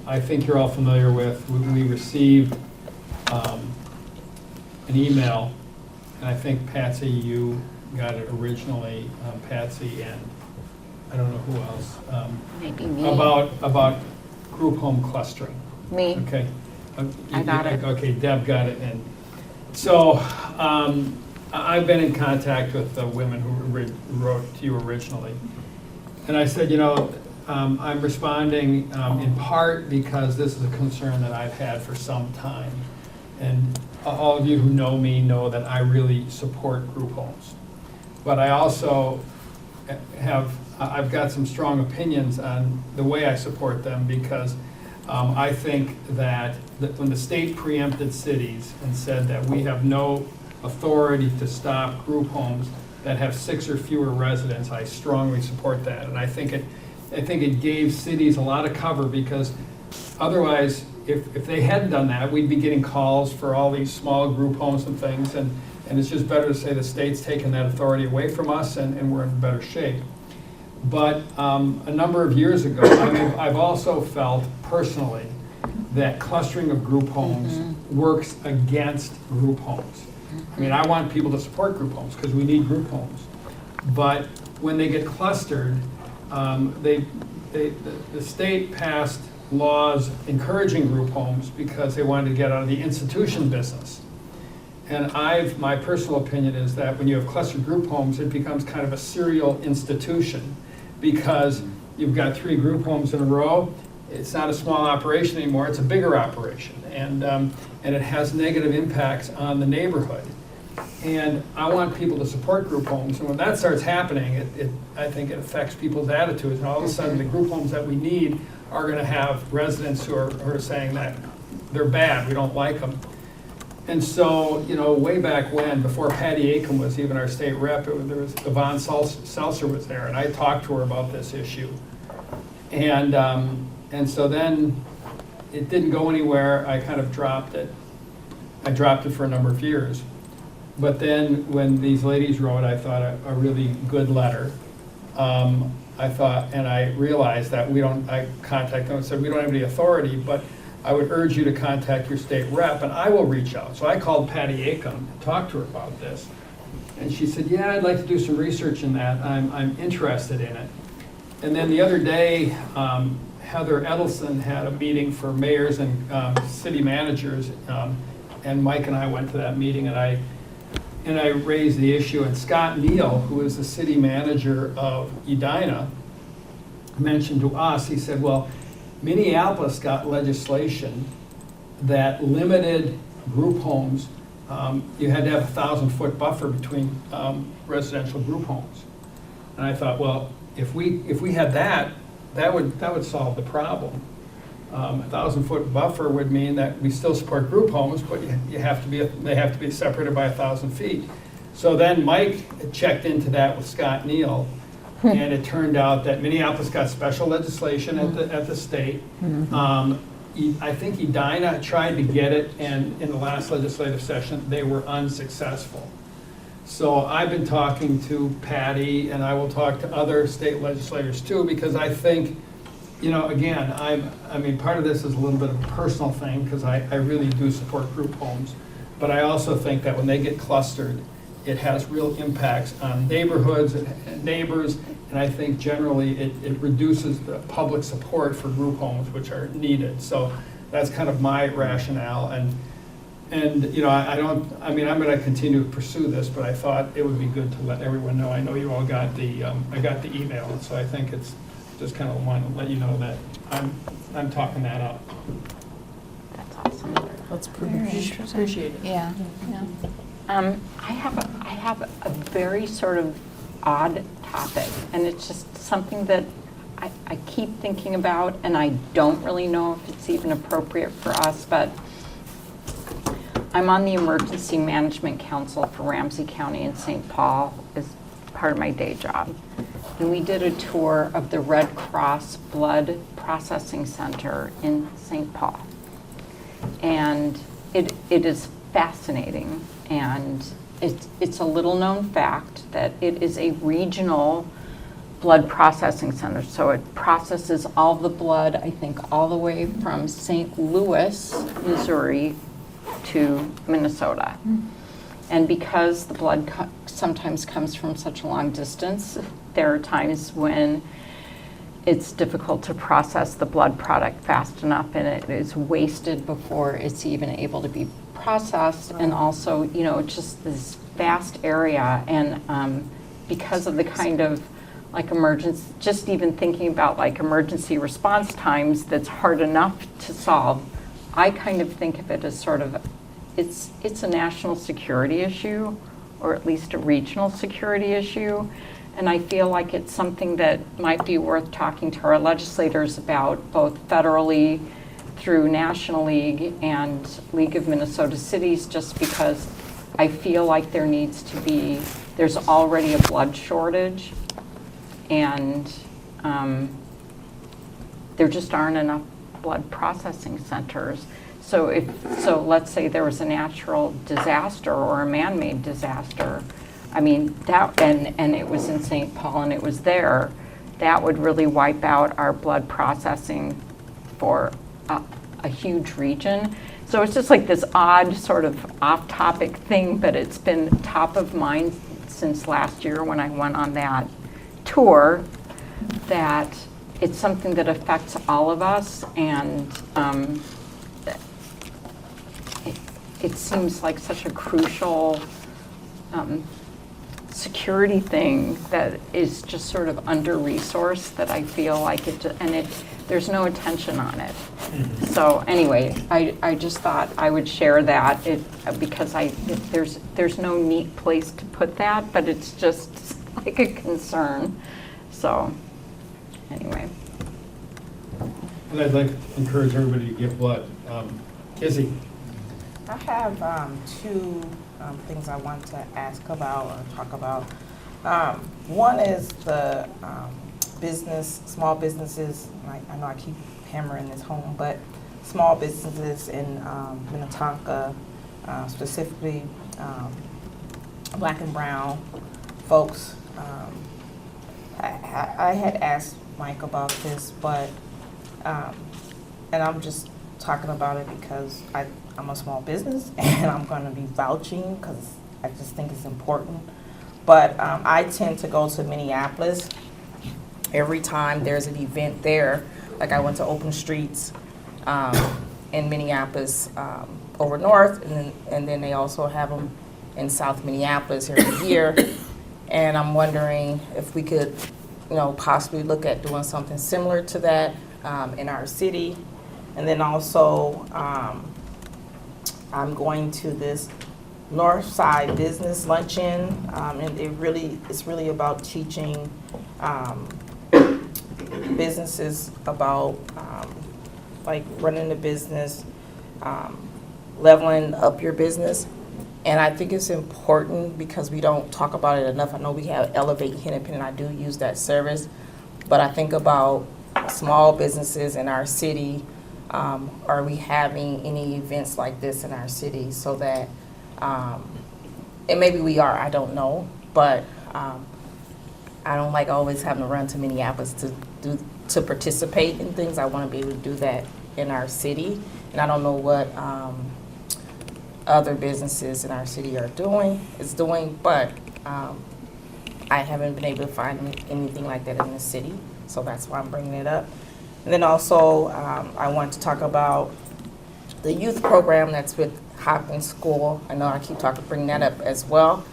I think you're all familiar with. We received an email, and I think Patsy, you got it originally, Patsy, and I don't know who else, Maybe me. about group home clustering. Me. Okay. I got it. Okay, Deb got it, and so I've been in contact with the women who wrote to you originally. And I said, you know, I'm responding in part because this is a concern that I've had for some time. And all of you who know me know that I really support group homes. But I also I've got some strong opinions on the way I support them, because I think that when the state preempted cities and said that we have no authority to stop group homes that have 6 or fewer residents, I strongly support that. And I think it gave cities a lot of cover, because otherwise, if they hadn't done that, we'd be getting calls for all these small group homes and things, and it's just better to say the state's taken that authority away from us and we're in better shape. But a number of years ago, I've also felt personally that clustering of group homes works against group homes. I mean, I want people to support group homes because we need group homes. But when they get clustered, the state passed laws encouraging group homes because they wanted to get out of the institution business. And my personal opinion is that when you have clustered group homes, it becomes kind of a serial institution, because you've got 3 group homes in a row. It's not a small operation anymore, it's a bigger operation. And it has negative impacts on the neighborhood. And I want people to support group homes, and when that starts happening, I think it affects people's attitudes, and all of a sudden the group homes that we need are gonna have residents who are saying that they're bad, we don't like them. And so, you know, way back when, before Patty Aiken was even our state rep, there was Yvonne Seltzer was there, and I talked to her about this issue. And so then it didn't go anywhere. I kind of dropped it. I dropped it for a number of years. But then when these ladies wrote, I thought a really good letter. I thought, and I realized that I contacted them and said, we don't have any authority, but I would urge you to contact your state rep and I will reach out. So I called Patty Aiken and talked to her about this. And she said, yeah, I'd like to do some research in that. I'm interested in it. And then the other day, Heather Edelson had a meeting for mayors and city managers, and Mike and I went to that meeting, and I raised the issue, and Scott Neal, who is the city manager of Edina, mentioned to us, he said, well, Minneapolis got legislation that limited group homes. You had to have a 1,000-foot buffer between residential group homes. And I thought, well, if we had that would solve the problem. A 1,000-foot buffer would mean that we still support group homes, but they have to be separated by 1,000 feet. So then Mike checked into that with Scott Neal, and it turned out that Minneapolis got special legislation at the state. I think Edina tried to get it, and in the last legislative session, they were unsuccessful. So I've been talking to Patty, and I will talk to other state legislators too, because I think, you know, again, I mean, part of this is a little bit of a personal thing, because I really do support group homes. But I also think that when they get clustered, it has real impacts on neighborhoods and neighbors, and I think generally it reduces the public support for group homes, which are needed. So that's kind of my rationale, and you know, I'm going to continue to pursue this, but I thought it would be good to let everyone know. I know you all got I got the email, and so I think it's just kind of want to let you know that I'm talking that up. That's awesome. That's pretty Very interesting. Appreciate it. Yeah, yeah. I have a very sort of odd topic, and it's just something that I keep thinking about, and I don't really know if it's even appropriate for us, but I'm on the Emergency Management Council for Ramsey County and St. Paul as part of my day job. And we did a tour of the Red Cross Blood Processing Center in St. Paul. And it is fascinating, and it's a little known fact that it is a regional blood processing center. So it processes all the blood, I think, all the way from St. Louis, Missouri to Minnesota. And because the blood sometimes comes from such a long distance, there are times when it's difficult to process the blood product fast enough, and it is wasted before it's even able to be processed. And also, you know, just this vast area, and because of the kind of like emergency, just even thinking about like emergency response times, that's hard enough to solve. I kind of think of it as sort of, it's a national security issue, or at least a regional security issue. And I feel like it's something that might be worth talking to our legislators about, both federally through National League and League of Minnesota Cities, just because I feel like there's already a blood shortage, and there just aren't enough blood processing centers. So let's say there was a natural disaster or a man-made disaster, I mean, that, and it was in St. Paul and it was there, that would really wipe out our blood processing for a huge region. So it's just like this odd sort of off-topic thing, but it's been top of mind since last year when I went on that tour, that it's something that affects all of us, and it seems like such a crucial security thing that is just sort of under-resourced, that I feel like there's no attention on it. So anyway, I just thought I would share that because there's no neat place to put that, but it's just like a concern. So anyway. And I'd like to encourage everybody to give blood. Izzy? I have two things I want to ask about or talk about. One is the small businesses. I know I keep hammering this home, but small businesses in Minnetonka, specifically Black and brown folks. I had asked Mike about this, but and I'm just talking about it because I'm a small business and I'm going to be vouching because I just think it's important. But I tend to go to Minneapolis every time there's an event there. Like I went to Open Streets in Minneapolis over north, and then they also have them in South Minneapolis every year. And I'm wondering if we could, possibly look at doing something similar to that in our city. And then also, I'm going to this North Side Business Luncheon, and it's really about teaching businesses about like running a business, leveling up your business. And I think it's important because we don't talk about it enough. I know we have Elevate Hennepin, and I do use that service, but I think about small businesses in our city. Are we having any events like this in our city so that, and maybe we are, I don't know, but I don't like always having to run to Minneapolis to participate in things. I want to be able to do that in our city, and I don't know what other businesses in our city are doing, but I haven't been able to find anything like that in the city, so that's why I'm bringing it up. And then also, I want to talk about the youth program that's with Hopkins School. I know I keep bringing that up as well.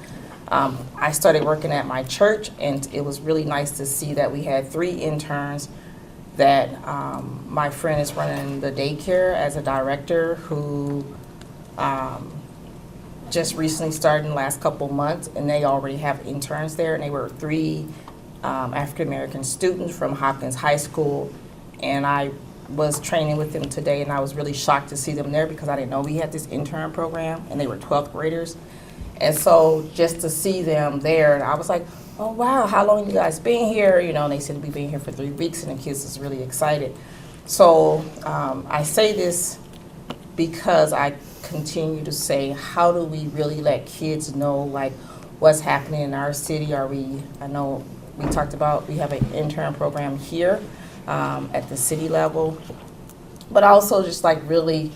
I started working at my church, and it was really nice to see that we had 3 interns that my friend is running the daycare as a director who just recently started in the last couple of months, and they already have interns there, and they were 3 African-American students from Hopkins High School, and I was training with them today, and I was really shocked to see them there because I didn't know we had this intern program, and they were 12th graders. And so just to see them there, and I was like, oh wow, how long you guys been here? And they said we've been here for 3 weeks, and the kids was really excited. So I say this because I continue to say, how do we really let kids know like what's happening in our city? I know we talked about, we have an intern program here at the city level, but also just like really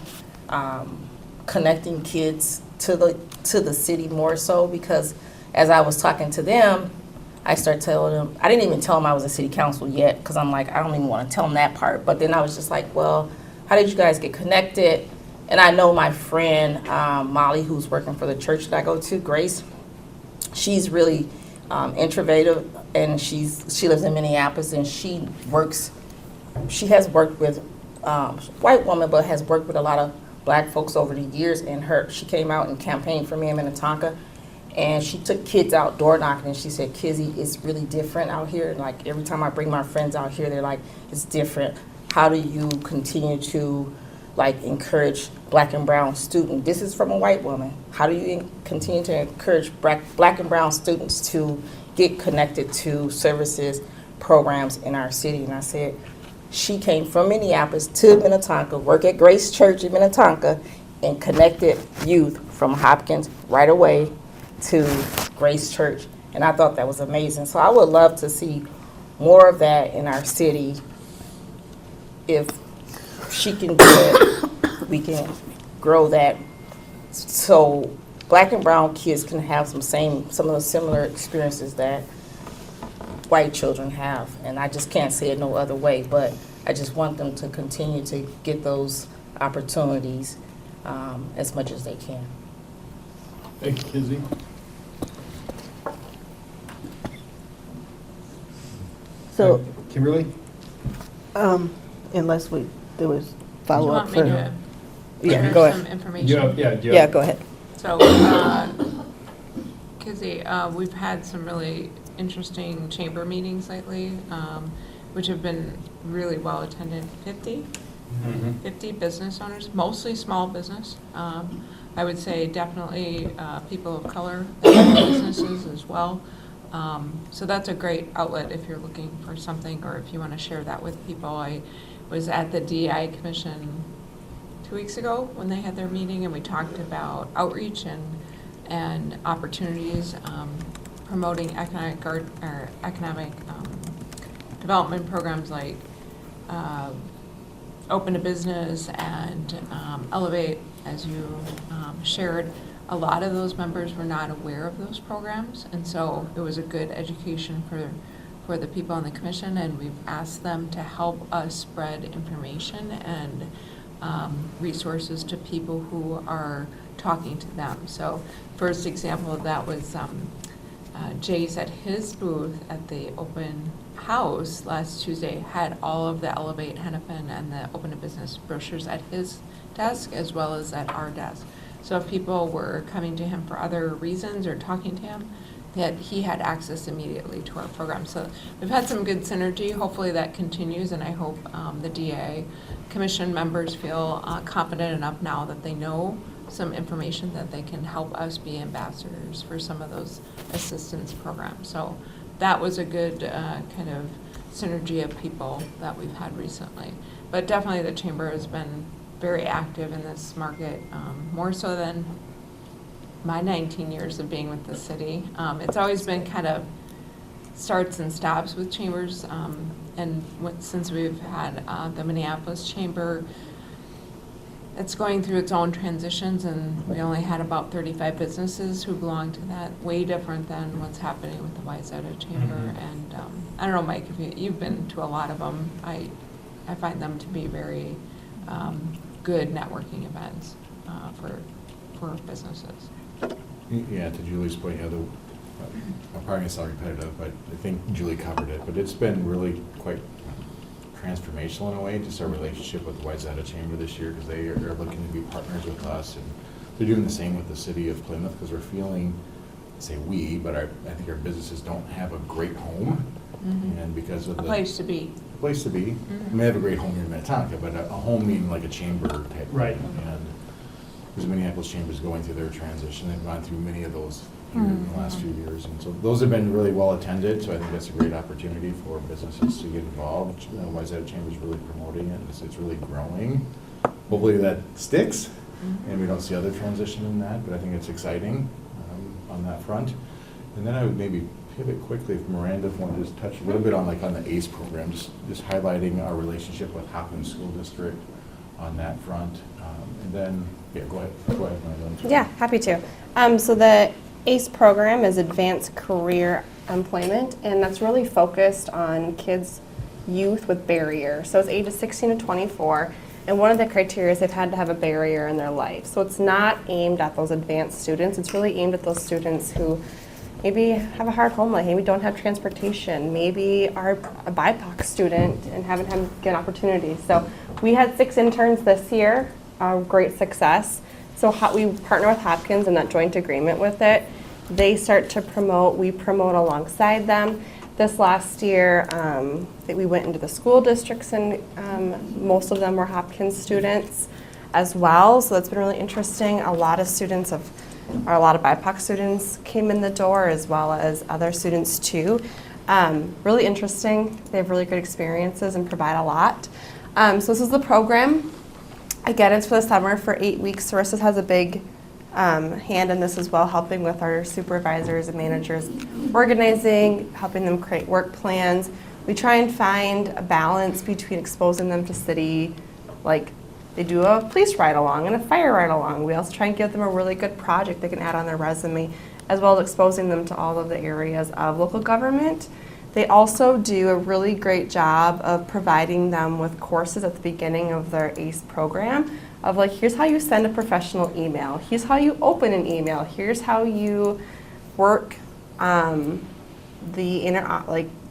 connecting kids to the city more so, because as I was talking to them, I started telling them, I didn't even tell them I was a city council yet, because I'm like, I don't even want to tell them that part. But then I was just like, well, how did you guys get connected? And I know my friend, Molly, who's working for the church that I go to, Grace, she's really introverted, and she lives in Minneapolis, and she has worked with white woman, but has worked with a lot of Black folks over the years. And she came out and campaigned for me in Minnetonka, and she took kids out door knocking, and she said, Kizzy, it's really different out here. And like every time I bring my friends out here, they're like, it's different. How do you continue to like encourage Black and brown students? This is from a white woman. How do you continue to encourage Black and brown students to get connected to services, programs in our city? And I said, she came from Minneapolis to Minnetonka, worked at Grace Church in Minnetonka, and connected youth from Hopkins right away to Grace Church. And I thought that was amazing. So I would love to see more of that in our city. If she can do it, we can grow that so Black and brown kids can have some of the similar experiences that white children have. And I just can't say it no other way, but I just want them to continue to get those opportunities as much as they can. Thank you, Kizzy. So, Kimberly? unless there was Do you follow-up want for. me to Yeah, share go some ahead. information? Yeah, go ahead. So, Kizzy, we've had some really interesting chamber meetings lately, which have been really well attended. 50? 50 business owners, mostly small business. I would say definitely people of color that have businesses as well. So that's a great outlet if you're looking for something or if you want to share that with people. I was at the DEI Commission 2 weeks ago when they had their meeting, and we talked about outreach and opportunities, promoting economic development programs like Open to Business and Elevate, as you shared. A lot of those members were not aware of those programs, and so it was a good education for the people on the commission, and we've asked them to help us spread information and resources to people who are talking to them. So first example of that was Jay's at his booth at the open house last Tuesday had all of the Elevate Hennepin and the Open to Business brochures at his desk as well as at our desk. So if people were coming to him for other reasons or talking to him, that he had access immediately to our program. So we've had some good synergy. Hopefully that continues, and I hope the DA Commission members feel confident enough now that they know some information that they can help us be ambassadors for some of those assistance programs. So that was a good kind of synergy of people that we've had recently. But definitely the Chamber has been very active in this market, more so than my 19 years of being with the city. It's always been kind of starts and stops with chambers, and since we've had the Minneapolis Chamber, it's going through its own transitions, and we only had about 35 businesses who belong to that, way different than what's happening with the Wayzata Chamber. And I don't know, Mike, if you've been to a lot of them, I find them to be very good networking events for businesses. Yeah, to Julie's point, I'm probably going to sound repetitive, but I think Julie covered it. But it's been really quite transformational in a way, just our relationship with the Wayzata Chamber this year, because they are looking to be partners with us. And they're doing the same with the city of Plymouth, because we're feeling, say we, but I think our businesses don't have a great home. Mm-hmm. And because of A place to be. Place to be. Mm-hmm. We may have a great home here in Minnetonka, but a home meaning like a chamber type. Right. And there's Minneapolis Chambers going through their transition. They've gone through many of those here in the last few years. And so those have been really well attended. So I think that's a great opportunity for businesses to get involved. Wayzata Chamber is really promoting it. It's really growing. Hopefully that sticks and we don't see other transition in that, but I think it's exciting on that front. And then I would maybe pivot quickly if Miranda wanted to just touch a little bit on on the ACE program, just highlighting our relationship with Hopkins School District on that front. And then, go ahead, Miranda. Yeah, happy to. So the ACE program is Advanced Career Employment, and that's really focused on kids, youth with barriers. So it's ages 16 to 24, and one of the criteria is they've had to have a barrier in their life. So it's not aimed at those advanced students, it's really aimed at those students who maybe have a hard home life, maybe don't have transportation, maybe are a BIPOC student and haven't had an opportunity. So we had 6 interns this year, great success. So we partner with Hopkins in that joint agreement with it. They start to promote, we promote alongside them. This last year, that we went into the school districts, and most of them were Hopkins students as well. So that's been really interesting. A lot of BIPOC students came in the door, as well as other students too. Really interesting. They have really good experiences and provide a lot. So this is the program. Again, it's for the summer for 8 weeks. Sarissa has a big hand in this as well, helping with our supervisors and managers, organizing, helping them create work plans. We try and find a balance between exposing them to city, like they do a police ride-along and a fire ride-along. We also try and give them a really good project they can add on their resume, as well as exposing them to all of the areas of local government. They also do a really great job of providing them with courses at the beginning of their ACE program of here's how you send a professional email, here's how you open an email, here's how you work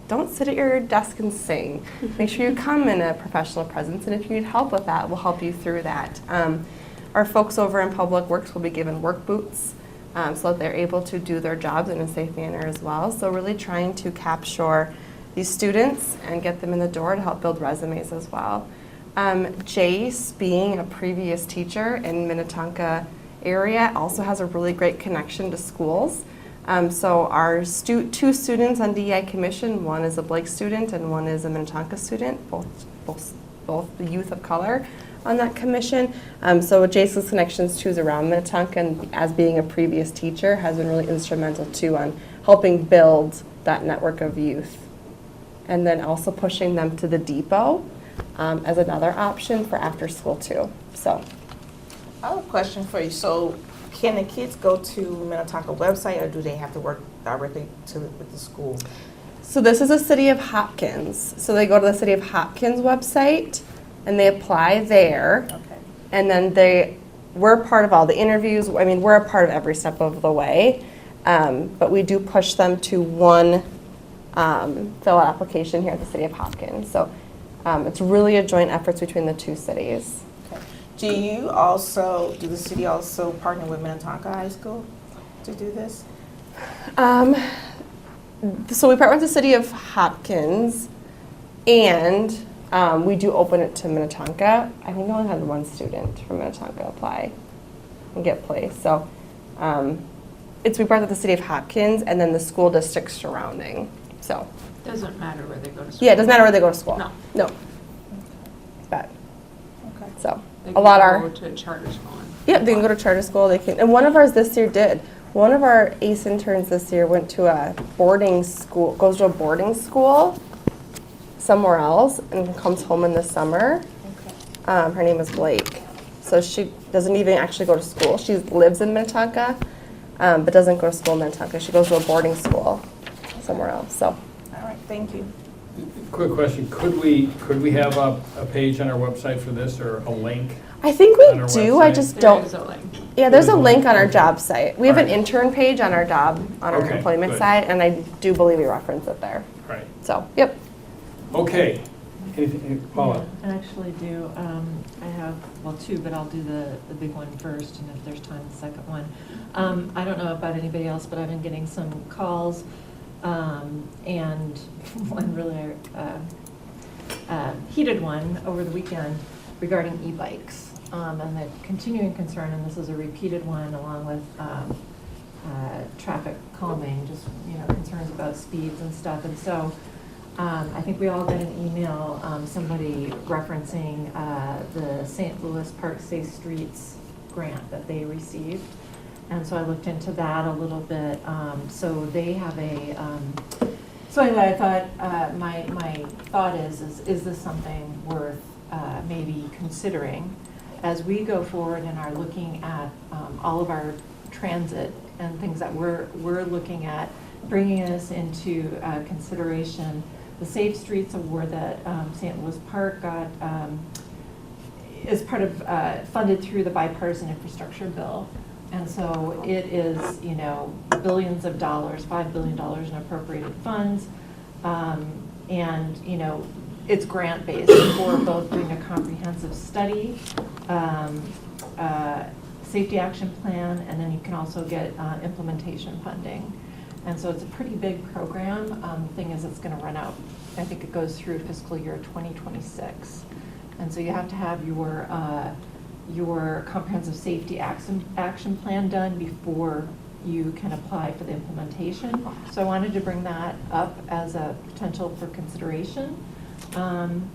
don't sit at your desk and sing. Make sure you come in a professional presence, and if you need help with that, we'll help you through that. Our folks over in Public Works will be given work boots, so that they're able to do their jobs in a safe manner as well. So really trying to capture these students and get them in the door to help build resumes as well. Jace, being a previous teacher in Minnetonka area, also has a really great connection to schools. So our two students on DEI commission, one is a Blake student and one is a Minnetonka student, both the youth of color on that commission. So Jace's connections too is around Minnetonka, and as being a previous teacher has been really instrumental too on helping build that network of youth. And then also pushing them to the depot as another option for after school too. So I have a question for you. So can the kids go to Minnetonka website, or do they have to work directly with the school? So this is a City of Hopkins. So they go to the City of Hopkins website and they apply there. Okay. And then we're part of all the interviews. I mean, we're a part of every step of the way. But we do push them to one fill-out application here at the City of Hopkins. So it's really a joint effort between the two cities. Do the city also partner with Minnetonka High School to do this? So we partner with the City of Hopkins, and we do open it to Minnetonka. I think we only had one student from Minnetonka apply and get placed. So we partner with the City of Hopkins and then the school districts surrounding. So Doesn't matter where they go to school. yeah, it doesn't matter where they go to school. No. But Okay. so They a lot can are. go to a charter school. Yeah, they can go to charter school. They can, and one of ours this year did. One of our ACE interns this year went to a boarding school, goes to a boarding school somewhere else, and comes home in the summer. Her name is Blake. So she doesn't even actually go to school. She lives in Minnetonka, but doesn't go to school in Minnetonka. She goes to a boarding school somewhere else. So. All right, thank you. Quick question, could we have a page on our website for this, or a link? I think On we our do. I website? just There don't. is a link. Yeah, there's a There's a link link, on our okay. job site. We have an Alright. intern page on our Okay, employment good. site, and I do believe we reference it there. Right, So, yep. okay. Anything, Paula? I actually do. I have, well, two, but I'll do the big one first, and if there's time, the second one. I don't know about anybody else, but I've been getting some calls, and one really heated one over the weekend regarding e-bikes. And the continuing concern, and this is a repeated one along with traffic calming, just, concerns about speeds and stuff. And so I think we all got an email, somebody referencing the St. Louis Park Safe Streets grant that they received. And so I looked into that a little bit. So they have so anyway, I thought, my thought is this something worth maybe considering as we go forward and are looking at all of our transit and things that we're looking at, bringing this into consideration. The Safe Streets Award that St. Louis Park got is part of funded through the bipartisan infrastructure bill. And so it is, billions of dollars, $5 billion in appropriated funds. And, it's grant-based for both doing a comprehensive study, safety action plan, and then you can also get implementation funding. And so it's a pretty big program. The thing is, it's going to run out. I think it goes through fiscal year 2026. And so you have to have your comprehensive safety action plan done before you can apply for the implementation. So I wanted to bring that up as a potential for consideration. And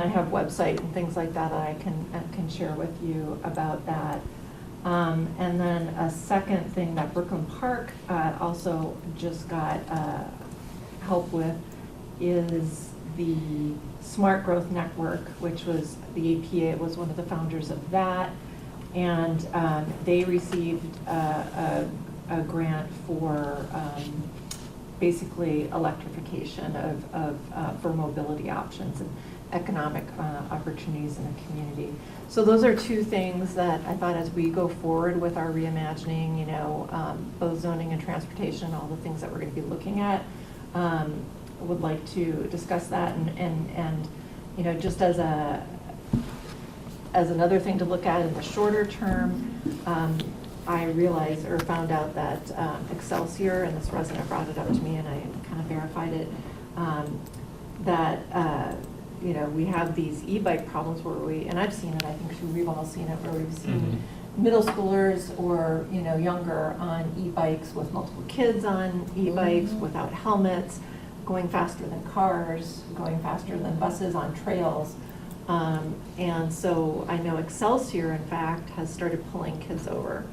I have website and things like that I can share with you about that. And then a second thing that Brooklyn Park also just got help with is the Smart Growth Network, which was the APA was one of the founders of that. And they received a grant for basically electrification for mobility options and economic opportunities in the community. So those are two things that I thought as we go forward with our reimagining, both zoning and transportation, all the things that we're going to be looking at, would like to discuss that and just as another thing to look at in the shorter term. I realized or found out that Excelsior, and this resident brought it up to me and I kind of verified it, that you know, we have these e-bike problems where and I've seen it, I think we've all seen it, where we've seen middle schoolers or, you know, younger on e-bikes with multiple kids on e-bikes without helmets, going faster than cars, going faster than buses on trails. And so I know Excelsior, in fact, has started pulling kids over.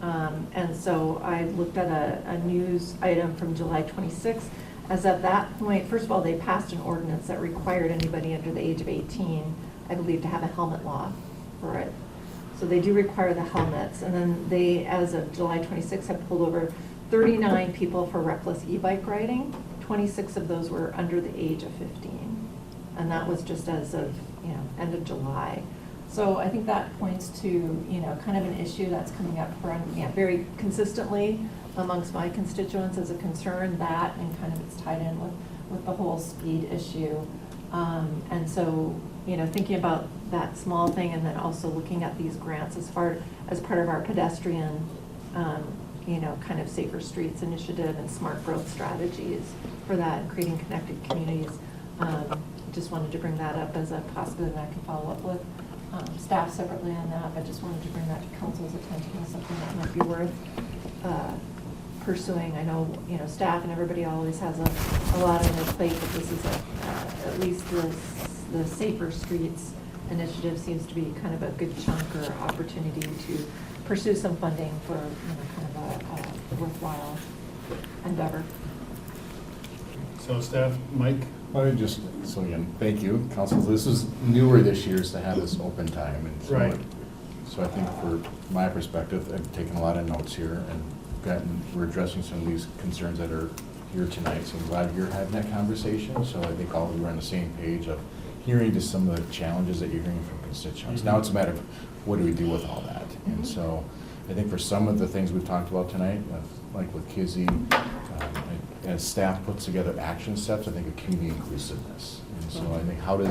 And so I looked at a news item from July 26th, as at that point, first of all, they passed an ordinance that required anybody under the age of 18, I believe, to have a helmet law for it. So they do require the helmets. And then they, as of July 26th, have pulled over 39 people for reckless e-bike riding. 26 of those were under the age of 15. And that was just as of, you know, end of July. So I think that points to, you know, kind of an issue that's coming up for, very consistently amongst my constituents as a concern, that, and kind of it's tied in with the whole speed issue. And so, you know, thinking about that small thing, and then also looking at these grants as part of our pedestrian, you know, kind of safer streets initiative and smart growth strategies for that, and creating connected communities. Just wanted to bring that up as a possibility, and I can follow up with staff separately on that, but just wanted to bring that to council's attention as something that might be worth pursuing. I know, you know, staff and everybody always has a lot on their plate, but this is at least the Safer Streets initiative seems to be kind of a good chunk or opportunity to pursue some funding for, you know, kind of a worthwhile endeavor. So staff, Mike? I would just, so again, thank you, council. This is newer this year, is to have this open time. And so, Right. So I think for my perspective, I've taken a lot of notes here, and we're addressing some of these concerns that are here tonight. So I'm glad you're having that conversation. So I think all of you are on the same page of hearing just some of the challenges that you're hearing from constituents. Now it's a matter of what do we do with all that? And so I think for some of the things we've talked about tonight, like with Kizzy, as staff puts together action steps, I think of community inclusiveness. And so I think how do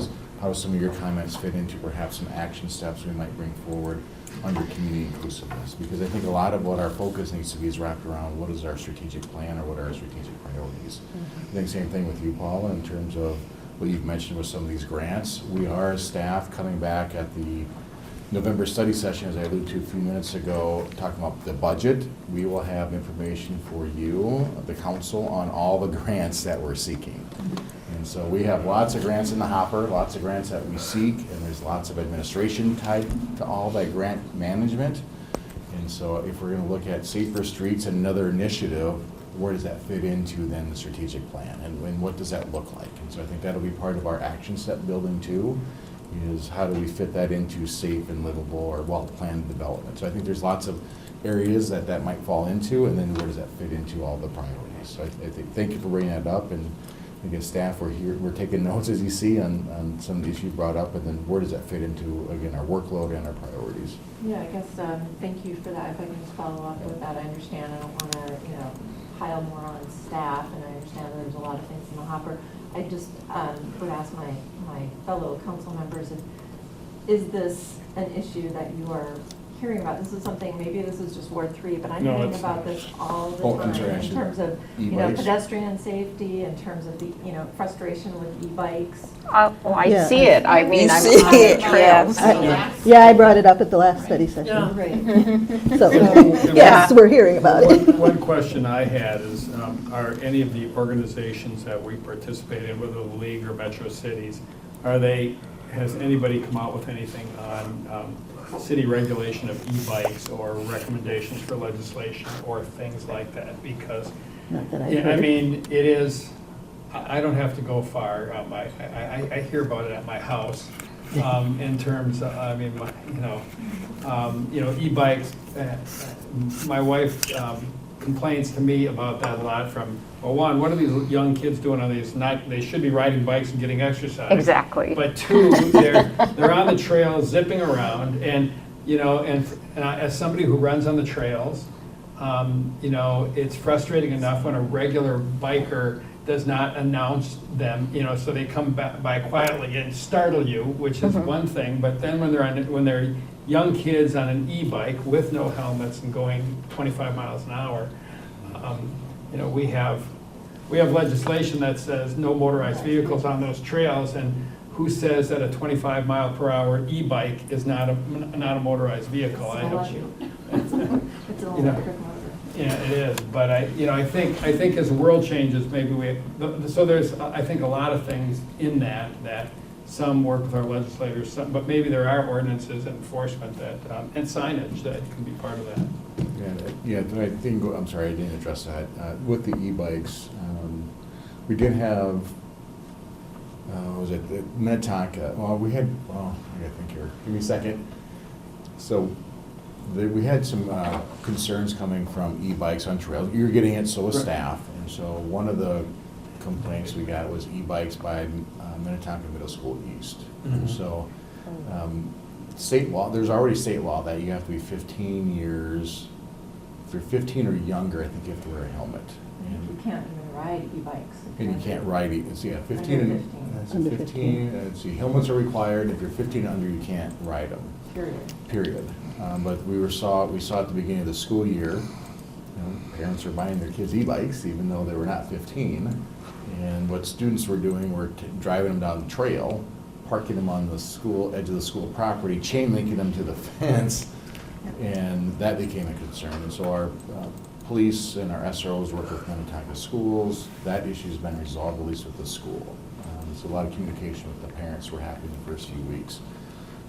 some of your comments fit into perhaps some action steps we might bring forward under community inclusiveness? Because I think a lot of what our focus needs to be is wrapped around what is our strategic plan or what are our strategic priorities. I think same thing with you, Paula, in terms of what you've mentioned with some of these grants. We are staff coming back at the November study session, as I alluded to a few minutes ago, talking about the budget. We will have information for you, the council, on all the grants that we're seeking. And so we have lots of grants in the hopper, lots of grants that we seek, and there's lots of administration tied to all that grant management. And so if we're going to look at Safer Streets and another initiative, where does that fit into then the strategic plan, and what does that look like? And so I think that'll be part of our action step building too, is how do we fit that into safe and livable or well-planned development. So I think there's lots of areas that might fall into, and then where does that fit into all the priorities. So I think, thank you for bringing that up, and again, staff, we're taking notes, as you see, on some of the issues brought up, and then where does that fit into, again, our workload and our priorities. Yeah, I guess, thank you for that. If I can just follow up with that, I understand, I don't want to, you know, pile more on staff, and I understand that there's a lot of things in the hopper. I just would ask my fellow council members, is this an issue that you are hearing about? This is something, maybe this is just Ward 3, but I'm hearing about this all the time in terms of, you know, pedestrian safety, in terms of the, you know, frustration with e-bikes. I see it. I mean, I'm see on it, the trails. Yeah, I brought it up at the last study session. Yeah. Right. So, yes, we're hearing about it. One question I had is, are any of the organizations that we participate in, whether the League or Metro Cities, has anybody come out with anything on city regulation of e-bikes or recommendations for legislation or things like that? Because, Not that I've yeah, I heard. mean, it is, I don't have to go far. I hear about it at my house in terms of, I mean, e-bikes. My wife complains to me about that a lot from, well, one, what are these young kids doing on these? They should be riding bikes and getting exercise. Exactly. But two, they're on the trails zipping around, and as somebody who runs on the trails, it's frustrating enough when a regular biker does not announce them, so they come by quietly and startle you, which is one thing. But then when they're young kids on an e-bike with no helmets and going 25 miles an hour, we have legislation that says no motorized vehicles on those trails, and who says that a 25 mile per hour e-bike is not a motorized vehicle? I don't. It's an You know, electric motor. Yeah, it is, but I think as the world changes, maybe so there's, I think, a lot of things in that some work with our legislators, but maybe there are ordinances and enforcement that, and signage that can be part of that. Yeah, I think, I'm sorry, I didn't address that. With the e-bikes, we did have, was it Minnetonka? Well, I gotta think here. Give me a second. So we had some concerns coming from e-bikes on trails. You're getting it, so was staff. And so one of the complaints we got was e-bikes by Minnetonka Middle School East. And so state law, there's already state law that you have to be 15 years, if you're 15 or younger, I think you have to wear a helmet. You can't even ride e-bikes. And you can't ride, 15 Under and, 15. that's 15, helmets are required. If you're 15 and under, you can't ride them. Period. But we saw at the beginning of the school year, parents were buying their kids e-bikes even though they were not 15. And what students were doing were driving them down the trail, parking them on the edge of the school property, chain linking them to the fence, and that became a concern. And so our police and our SROs work with Minnetonka schools. That issue's been resolved, at least with the school. There's a lot of communication with the parents were happening the first few weeks.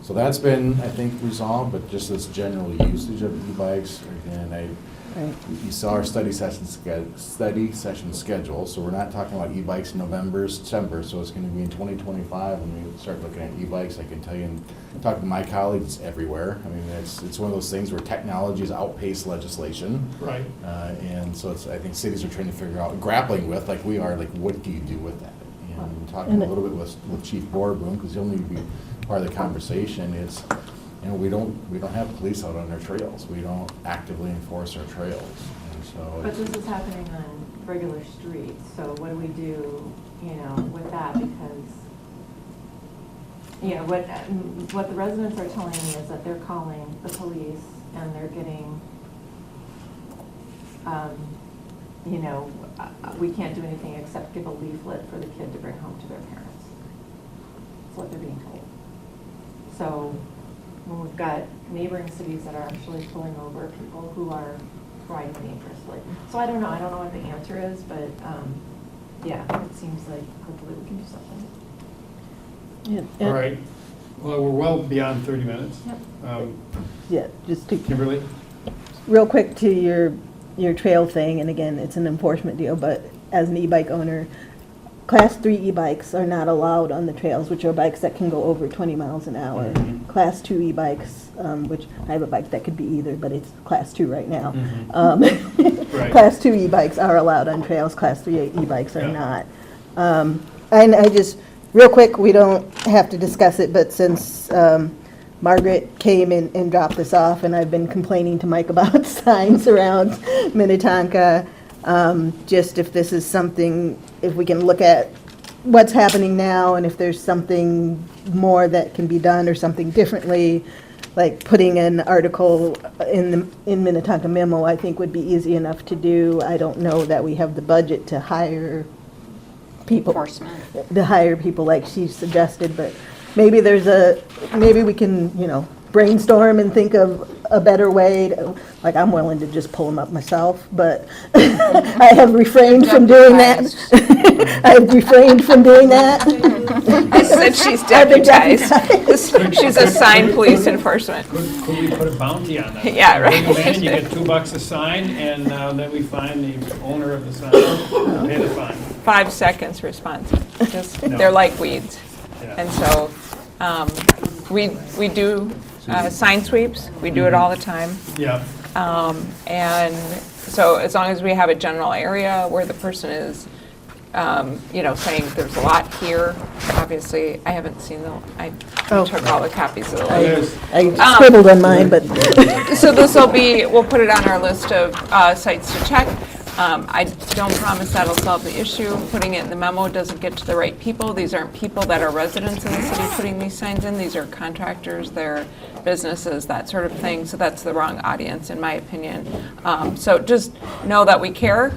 So that's been, I think, resolved, but just this general usage of e-bikes, again, you saw our study session schedule, so we're not talking about e-bikes in November, December, so it's gonna be in 2025 when we start looking at e-bikes. I can tell you, and talking to my colleagues, it's everywhere. I mean, it's one of those things where technology has outpaced legislation. Right. And so I think cities are trying to figure out, grappling with, like we are, like what do you do with that? And I'm talking a little bit with Chief Borboom, because he'll need to be part of the conversation. It's, we don't have police out on our trails. We don't actively enforce our trails. And so But this is happening on regular streets, so what do we do, with that? Because, what the residents are telling me is that they're calling the police and they're getting, we can't do anything except give a leaflet for the kid to bring home to their parents. That's what they're being told. So when we've got neighboring cities that are actually pulling over people who are riding dangerously. So I don't know what the answer is, but it seems like hopefully we can do something. All right. Well, we're well beyond 30 minutes. Yep. Yeah, just to, Kimberly? real quick to your trail thing, and again, it's an enforcement deal, but as an e-bike owner, Class 3 e-bikes are not allowed on the trails, which are bikes that can go over 20 miles an hour. Class 2 e-bikes, which I have a bike that could be either, but it's Class 2 right now. Right. Class 2 e-bikes are allowed on trails, Class 3 e-bikes are Yeah. not. And I just, real quick, we don't have to discuss it, but since Margaret came and dropped this off, and I've been complaining to Mike about signs around Minnetonka, just if this is something, if we can look at what's happening now, and if there's something more that can be done or something differently, like putting an article in Minnetonka Memo, I think would be easy enough to do. I don't know that we have the budget to hire people. Enforcement. To hire people like she suggested, but maybe maybe we can, brainstorm and think of a better way to, like, I'm willing to just pull them up myself, but I have refrained from doing that. I've refrained from doing that. I said she's I've been deputized. She's assigned police enforcement. Could we put a bounty on that? Yeah, right. Bring them in, you get $2 a sign, and then we find the owner of the sign, pay the fine. 5 seconds response. No. They're like weeds. Yeah. And so we do sign sweeps. We do it all the time. Yeah. And so as long as we have a general area where the person is, saying there's a lot here, obviously, I haven't seen I took all the copies of the list. I scribbled on mine, but. So we'll put it on our list of sites to check. I don't promise that'll solve the issue. Putting it in the memo doesn't get to the right people. These aren't people that are residents in the city putting these signs in. These are contractors, they're businesses, that sort of thing. So that's the wrong audience, in my opinion. So just know that we care.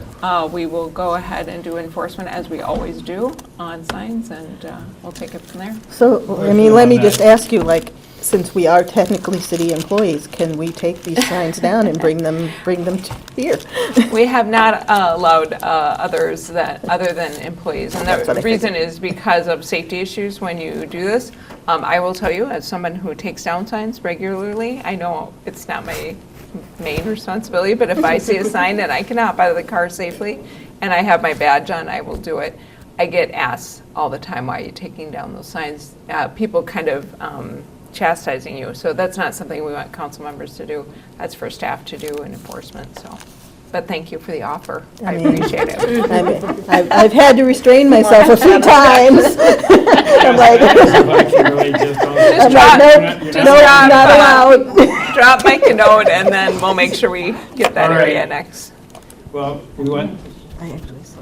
We will go ahead and do enforcement as we always do on signs, and we'll take it from there. So, I mean, let me just ask you, like, since we are technically city employees, can we take these signs down and bring them to here? We have not allowed others other than employees. And That's what the I reason is because of safety issues when you do this. I will tell you, as someone who takes down signs regularly, I know it's not my main responsibility, but if I see a sign and I can hop out of the car safely and I have my badge on, I will do it. I get asked all the time, why are you taking down those signs? People kind of chastising you. So that's not something we want council members to do. That's for staff to do and enforcement, so. But thank you for the offer. I appreciate it. I mean, I've had to restrain myself a few times. I'm like, I'm drop- like, just no, drop, not allowed. Drop Mike a note and then we'll make sure we get that All right. area next. Well, we went, I actually saw,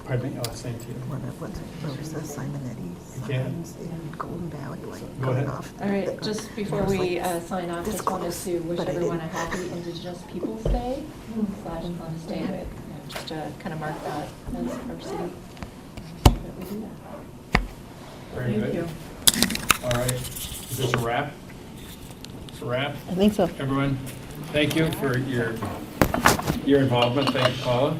pardon me, I was saying to you. what was the Simonetti Yeah. signs in Golden Valley, like, Go ahead. going off. All right, just before we sign off, just wanted to wish but I everyone a didn't. happy Indigenous Peoples' Day / Columbus Day, and just to kind of mark that as our city, that we do that. Very Thank good. you. All right, is this a wrap? It's a wrap? I think so. Everyone, thank you for your involvement. Thank you, Paula.